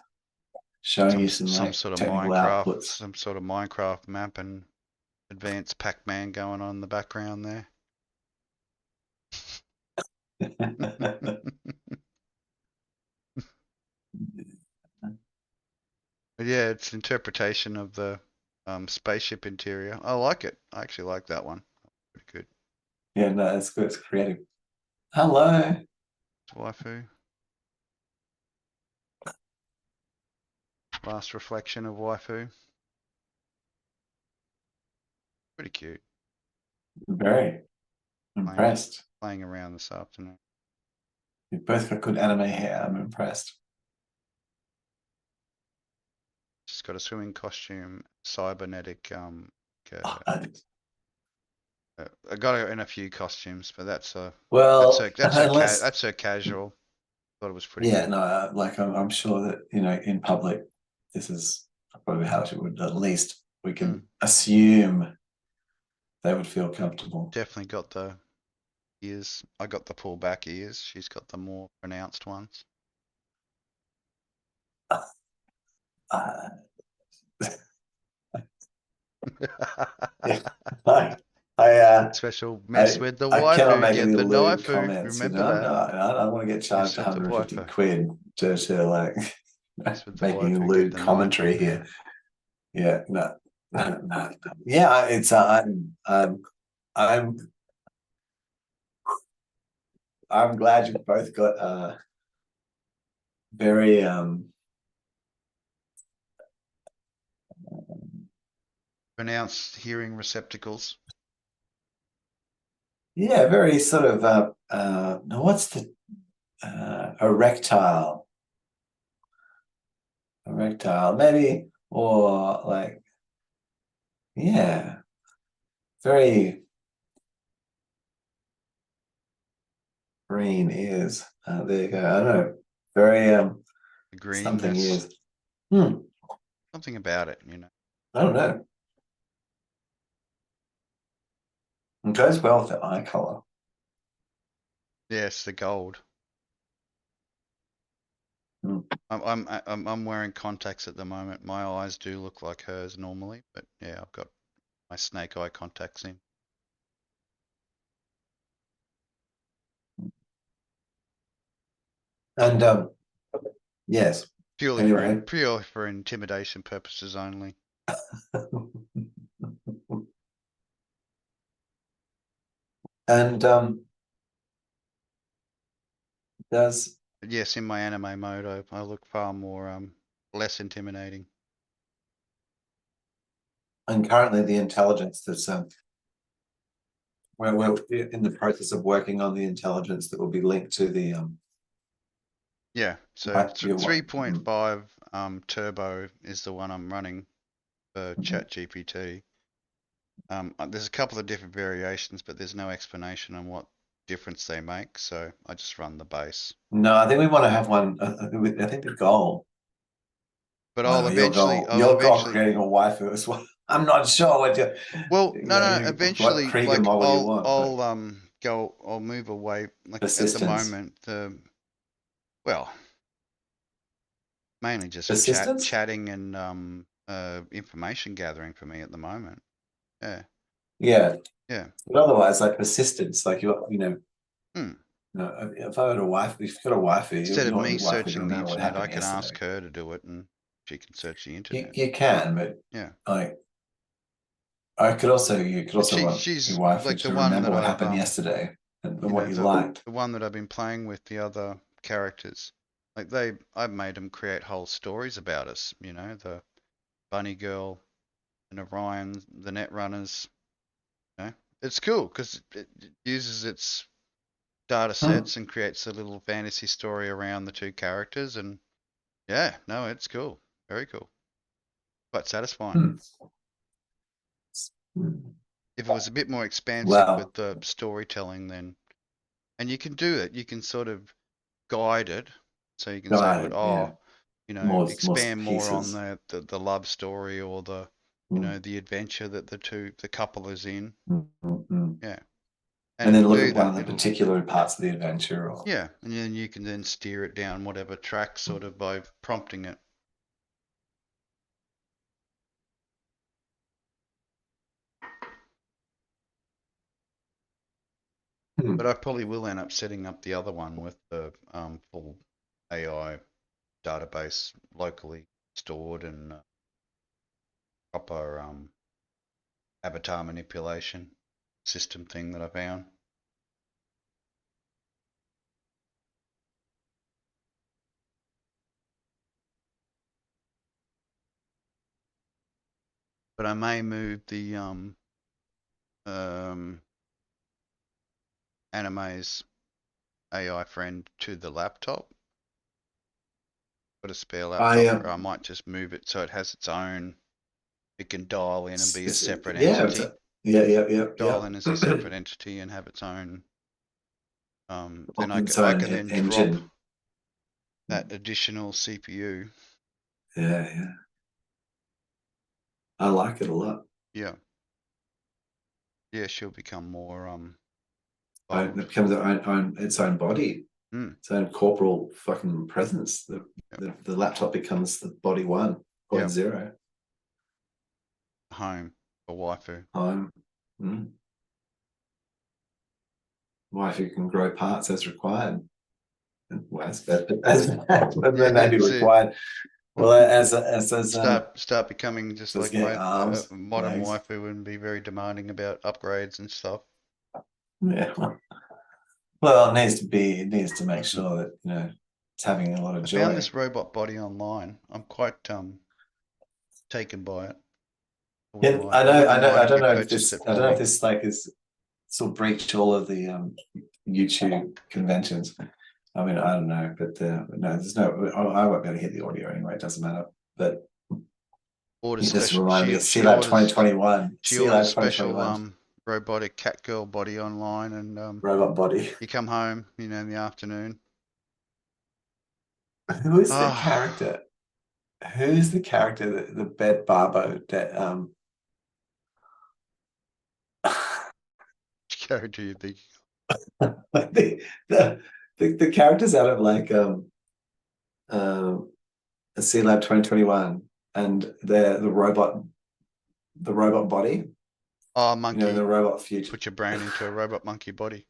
showing you some sort of technical Minecraft, outputs. some sort of Minecraft map and advanced Pac-Man going on in the background there. But yeah, it's interpretation of the spaceship interior. I like it. I actually like that one. Pretty good. Yeah, no, it's good. It's creative. Hello. Waifu. Last reflection of waifu. Pretty cute. Very impressed. Playing around this afternoon. You've both got good anime hair. I'm impressed. She's got a swimming costume, cybernetic. I got her in a few costumes, but that's her casual. Thought it was pretty. Yeah, cool. no, like I'm sure that in public, this is probably how she would. At least we can assume they would feel comfortable. Definitely got the ears. I got the pullback ears. She's got the more pronounced ones. Special mess with the waifu. I cannot make any the lewd waifu. comments. Remember that? No, I don't want to get charged 150 quid to like making lewd commentary here. Yeah, no. Yeah, it's I'm glad you've both got very pronounced hearing receptacles. Yeah, very sort of what's the erectile maybe, or like, yeah, very green ears. There you go. I don't know, very the greenness. something ears. Something about it, I don't know. It goes well with the eye color. Yes, the gold. Hmm. I'm wearing contacts at the moment. My eyes do look like hers normally, but yeah, I've got my snake eye contacts in. And yes. Anyway. Purely for intimidation purposes only. And does But yes, in my anime mode, I look far more less intimidating. and currently the intelligence that's we're in the process of working on the intelligence that will be linked to the Yeah, so like your 3.5 turbo is the one I'm running for ChatGPT. There's a couple of different variations, but there's no explanation on what difference they make, so I just run the base. No, I think we want to have one. I think the goal. But I I'll don't know, eventually, I'll your goal eventually, creating a waifu as well. I'm not sure what well, you no, know, no, what eventually, Krieger like model you want, but I'll move away. Like at the persistence. moment, well, mainly just for Persistence? chatting and information gathering for me at the moment. Yeah, Yeah. yeah. But otherwise, like persistence, like Hmm. if I had a wife, if you've got a waifu, Instead you of want me your waifu to searching the remember what internet, I happened can yesterday. ask her to do it, and she can search the You, internet. you can, but Yeah. like you could But also want your she's waifu like the to one remember that what I've happened yesterday and you what know, you liked. the one that I've been playing with the other characters. Like I've made them create whole stories about us. You know, the bunny girl and Orion, the net runners. You know, it's cool because it uses its data Hmm. sets and creates a little fantasy story around the two characters. And yeah, no, it's cool, very cool, quite satisfying. Hmm. Hmm. If it was a bit more expansive with Well, the storytelling, then and you can do it. You can sort of guide it, so you can say to it, guided, yeah, oh, more expand more on pieces. the love story or Hmm. the adventure that the couple is in. Hmm. Hmm. Yeah, and And then it'll look do at one that. of the It'll particular parts of the adventure or Yeah, and then you can then steer it down whatever track sort of by prompting it. But hmm. I probably will end up setting up the other one with the full AI database locally stored and proper avatar manipulation system thing that I found. But I may move the um, Anime's AI friend to the laptop. Got a spare I laptop, or I might just move it so it has its own. It can dial in and be a separate yeah, entity. yeah. Dial in as a separate entity and have its own. Then Its I own can then drop engine. that additional CPU. Yeah, yeah. I like it a lot. Yeah, yeah, she'll become more It bold. becomes its own body, Mm, its own corporal fucking presence. yep, The laptop becomes the body 1.0 yep. Home for waifu. home. Mm. Wife who can grow parts as required. Well, Yeah, maybe that's it. required. Well, Start becoming just as like getting a arms, modern legs. waifu and be very demanding about upgrades and stuff. Yeah. Well, it needs to make Mm. sure that, it's having a lot of I found joy. this robot body online. I'm quite taken by it. Yeah, I wouldn't mind I if don't you know if purchased this, it I don't for know if me. this like is still breach all of the YouTube conventions. I mean, I don't know, but no, there's no. I won't be able to hear the audio anyway. It doesn't matter. But Ordered you just special. reminded me of She CLAB orders 2021. she orders CLAB special 2021 robotic cat girl body online, and robot body. you come home, in the afternoon. Who is the Ah, character? who's the character, the Bed Barbo that Which character you think? the, the the characters out of like um C Lab 2021 and the robot body, Oh, you know, monkey. the robot future. Put your brain into a robot monkey body.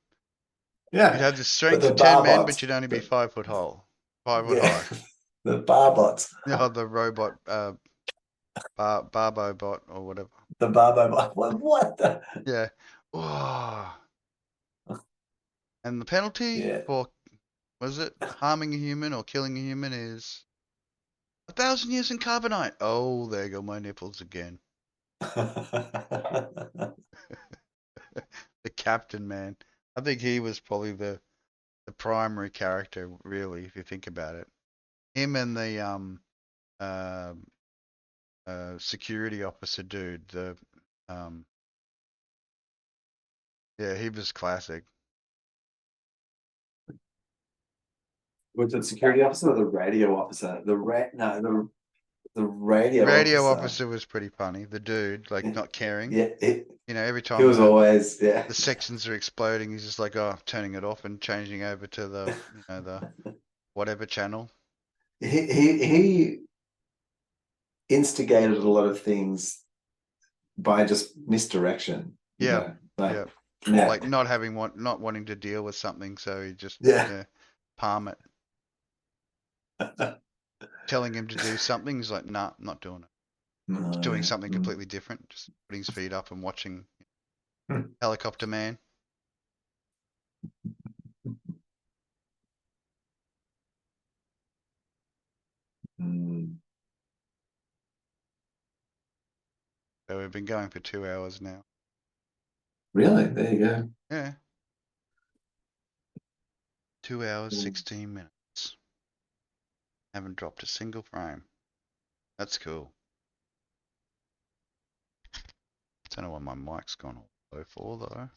You'd Yeah, have the but strength the of 10 men, but barbots, you'd only be the, 5 foot tall. 5 foot yeah, high. the barbots, Oh, the robot Barbo bot or whatever. the barbo what the Yeah. Oh. And the penalty yeah. for, was it harming a human or killing a human is 1,000 years in carbonite. Oh, there go my nipples again. The captain, man. I think he was probably the primary character, really, if you think about it. Him and the uh, security officer dude. Um, yeah, he was classic. Was it security officer or the radio officer? The radio Radio officer. officer was pretty funny. The dude, like, not caring. Yeah, You know, every he time was always, yeah. the sections are exploding, he's just like, oh, turning it off and changing over to the whatever channel. He instigated a lot of things by just misdirection, you Yeah, know, like, yeah. yeah, Like not wanting to deal with something, so he just yeah. yeah, palm it. Telling him to do something, he's like, nah, not doing it. Just No, doing yeah. something completely different, just putting his feet up and watching Mm. Helicopter Man. Mm. So we've been going for 2 hours now. Really? There you go. Yeah, 2 hours, Mm. 16 minutes. Haven't dropped a single frame. That's cool. Don't know what my mic's gone all low for though.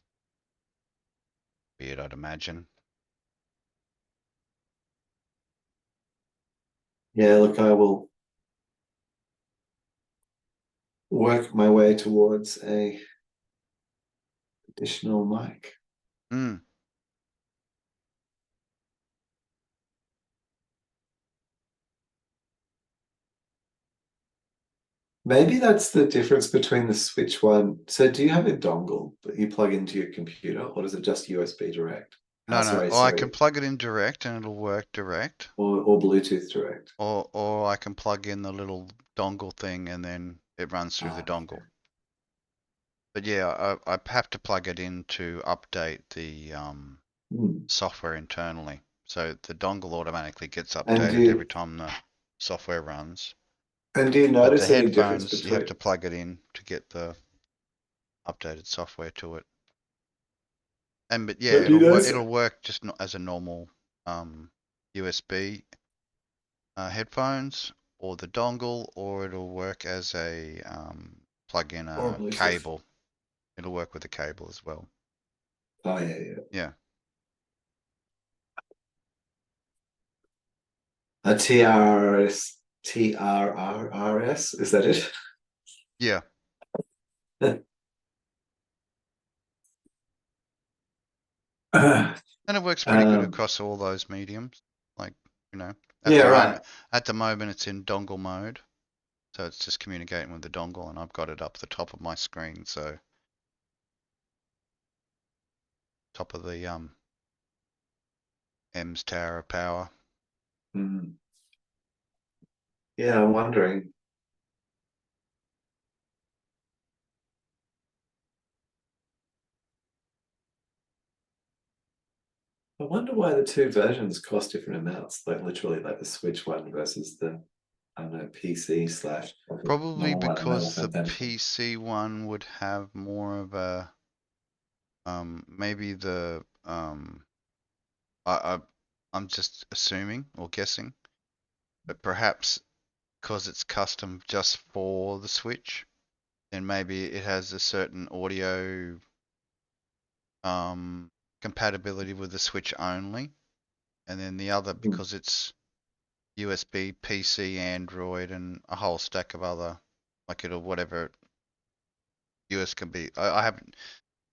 Weird, I'd imagine. Yeah, look, I will work my way towards a additional mic. Hmm. Maybe that's the difference between the Switch one. So do you have a dongle that you plug into your computer, or is it just USB direct? No, no. Sorry, Or I can sorry, plug it in direct and it'll work direct. or Bluetooth direct. Or I can plug in the little dongle thing and then it runs through the dongle. Okay. But yeah, I have to plug it in to update the Hmm. software internally. So the dongle automatically gets And updated every time the software runs. do you But the notice any difference headphones, you have between? to plug it in to get the updated software to it. But yeah, But do you notice? it'll work just not as a normal USB headphones or the dongle, or it'll work as a plug in Or a Bluetooth? cable. It'll work with a cable as well. Oh yeah, yeah. Yeah, A TRRS, is that it? yeah, and it works pretty good um, across all those mediums. Like you know, yeah, right. at the moment it's in dongle mode, so it's just communicating with the dongle, and I've got it up the top of my screen, so top of the M's tower of power. Mm. Yeah, I'm wondering. I wonder why the two versions cost different amounts, like literally like the Switch one versus the, I don't know, PC slash Probably normal one, and they because also the benefit. PC one would have more of a maybe the I I'm just assuming or guessing, but perhaps because it's custom just for the Switch, then maybe it has a certain audio compatibility with the Switch only, and then the other Hmm. because it's USB, PC, Android, and a whole stack of other, like it'll whatever US can be. I haven't.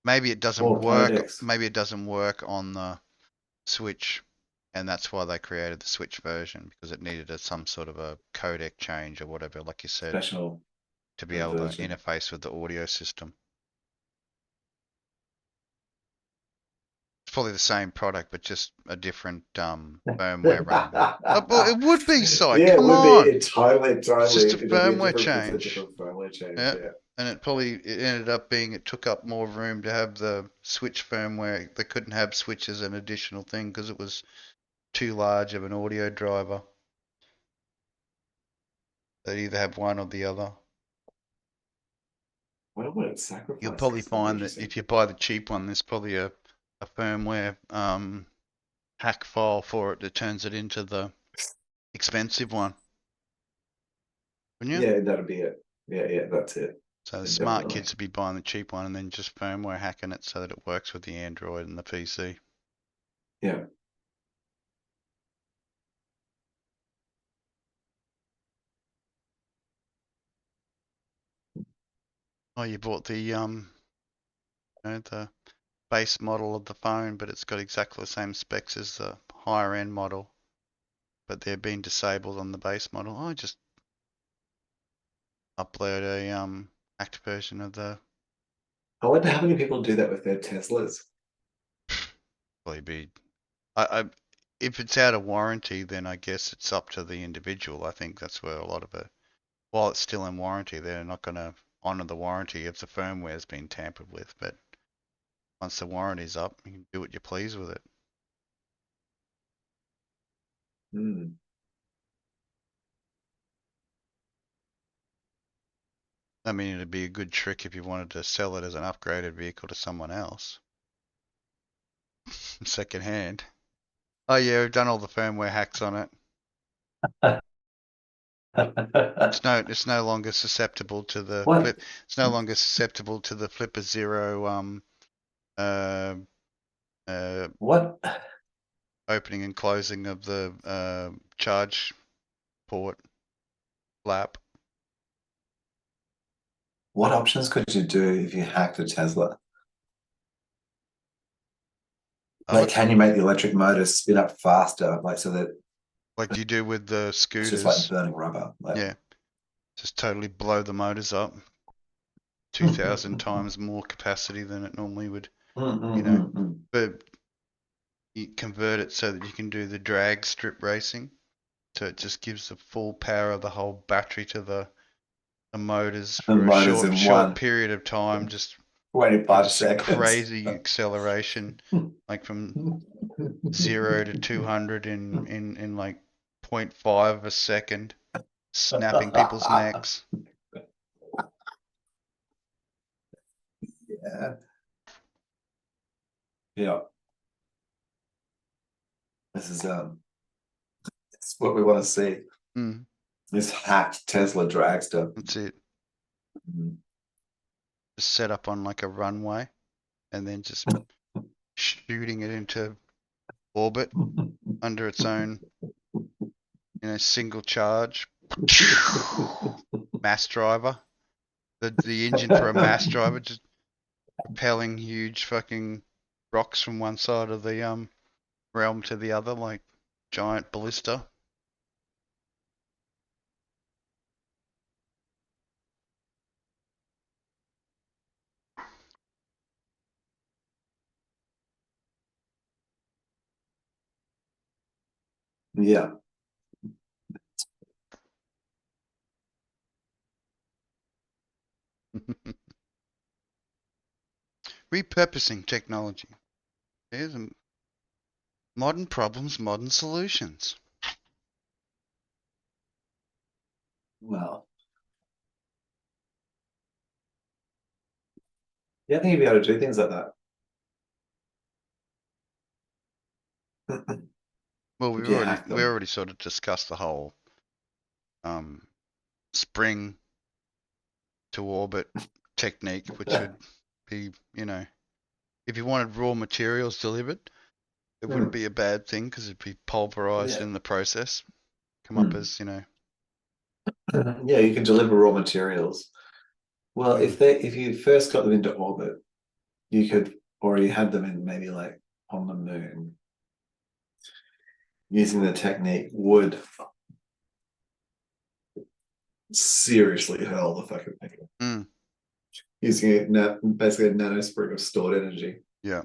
Maybe it doesn't More work. codecs. Maybe it doesn't work on the Switch, and that's why they created the Switch version because it needed some sort of a codec change or whatever, like you said, Special to be able to version. interface with the audio system. It's probably the same product, but just a different firmware running. Well, it would be, Si. Yeah, it Come would be. on. It totally, It's just a it'll be a firmware different, it's a change. different firmware change. Yeah. Yeah. And it ended up being it took up more room to have the Switch firmware. They couldn't have Switch as an additional thing because it was too large of an audio driver. They'd either have one or the other. What would it You'll sacrifice? probably That'd be find that interesting. if you buy the cheap one, there's probably a firmware hack file for it that turns it into the expensive one. Wouldn't you? Yeah, that'd be it. Yeah, that's it. So the smart Definitely. kids would be buying the cheap one and then just firmware hacking it so that it works with the Android and the PC. Yeah. Oh, you bought the base model of the phone, but it's got exactly the same specs as the higher end model, but they're being disabled on the base model. I just upload a hacked version of the I wonder how many people do that with their Teslas. probably be I if it's out of warranty, then I guess it's up to the individual. I think that's where a lot of it. While it's still in warranty, they're not going to honor the warranty if the firmware's been tampered with. But once the warranty's up, you can do what you please with it. Hmm. I mean, it'd be a good trick if you wanted to sell it as an upgraded vehicle to someone else, second hand. Oh yeah, we've done all the firmware hacks on it. It's no longer susceptible to the What? flip. It's no longer susceptible to the flipper zero uh, uh, What? opening and closing of the charge port flap. What options could you do if you hacked a Tesla? Oh, Like, it's can you make the electric motor spin up faster? Like, so that like you do with the it's just like scooters. burning rubber. Like, Yeah, just totally blow the motors up 2,000 times more capacity than it normally would, you know. But you convert it so that you can do the drag strip racing. So it just gives the full power of the whole battery to the motors The for a motors short in short period of time. Just 25 just a seconds. crazy acceleration, like from 0 to 200 in like 0.5 of a second, snapping people's necks. Yeah. Yeah. This is it's what we want to see. Mm, This hacked Tesla dragster. that's it. Mm. Just set up on like a runway and then just shooting it into orbit under its own, single charge. Mass driver. The engine for a mass driver just propelling huge fucking rocks from one side of the realm to the other like giant ballista. Yeah. Repurposing technology. There's modern problems, modern solutions. Well, yeah, I think you'd be able to do things like that. Well, If you hack we them. already sort of discussed the whole spring to orbit technique, which would be, if you wanted raw materials delivered, it wouldn't be a bad thing because it'd be pulverized Yeah. in the process. come up as, Yeah, you can deliver raw materials. Well, mm, if you first got them into orbit, you could already have them in maybe like on the moon. Using the technique would seriously hurl the fucking thing. mm, Using it basically a nanosprig of stored energy yeah.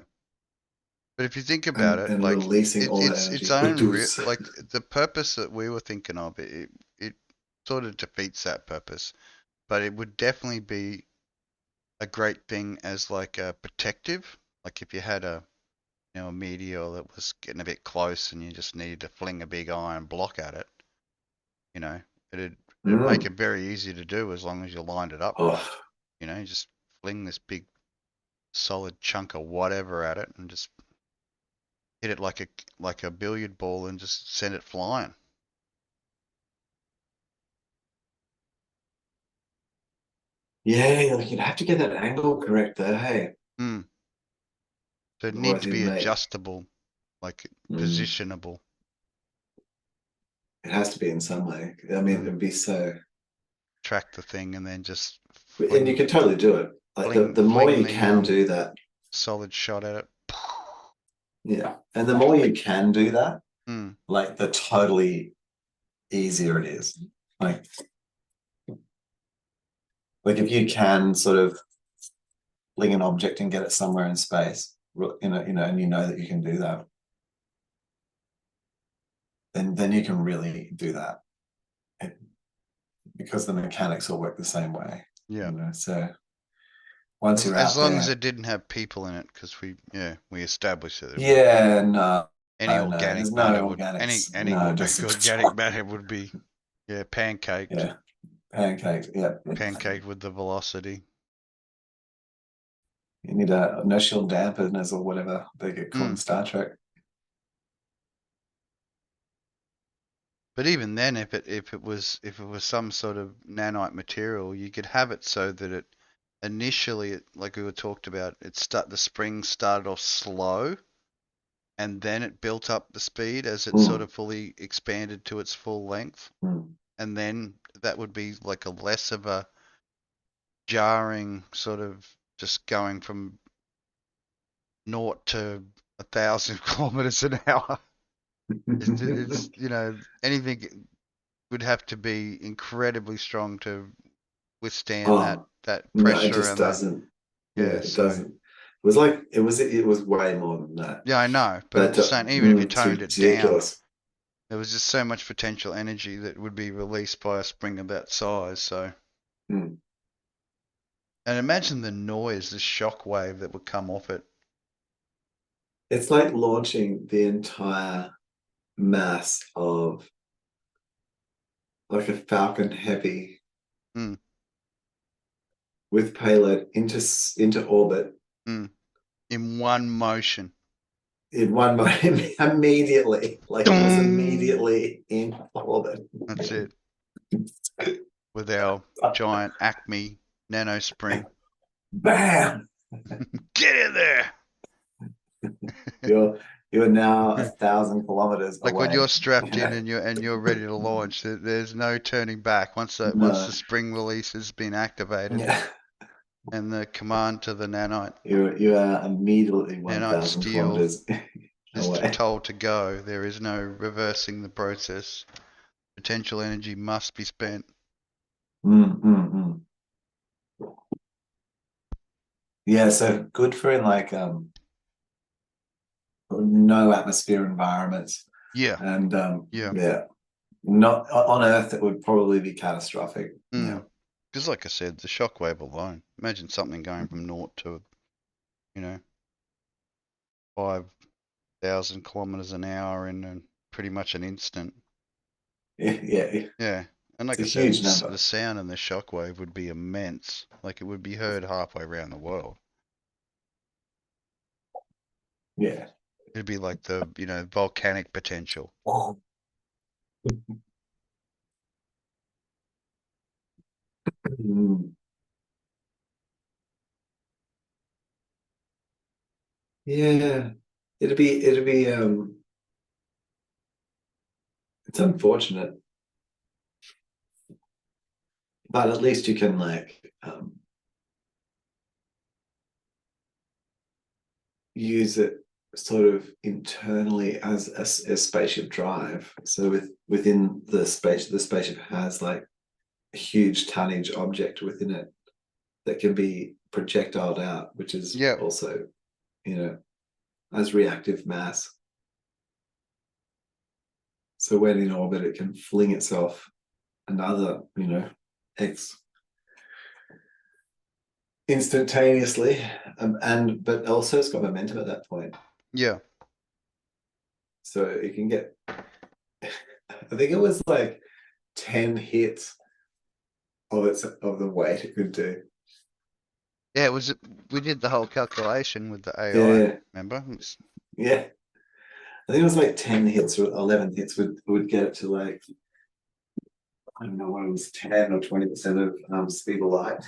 But if you think about it, and like releasing all that its energy. own like the purpose that we were thinking of, it sort of defeats that purpose. But it would definitely be a great thing as like a protective. Like if you had a meteor that was getting a bit close and you just needed to fling a big iron block at it, you know, it'd make it very easy to do as long as you lined it up right. Oh, You just fling this big solid chunk of whatever at it and just hit it like a billiard ball and just send it flying. yeah, like you'd have to get that angle correct there, hey. Mm. So it'd need Otherwise to you'd be make adjustable, like mm, positionable. it has to be in some way. I mean, Mm. it'd be so, Track the thing and then just and you fling can totally do it. Like fling the more fling you the can do that, solid shot at it. yeah. And the more you can do that, Mm. like the totally easier it is. Like if you can sort of fling an object and get it somewhere in space, and you know that you can do that, then you can really do that. It, because the mechanics all work the same way. Yeah. So once you're As out long as there, it didn't have people in it, because we established that it would yeah, no, any no, there's organic matter no would organics, any no, just organic matter would be pancaked yeah, pancakes, yeah. pancaked with the velocity. You need a inertial dampeners or whatever they get called in Mm. Star Trek. But even then, if it was some sort of nanite material, you could have it so that it initially, like we were talked about, the spring started off slow, and then it built up the speed as it sort Mm, of fully expanded to its full length, mm. and then that would be like a less of a jarring sort of just going from naught to 1,000 kilometers an hour. It's anything would have to be incredibly strong to withstand Oh, that no, it pressure just and that. doesn't. Yeah, Yeah, it so doesn't. It was way more than that. yeah, I know, but I'm But just saying, even if you it's toned it down, ridiculous. there was just so much potential energy that would be released by a spring of that size. So, Mm. and imagine the noise, the shock wave that would come off it. It's like launching the entire mass of like a Falcon Heavy Mm, with payload into orbit mm, in one motion. in one moment immediately. Like it was Dong! immediately in orbit. That's it. With our giant Acme nano spring. Bam! Get in there! You're you're now 1,000 kilometers Like when away. you're strapped in and you're ready to launch, there's no turning back. Once No, the spring release has been activated yeah, and the command to the you are immediately one nanite thousand steel kilometers is away. told to go, there is no reversing the process. Potential energy must be spent. Mm, mm, mm. Yeah, so good for in like no atmosphere environments, Yeah, and yeah. yeah, not on Earth. It would probably be catastrophic. Yeah, Mm. Because like I said, the shockwave alone. Imagine something going from naught to, you know, 5,000 kilometers an hour in pretty much an instant. yeah, Yeah. And it's like a I said, huge the number. sound and the shockwave would be immense. Like it would be heard halfway around the world. Yeah. It'd be like the, volcanic potential. Oh. Mm. Yeah, it'd be it's unfortunate. But at least you can like use it sort of internally as a spaceship drive. So within the spaceship has like a huge tonnage object within it that can be projectiled out, which is Yeah, also, you know, as reactive mass. So when in orbit, it can fling itself another, you know, X instantaneously, and but also it's got momentum at that point, yeah. so it can get. I think it was like 10 hits of the weight it could do. Yeah, it was. We did the whole calculation with the AI. Yeah, Remember? yeah. I think it was like 10 hits or 11 hits would get it to like, I don't know what it was, 10 or 20% of speed of light.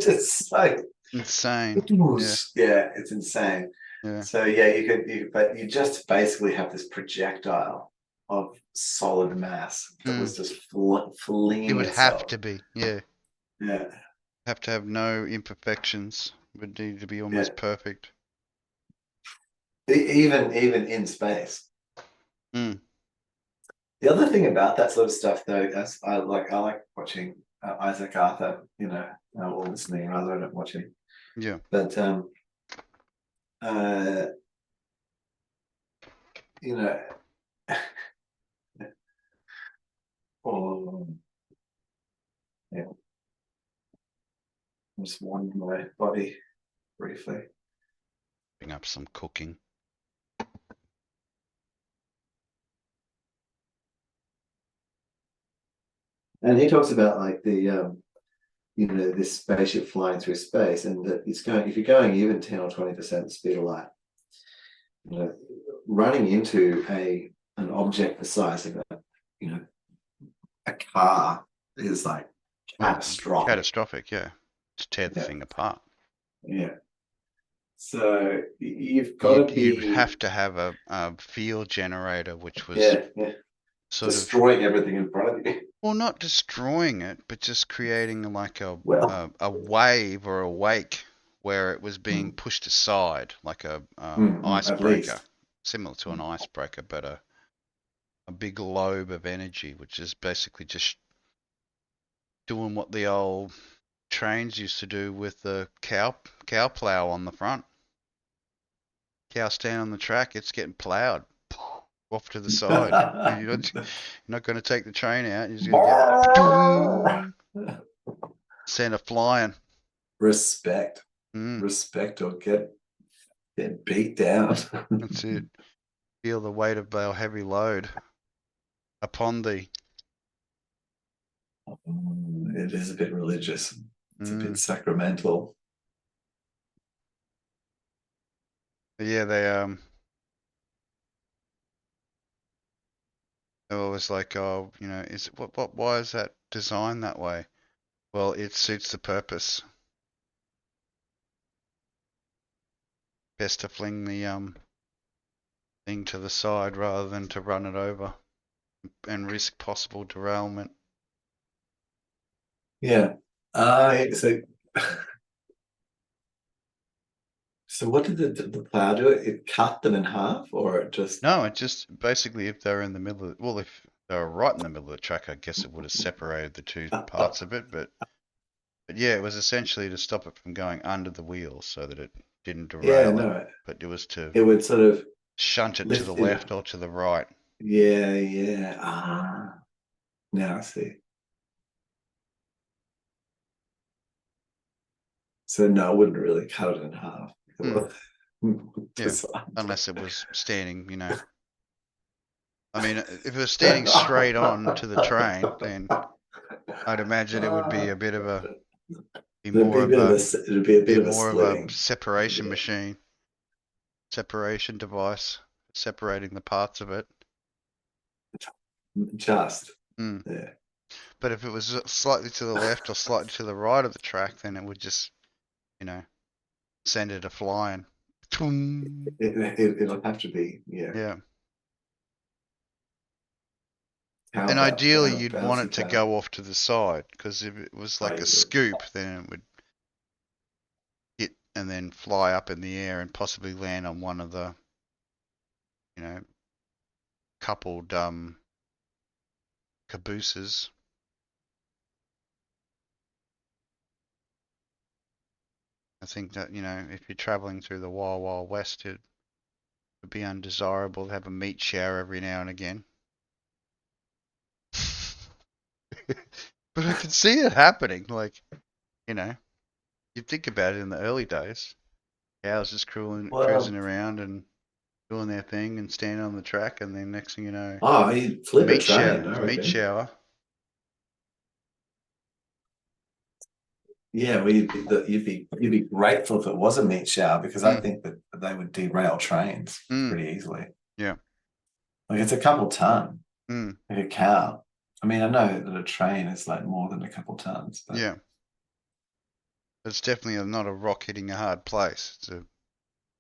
Just like, Insane. Yeah, yeah, it's insane. yeah. So yeah, but you just basically have this projectile of solid mass that Mm. was just It flinging would have itself. to be. Yeah, Yeah, have to have no imperfections. Would need to be yeah. almost perfect. Even in space. Mm. The other thing about that sort of stuff, though, as I like watching Isaac Arthur, or listening rather than watching. Yeah. But uh, you know, or yeah, I'm just wandering my body briefly. Bring up some cooking. And he talks about like this spaceship flying through space, and that it's going if you're going even 10 or 20% speed of light, you know, running into an object the size of you know a car is like Oh, catastrophic. catastrophic. Yeah. To tear the Yeah, thing apart. yeah. So you've got to You'd be, have to have a field generator which was yeah, yeah, sort of, destroying everything in front of you. well, not destroying it, but just creating like Well, a wave or a wake where it was being mm, pushed aside, like a at icebreaker, least. similar to an icebreaker, but a big lobe of energy, which is basically just doing what the old trains used to do with the cow plow on the front. Cow stand on the track, it's getting plowed off to the side. You're not going to take the train out. You're just going to get send it flying. Respect, Mm, respect, or get beat down. that's it. Feel the weight of our heavy load upon thee. It is a bit religious. It's a bit Mm. sacramental. But yeah, they were always like, oh, is why is that designed that way? Well, it suits the purpose. Best to fling the thing to the side rather than to run it over and risk possible derailment. Yeah. So so what did the plow do? It cut them in half, or it just No, it just basically if they're in the middle of, well, if they were right in the middle of the track, I guess it would have separated the two parts of it, but yeah, it was essentially to stop it from going under the wheels so that it didn't yeah, derail it, no, but it was to it would sort of shunt it to the lift it. left or to the right. Yeah, yeah. Now I see. So no, I wouldn't really cut it in half. Hmm, yeah, Decide. unless it was standing, I mean, if it was standing straight on to the train, then I'd imagine it would be a bit of a, be There'd be more a of bit of a, it'd be a bit be of a more of a splitting. separation Yeah. machine, separation device, separating the parts of it. Just. Hmm. Yeah. But if it was slightly to the left or slightly to the right of the track, then it would just, you know, send it a flying. It'll have to be, yeah. Yeah. And ideally, you'd want bouncy it to cow. go off to the side, because if it was like a scoop, then it would hit and then fly up in the air and possibly land on one of the, you know, coupled cabooses. I think that, if you're traveling through the Wild Wild West, it would be undesirable to have a meat shower every now and again. But I can see it happening. Like, you think about it in the early days. Cows just cruising Well, around and doing their thing and standing on the track, and then next thing you know, oh, you'd flip a meat train, shower, I meat reckon. shower. Yeah, well, you'd be grateful if it was a meat shower, because I Mm, think that they would derail trains mm, pretty easily. yeah. Like, it's a couple ton, Mm, like a cow. I mean, I know that a train is like more than a couple tons, but yeah. It's definitely not a rock hitting a hard place. It's a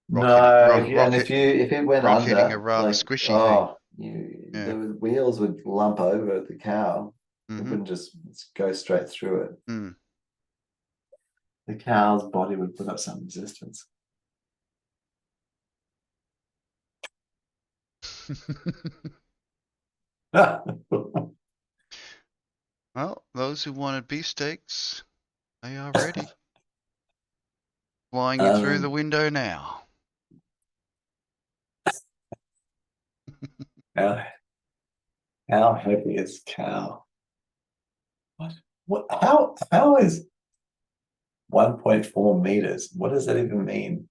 no, if it went rock hitting a under, rather like, squishy thing. oh, Yeah. the wheels would lump over the cow. It Mm-hmm. wouldn't just go straight through it. Mm. The cow's body would put up some resistance. Well, those who wanted beefsteaks, they are ready. Flying you through the um, window now. how, how heavy is cow? What? How is 1.4 meters? What does that even mean?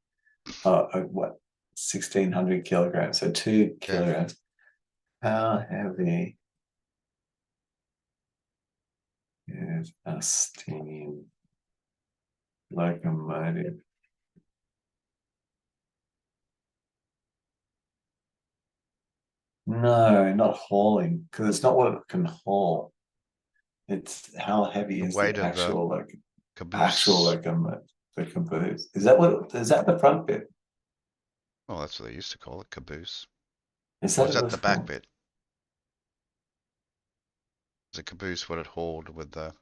What? 1,600 kilograms, so 2 Yeah. kilograms. How heavy is a steam locomotive? No, not hauling, because it's not what it can haul. It's how heavy The is the weight of the actual caboose. the caboose? Is that the front bit? Well, that's what they used to call it, caboose. Is Or that was at that the the back front? bit? Was the caboose what it hauled with the,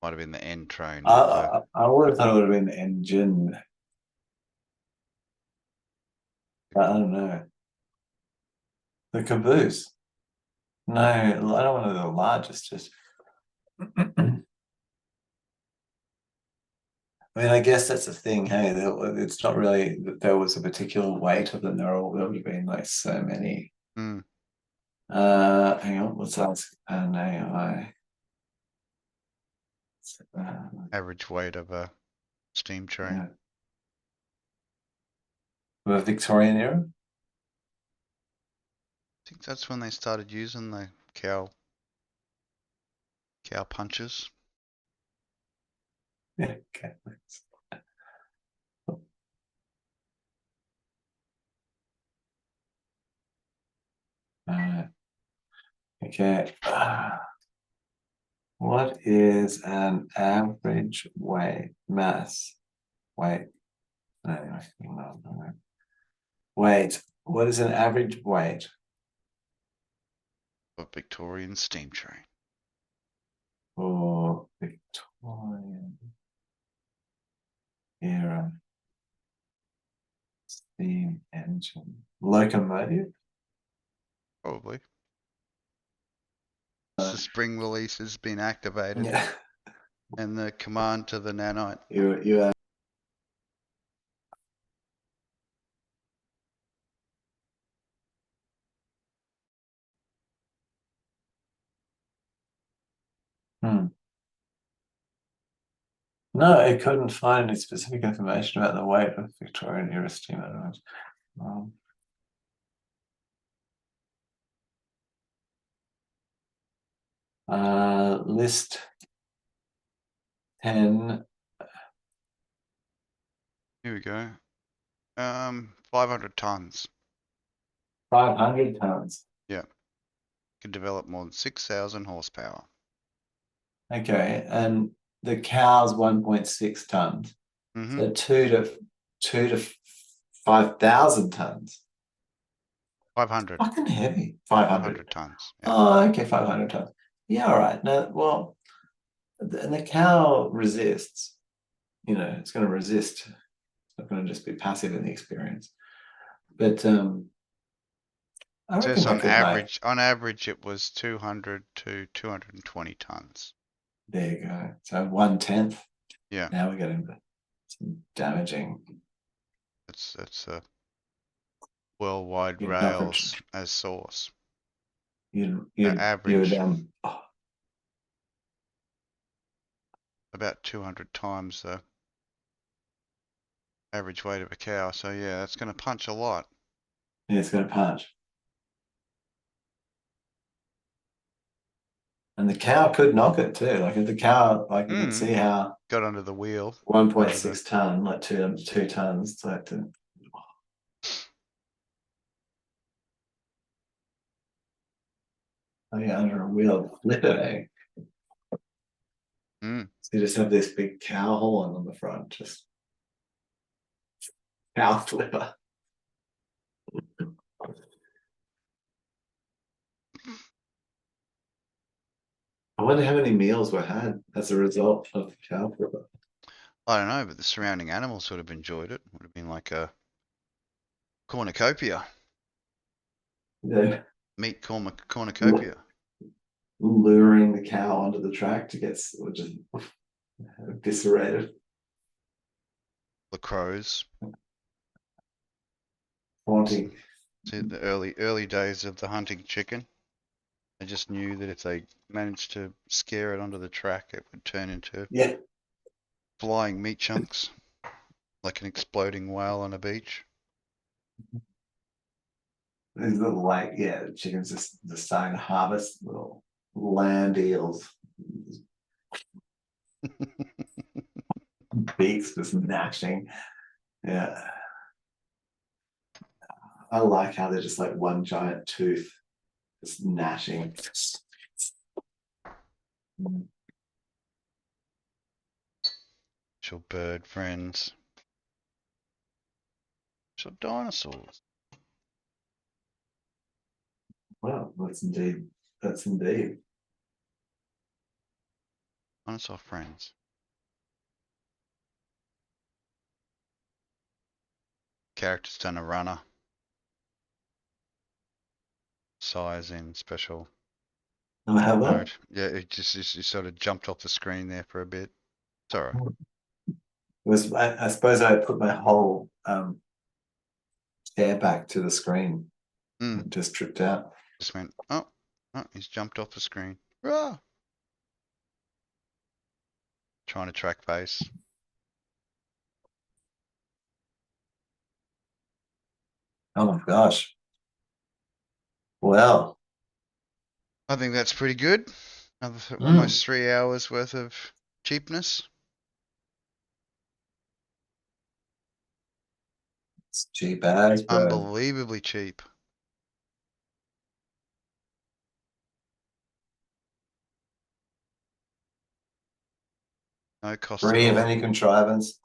might have been the end train with the, I would have thought it would have been the engine. I don't know. The caboose. No, I don't want to know the largest. Just, I mean, I guess that's the thing. Hey, it's not really that there was a particular weight of them. There would have been like so many. mm, Hang on. Let's ask an AI. average weight of a steam train. Yeah. The Victorian era. I think that's when they started using the cow punches. Yeah. Okay. Okay. What is an average mass? Weight. No, no. Weight. What is an average weight A Victorian steam train. for Victorian era steam engine locomotive? Probably. The spring release has been activated Yeah. and the command to the nanite. You are. Hmm. No, it couldn't find any specific information about the weight of Victorian era steam engines. List 10. Here we go. 500 tons. 500 tons. Yeah. Can develop more than 6,000 horsepower. Okay, and the cow's 1.6 tons. Mm-hmm. So two to 5,000 tons. 500. Fucking heavy. 500. 500 tons. Yeah. Oh, okay, 500 tons. Yeah, all right. No, well, and the cow resists. You know, it's going to resist. It's not going to just be passive in the experience. But I So it's reckon I could like. on average, it was 200 to 220 tons. There you go. So 1/10. Yeah. Now we're getting some damaging. It's a worldwide You're not going rails as source. you would Average oh, about 200 times the average weight of a cow. So yeah, that's going to punch a lot. yeah, it's going to punch. And the cow could knock it too. Like if the cow, like you can see how Got under the wheel. 1.6 ton, like 2 tons. It's like yeah, under a wheel, flip it, eh? So you just have this big cow horn on the front, just cow flipper. I wonder how many meals were had as a result of the cow flipper. I don't know, but the surrounding animals would have enjoyed it. Would have been like a cornucopia. Yeah. Meat cornucopia. Luring the cow onto the track to get just eviscerated. The crows. Haunting. See, the early days of the hunting chicken. They just knew that if they managed to scare it onto the track, it would turn into Yeah. flying meat chunks, like an exploding whale on a beach. These little like the chickens just starting to harvest little land eels. Beaks just gnashing. Yeah. I like how they're just like one giant tooth just gnashing. Your bird friends. Your dinosaurs. Well, that's indeed. Dinosaur friends. Character's done a runner. Size in special I have that. mode. Yeah, it sort of jumped off the screen there for a bit. It's alright. I suppose I put my whole hair back to the screen. And just tripped out. Just went, oh, he's jumped off the screen. Ah! Trying to track pace. Oh my gosh. Well, I think that's pretty good. Almost 3 hours worth of cheapness. it's cheap as, bro. Unbelievably cheap. No cost at Free of all. any contrivance.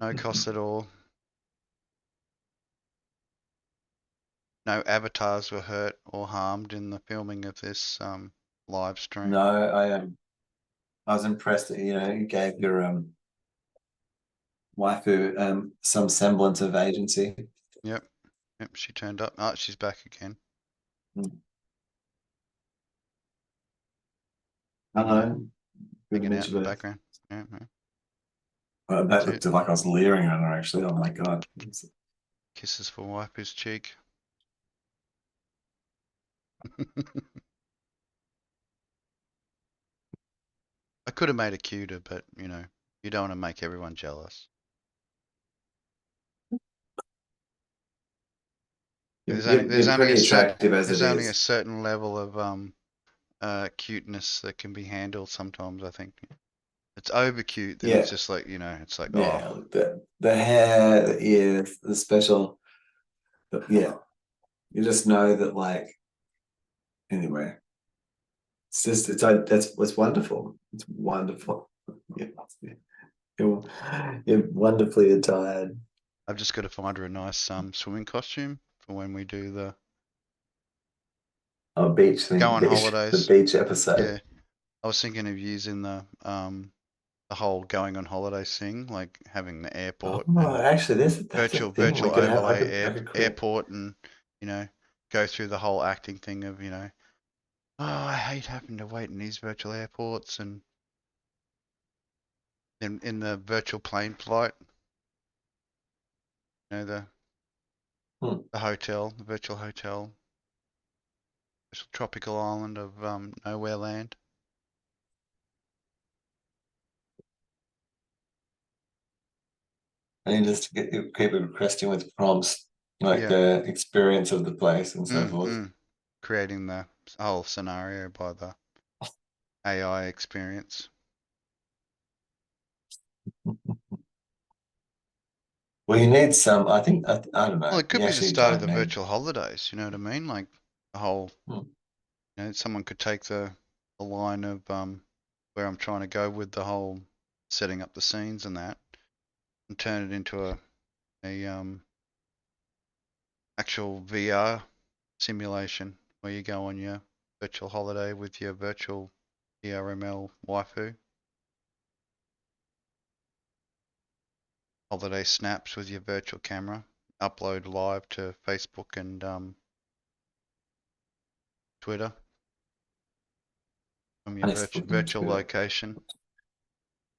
No cost at all. No avatars were hurt or harmed in the filming of this live stream. No, I was impressed that you gave your waifu some semblance of agency. Yep, she turned up. Oh, she's back again. Hello. Hanging out in the background. Yeah. That looked like I was leering at her actually. Oh my god. Kisses for waifu's cheek. I could have made it cuter, but you don't want to make everyone jealous. You're pretty attractive as it there's only a is. certain level of cuteness that can be handled sometimes, I think. It's over cute, then it's just like, it's like, oh. The hair, the ears, the special, yeah. You just know that like anyway. It's wonderful. It's wonderful. Yeah. You're wonderfully attired. I've just got to find her a nice swimming costume for when we do the Oh, beach Go thing, on the holidays. beach episode. Yeah, I was thinking of using the whole going on holidays thing, like having the airport Oh, and actually, that's a thing we virtual could have. overlay I could create. airport, and you know, go through the whole acting thing of, oh, I hate having to wait in these virtual airports, and then in the virtual plane flight, the Hmm. the virtual hotel, virtual tropical island of nowhere land. And just keep requesting with prompts like Yeah. the experience of the place and so forth. Creating the whole scenario by the AI experience. Well, you need some. I think I don't Well, know. it You could be the actually start of don't the need. virtual holidays. You know what I mean? Like the whole, Hmm. someone could take the line of where I'm trying to go with the whole setting up the scenes and that, and turn it into a actual VR simulation where you go on your virtual holiday with your virtual VRML waifu, holiday snaps with your virtual camera, upload live to Facebook and Twitter from your Facebook and virtual Twitter. location.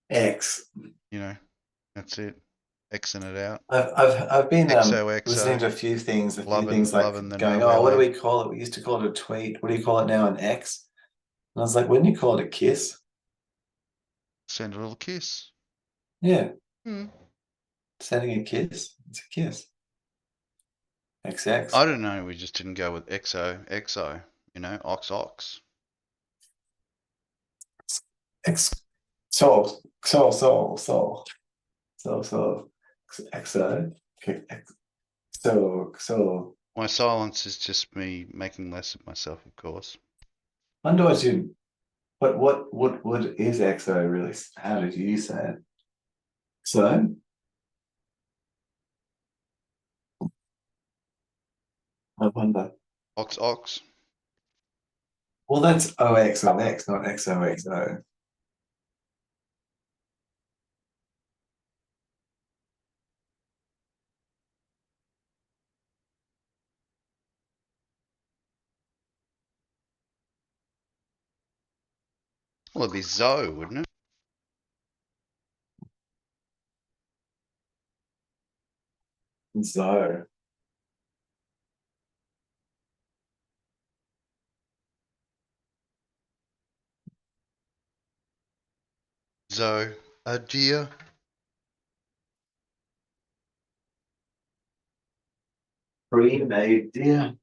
X. You know, that's it. Xing it out. I've been listening XOXO. to a few things like Loving the going, nowhere oh, what do land. we call it? We used to call it a tweet. What do you call it now? An X? And I was like, wouldn't you call it a kiss? Send a little kiss. Yeah, Hmm. sending a kiss. It's a kiss. XX. I don't know. We just didn't go with XOXO. Ox Ox. X. Soul. Soul. Soul. Soul. Soul. Soul. XO. So. My silence is just me making less of myself, of course. Wonder what you. What is XO really? How did you say it? So. I wonder. Ox Ox. Well, that's OXOX, not XOXO. Well, it'd be Zoe, wouldn't it? So. Zoe. A deer. Pre-made deer.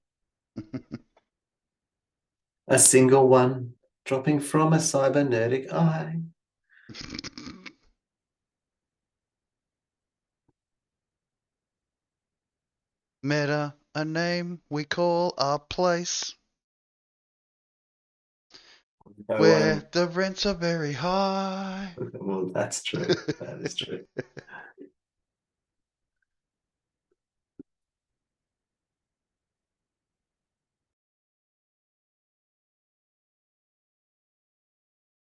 A single one dropping from a cybernetic eye. Meta, a name we call our place, No where one. the rents are very high. Well, that's true. That is true.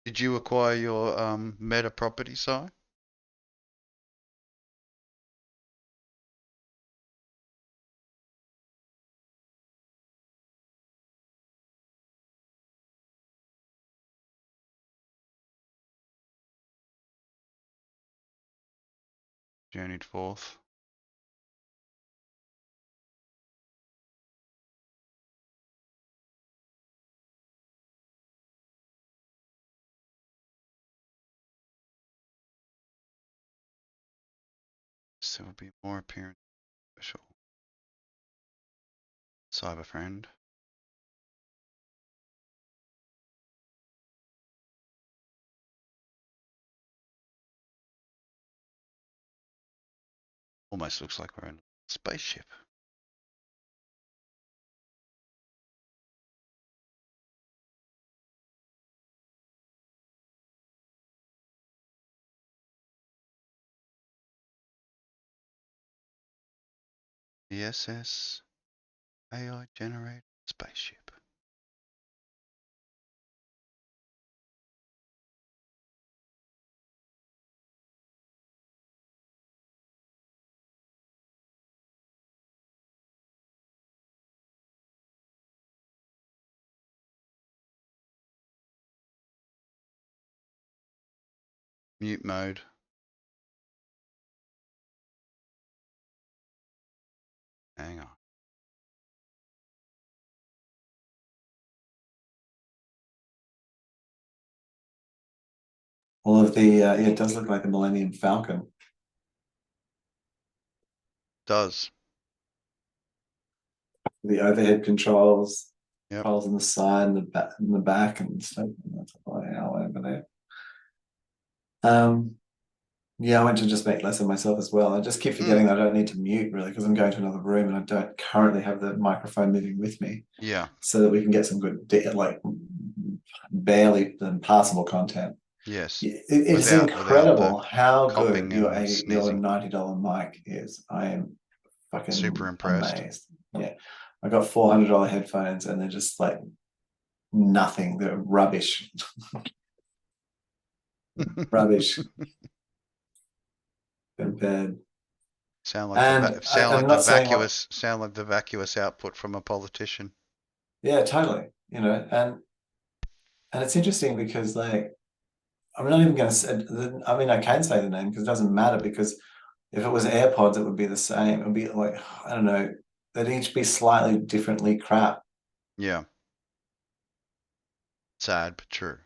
Did you acquire your meta property, Si? Journeyed forth. So it would be more appearance special. Cyber friend. Almost looks like we're in a spaceship. The SS AI generated spaceship. Mute mode. Hang on. All of the, yeah, it does look like the Millennium Falcon. Does. The overhead controls, Yep. controls on the side and the back and stuff. That's over there. Yeah, I went to just make less of myself as well. I just keep forgetting I don't need to mute really because I'm going to another room and I don't currently have the microphone moving with me. Yeah. So that we can get some good, like barely passable content. Yes. It's without incredible the how good coughing your and sneezing. $90 mic is. I am fucking Super impressed. amazed. Yeah, I got $400 headphones and they're just like nothing. They're rubbish. Rubbish compared. Sound like And I'm the not saying what. vacuous output from a politician. Yeah, totally. You know, and it's interesting because like I'm not even going to say. I mean, I can say the name because it doesn't matter because if it was AirPods, it would be the same. It would be like I don't know. They'd each be slightly differently crap. Yeah. Sad but true.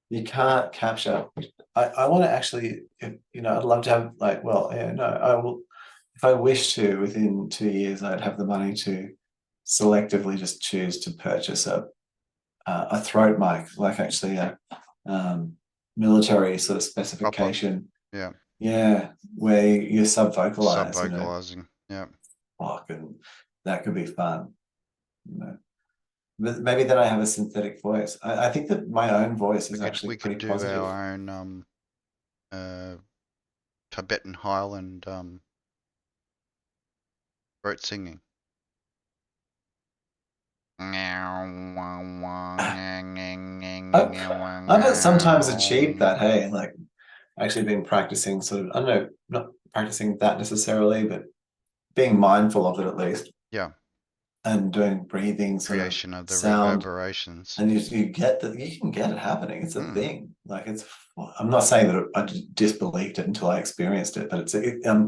You can't capture. I want to actually, you know, I'd love to have like, well, yeah, no, I will. If I wish to, within 2 years, I'd have the money to selectively just choose to purchase a throat mic, like actually a military sort of Proper. specification. Yeah. Yeah, where you sub vocalize, you know. Sub-vocalizing. Yeah. Fucking, that could be fun, you know. But maybe then I have a synthetic voice. I think that my own voice is actually We could pretty do positive. our own Tibetan Highland throat singing. I've had sometimes achieved that, hey, like actually been practicing sort of, I don't know, not practicing that necessarily, but being mindful of it at least Yeah. and doing breathing sort of Creation of the sound. reverberations. And you get that you can get it happening. It's a Mm. thing. Like I'm not saying that I disbelieved it until I experienced it, but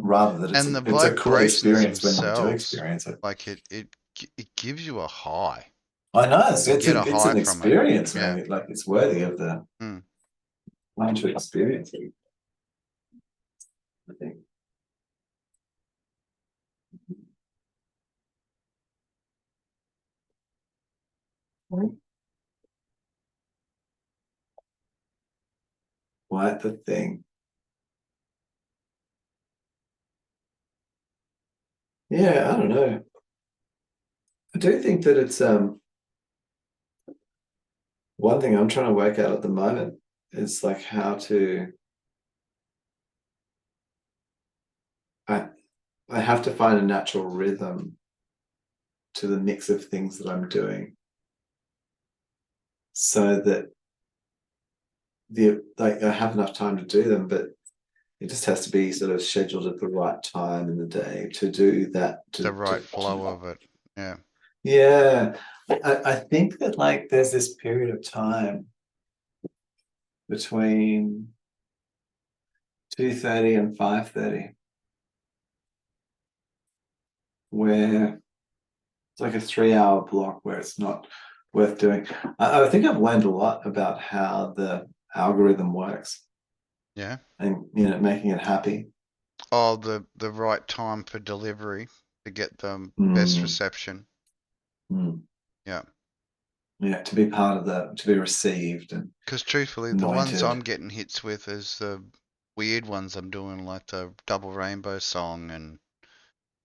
rather that And the it's a cool vibrations experience when you do themselves, experience it. like it gives you a high. I know You get a it's high an from it. experience, Yeah. maybe. Like it's worthy of the one to experience it, I think. Quite the thing. Yeah, I don't know. I do think that it's one thing I'm trying to work out at the moment is like how to I I have to find a natural rhythm to the mix of things that I'm doing so that I have enough time to do them, but it just has to be sort of scheduled at the right time in the day to do that. The right flow of it. Yeah. Yeah, I think that like there's this period of time between 2:30 and 5:30 where it's like a 3 hour block where it's not worth doing. I think I've learned a lot about how the algorithm works Yeah. and you know making it happy. Oh, the right time for delivery to get the best Mm, reception. mm. Yeah. Yeah, to be part of that, to be received and Because truthfully, the ones anointed. I'm getting hits with is the weird ones I'm doing, like the Double Rainbow song and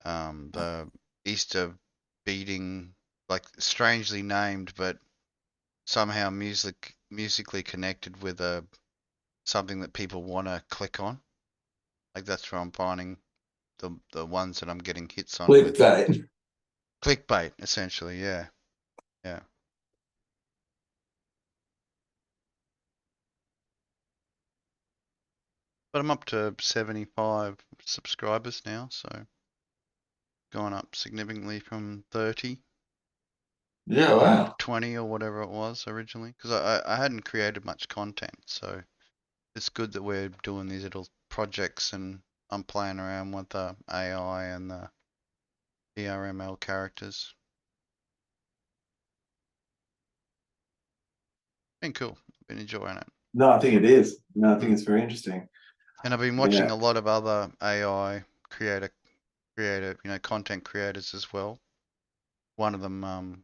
the Easter beating, like strangely named, but somehow musically connected with something that people want to click on. Like that's where I'm finding the ones that I'm getting hits on with. Clickbait. Clickbait, essentially, yeah. Yeah. But I'm up to 75 subscribers now, so gone up significantly from 30. Yeah, wow. 20 or whatever it was originally, because I hadn't created much content, so it's good that we're doing these little projects and I'm playing around with the AI and the VRML characters. Been cool. Been enjoying it. No, I think it is. No, I think Mm. it's very interesting. And I've been watching Yeah. a lot of other AI content creators as well. One of them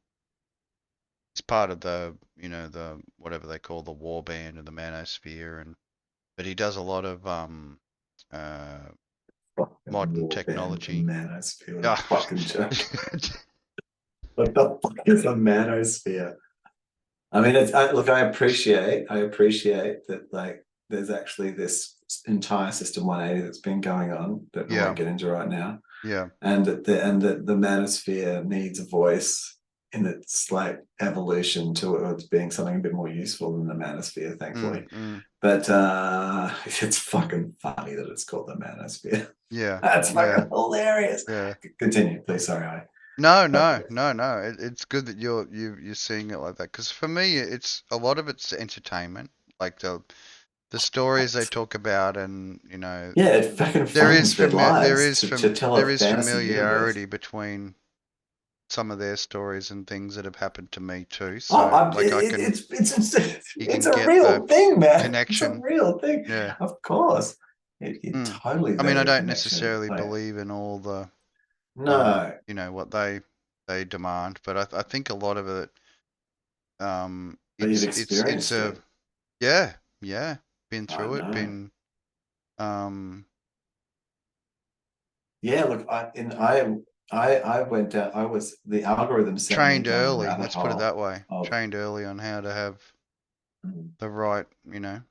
is part of the whatever they call the war band or the manosphere, and but he does a lot of uh, Fucking modern warband, the technology. manosphere, what Yeah. a fucking joke. What the fuck is a manosphere? I mean, look, I appreciate that, like, there's actually this entire System 180 that's been going on that we Yeah, won't get into right now, yeah. and that the manosphere needs a voice in its like evolution towards being something a bit more useful than the manosphere, thankfully. Mm. But it's fucking funny that it's called the manosphere. Yeah, That's yeah, fucking hilarious. yeah. Continue, please. Sorry, I No, no, digress. no, no. It's good that you're seeing it like that. Because for me, it's a lot of it's entertainment. Like the stories they talk about, and Yeah, it fucking there is funds their lives to tell there a is fantasy universe. familiarity between some of their stories and things that have happened to me too. Oh, So like I can you it's can a get the real thing, man. It's a connection. real thing. Yeah. Of course, it Mm. totally I mean, there's I a don't connection. necessarily Like, believe in all the no, what they demand, but I think a lot of it but you've it's experienced a it. yeah, yeah, been I through it, know. been um Yeah, look, I went down. I was the algorithm sent me trained down the early, rabbit let's put it hole that way. of. Trained early on how to have Mm, the right, the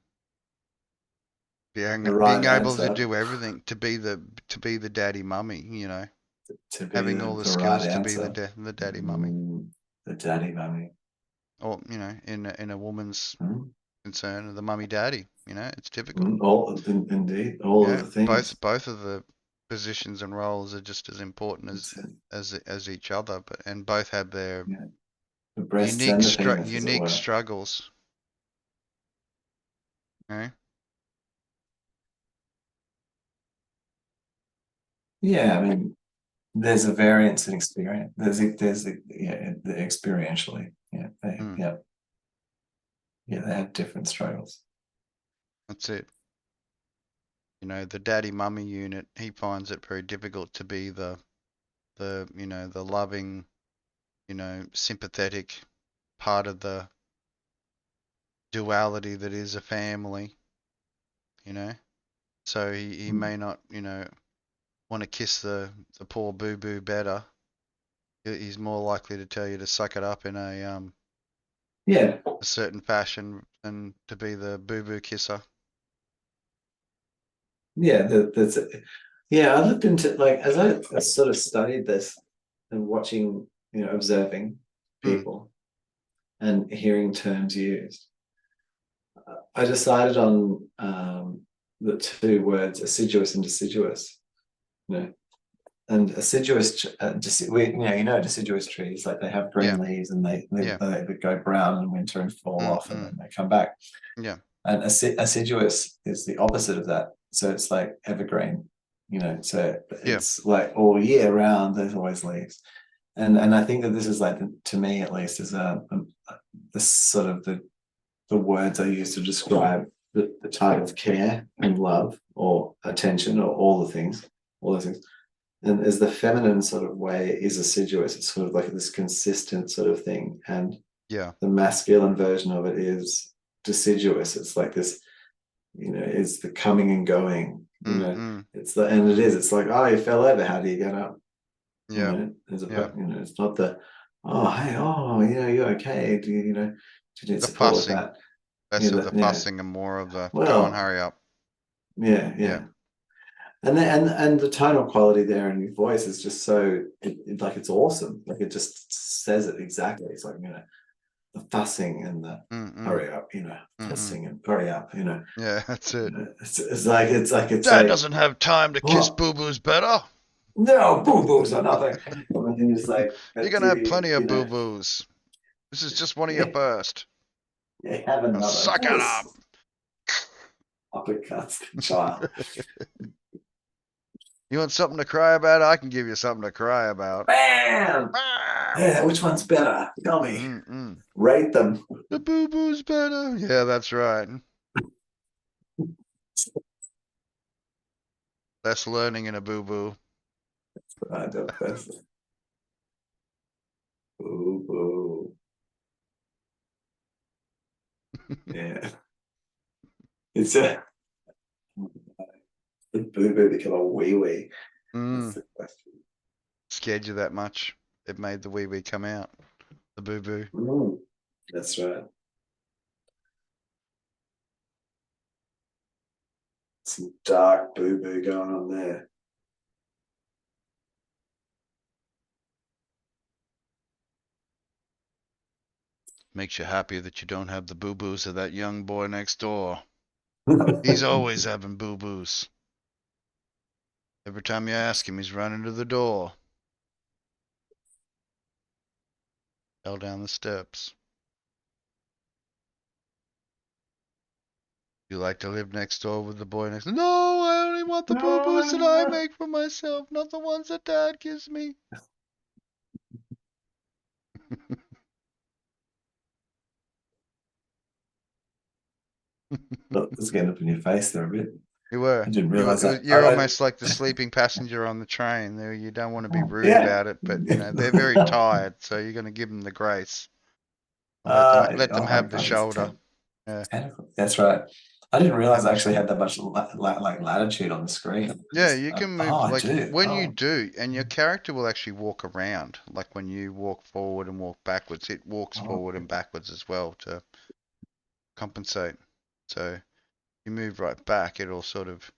being right able to answer do everything, to be the daddy mummy, to be having all the the right skills to be answer. the daddy mummy, Mm, the daddy mummy. or in a woman's Mm, concern, the mummy daddy, it's difficult. indeed, all of Yeah, the things. both of the positions and roles are just as important It's, as each other, but and both have their yeah, the breasts and the penis, as it unique were. struggles. Okay? Yeah, I mean, there's a variance in experience. Yeah, experientially. Yeah, Mm, yeah, they have different struggles. that's it. The daddy mummy unit, he finds it very difficult to be the loving, sympathetic part of the duality that is a family, you know. So he Mm. may not, want to kiss the poor boo boo better. He's more likely to tell you to suck it up in Yeah, a certain fashion than to be the boo boo kisser. yeah, that's yeah. I looked into, like, as I sort of studied this and watching, observing Hmm. people and hearing terms used. I decided on the two words assiduous and deciduous. You know, and assiduous, deciduous trees, like, they have green Yeah. leaves and Yeah. they go brown in winter and fall Mm. off and Mm. then they come back. Yeah. And assiduous is the opposite of that. So it's like evergreen, so Yeah. it's like all year round, there's always leaves. And I think that this is, like, to me at least, is the sort of the words I use to describe the type of care and love or attention or all those things. And as the feminine sort of way is assiduous, it's sort of like this consistent sort of thing. And Yeah. the masculine version of it is deciduous. It's like this, it's the coming and going, Mm. Mm. and it's like, oh, you fell over, how do you get up? Yeah. Yeah. It's not the, oh, hey, oh, you're okay. Do you need The support with fussing. that? Less of the fussing and more of the go on, Well, hurry up. yeah, Yeah. yeah. And the tonal quality there in your voice is just so, like, it's awesome. Like, it just says it exactly. It's like, the fussing and the Mm. Mm. hurry up, Mm. Mm. fussing and hurry up, Yeah. That's it. it's Dad like, doesn't have time to kiss oh, boo boos better. no, boo boos or nothing. And then it's like, You're but gonna have plenty of boo boos. This is just one of your first. Yeah, have Now another. suck it up. Uppercuts the child. You want something to cry about? I can give you something to cry about. Bam! Bam! Yeah, which one's better? Tell me. Rate them. The boo-boo's better. Yeah, that's right. Less learning in a boo-boo. I don't best. Boo boo. Yeah. It's a the boo boo become a wee wee. That's the question. Scared you that much? It made the wee wee come out. The boo-boo. That's right. Some dark boo boo going on there. Makes you happy that you don't have the boo-boos of that young boy next door. He's always having boo-boos. Every time you ask him, he's running to the door. Fell down the steps. You like to live next door with the boy next door? No, I only want the boo-boos that I make for myself, not the ones that Dad gives me. Look, it's getting up in your face there a bit. You were. I didn't realize that. You're almost like the sleeping passenger on the train. There, you don't want to be rude about it, but you know they're very tired, so you're going to give them the grace. Let them have the shoulder. Yeah. That's right. I didn't realize I actually had that much like latitude on the screen. Yeah, you can move like when you Oh. do, and your character will actually walk around. Like when you walk forward and walk backwards, it walks forward and backwards as well to compensate. So you move right back, it'll sort of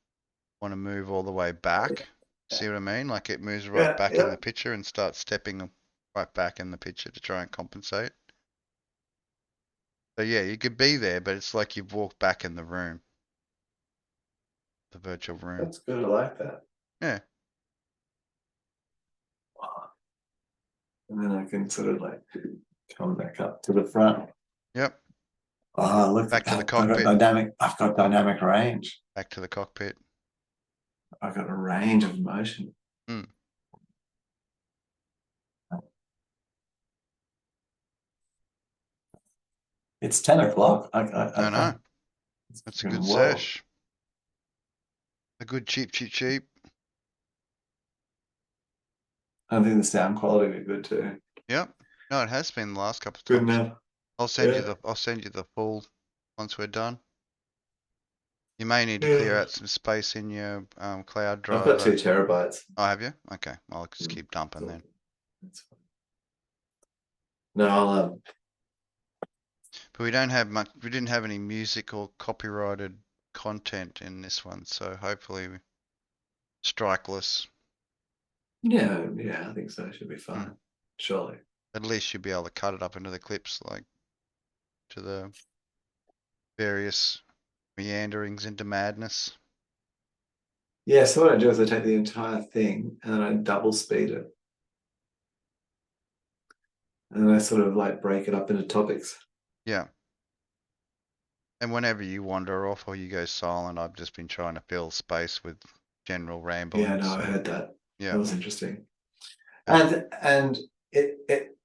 want to move all the way back. See what I mean? Like it moves right back in the picture and starts stepping right back in the picture to try and compensate. So yeah, you could be there, but it's like you've walked back in the room. The virtual room. That's good. I like that. Yeah. And then I can sort of like come back up to the front. Yep. Oh, look Back at to the that. cockpit. I've got dynamic range. Back to the cockpit. I've got a range of motion. It's 10 o'clock. I know. That's a good sesh. A good cheap. I think the sound quality will be good too. Yep. No, it has been the last couple of Good times. enough. I'll send you the full once we're done. You may need to clear out some space in your cloud drive. I've got 2 terabytes. Oh, have you? Okay. I'll just keep dumping then. That's fine. No, I'll But we don't have much. We didn't have any music or copyrighted content in this one, so hopefully strikeless. Yeah, I think so. It should be fine. Surely. At least you'll be able to cut it up into the clips, like to the various meanderings into madness. Yeah, so what I do is I take the entire thing and then I double speed it. And then I sort of like break it up into topics. Yeah. And whenever you wander off or you go silent, I've just been trying to fill space with general ramblings. Yeah, no, I heard that. Yeah. That was interesting. And it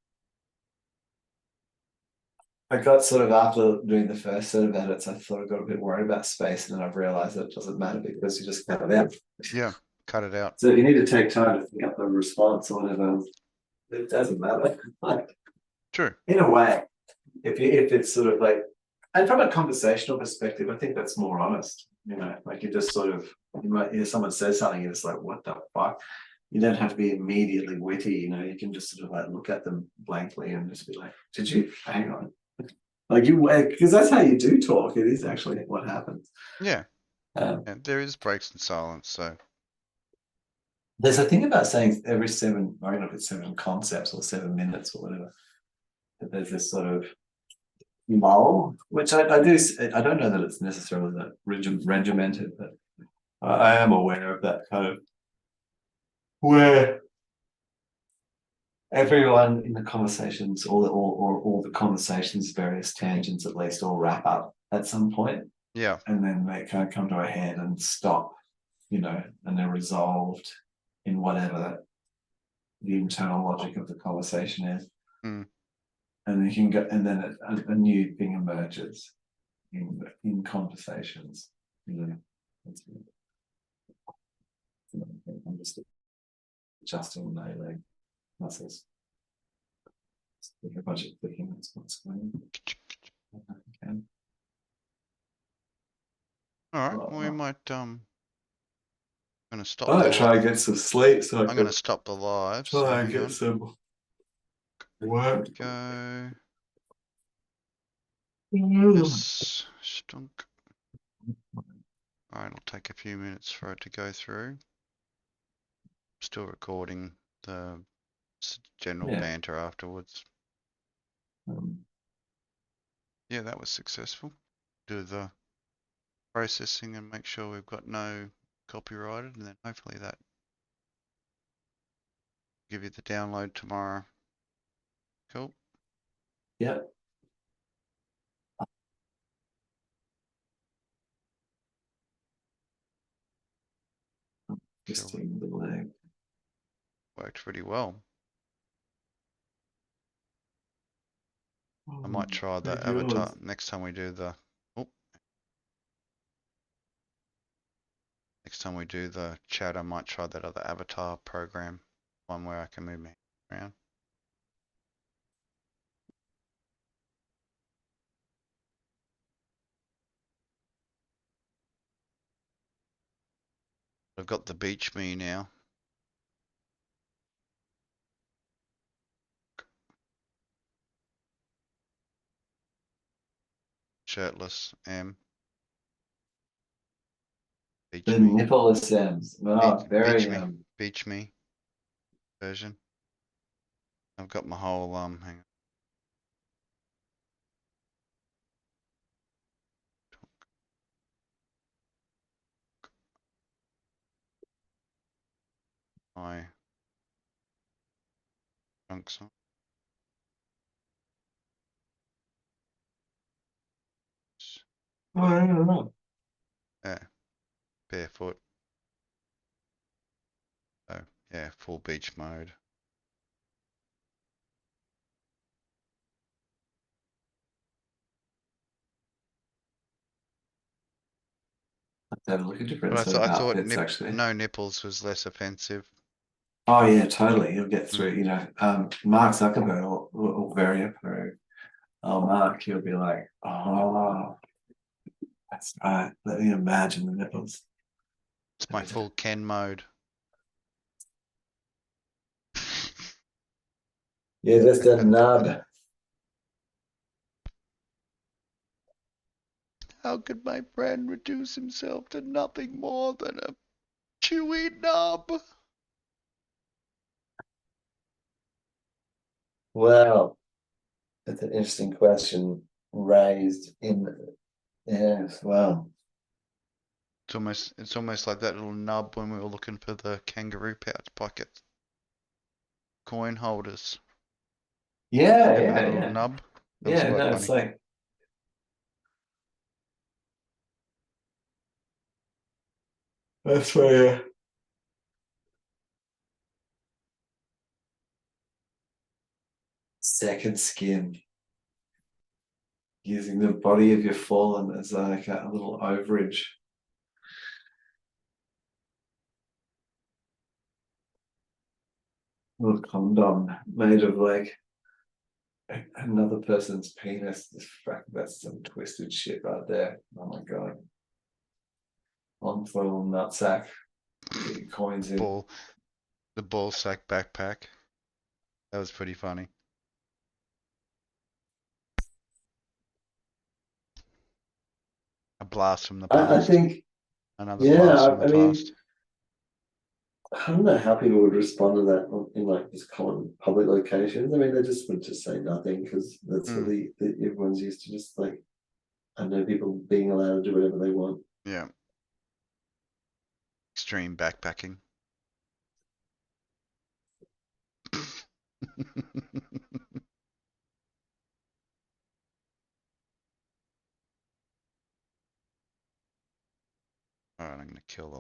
I got sort of after doing the first set of edits, I thought I got a bit worried about space, and then I've realized that it doesn't matter because you just cut it out. Yeah, cut it out. So you need to take time to think up the response or whatever. It doesn't matter. True. In a way, if it's sort of like, and from a conversational perspective, I think that's more honest. You know, like you just sort of, you might hear someone says something, and it's like, what the fuck? You don't have to be immediately witty. You know, you can just sort of like look at them blankly and just be like, did you hang on? Like you, because that's how you do talk. It is actually what happens. Yeah. And there is breaks in silence. So there's a thing about saying every 7, I don't know if it's 7 concepts or 7 minutes or whatever. But there's this sort of lull, which I do. I don't know that it's necessarily that regimented, but I am aware of that kind of where everyone in the conversations, all the conversations, various tangents at least, all wrap up at some point, Yeah. and then they kind of come to a head and stop, you know, and they're resolved in whatever the internal logic of the conversation is. Mm. And you can go, and then a new thing emerges in conversations. You know, I'm just adjusting my leg muscles. A bunch of clicking. That's what's going on. Okay. All right. We might gonna stop I the might try live. and get some sleep so I I'm can gonna stop the live. So try and hang get on. some work. Go. This stunk. Alright, it'll take a few minutes for it to go through. Still recording the general Yeah. banter afterwards. Yeah, that was successful. Do the processing and make sure we've got no copyrighted, and then hopefully that give you the download tomorrow. Cool. Yeah. Just Sure, taking the leg. worked pretty well. I might try the avatar next time we do the. Oh, next time we do the chat, I might try that other avatar program, one where I can move my hand around. I've got the beach me now. Shirtless M. Beach The me. nipple stems. Oh, very Beach me version. I've got my whole hang on. My trunks on. I don't know. Yeah, barefoot. So yeah, full beach mode. Have a look at different But sort of I thought outfits actually. no nipples was less offensive. Oh yeah, totally. You'll get through, you know, Mark Zuckerberg will very approve. Oh, Mark, he'll be like, oh, that's right. Let me imagine the nipples. It's my full Ken mode. You're just a nub. How could my friend reduce himself to nothing more than a chewy nub? Well, that's an interesting question raised in, yes, well. It's almost like that little nub when we were looking for the kangaroo pouch pocket coin holders. Yeah, Remember that yeah, little yeah. nub? That was Yeah, quite no, funny. it's like, that's where second skin, using the body of your fallen as like a little overage. Little condom made of like another person's penis. That's some twisted shit right there. Oh my god. On for a little nutsack. Get your coins in. The ball sack backpack. That was pretty funny. A blast from the I past. think, Another blast yeah, from the I mean, past. I don't know how people would respond to that in like just common public locations. I mean, they just would just say nothing because that's what everyone's used to, just like, I know people being allowed to do whatever they want. Yeah. Extreme backpacking. Alright, I'm gonna kill the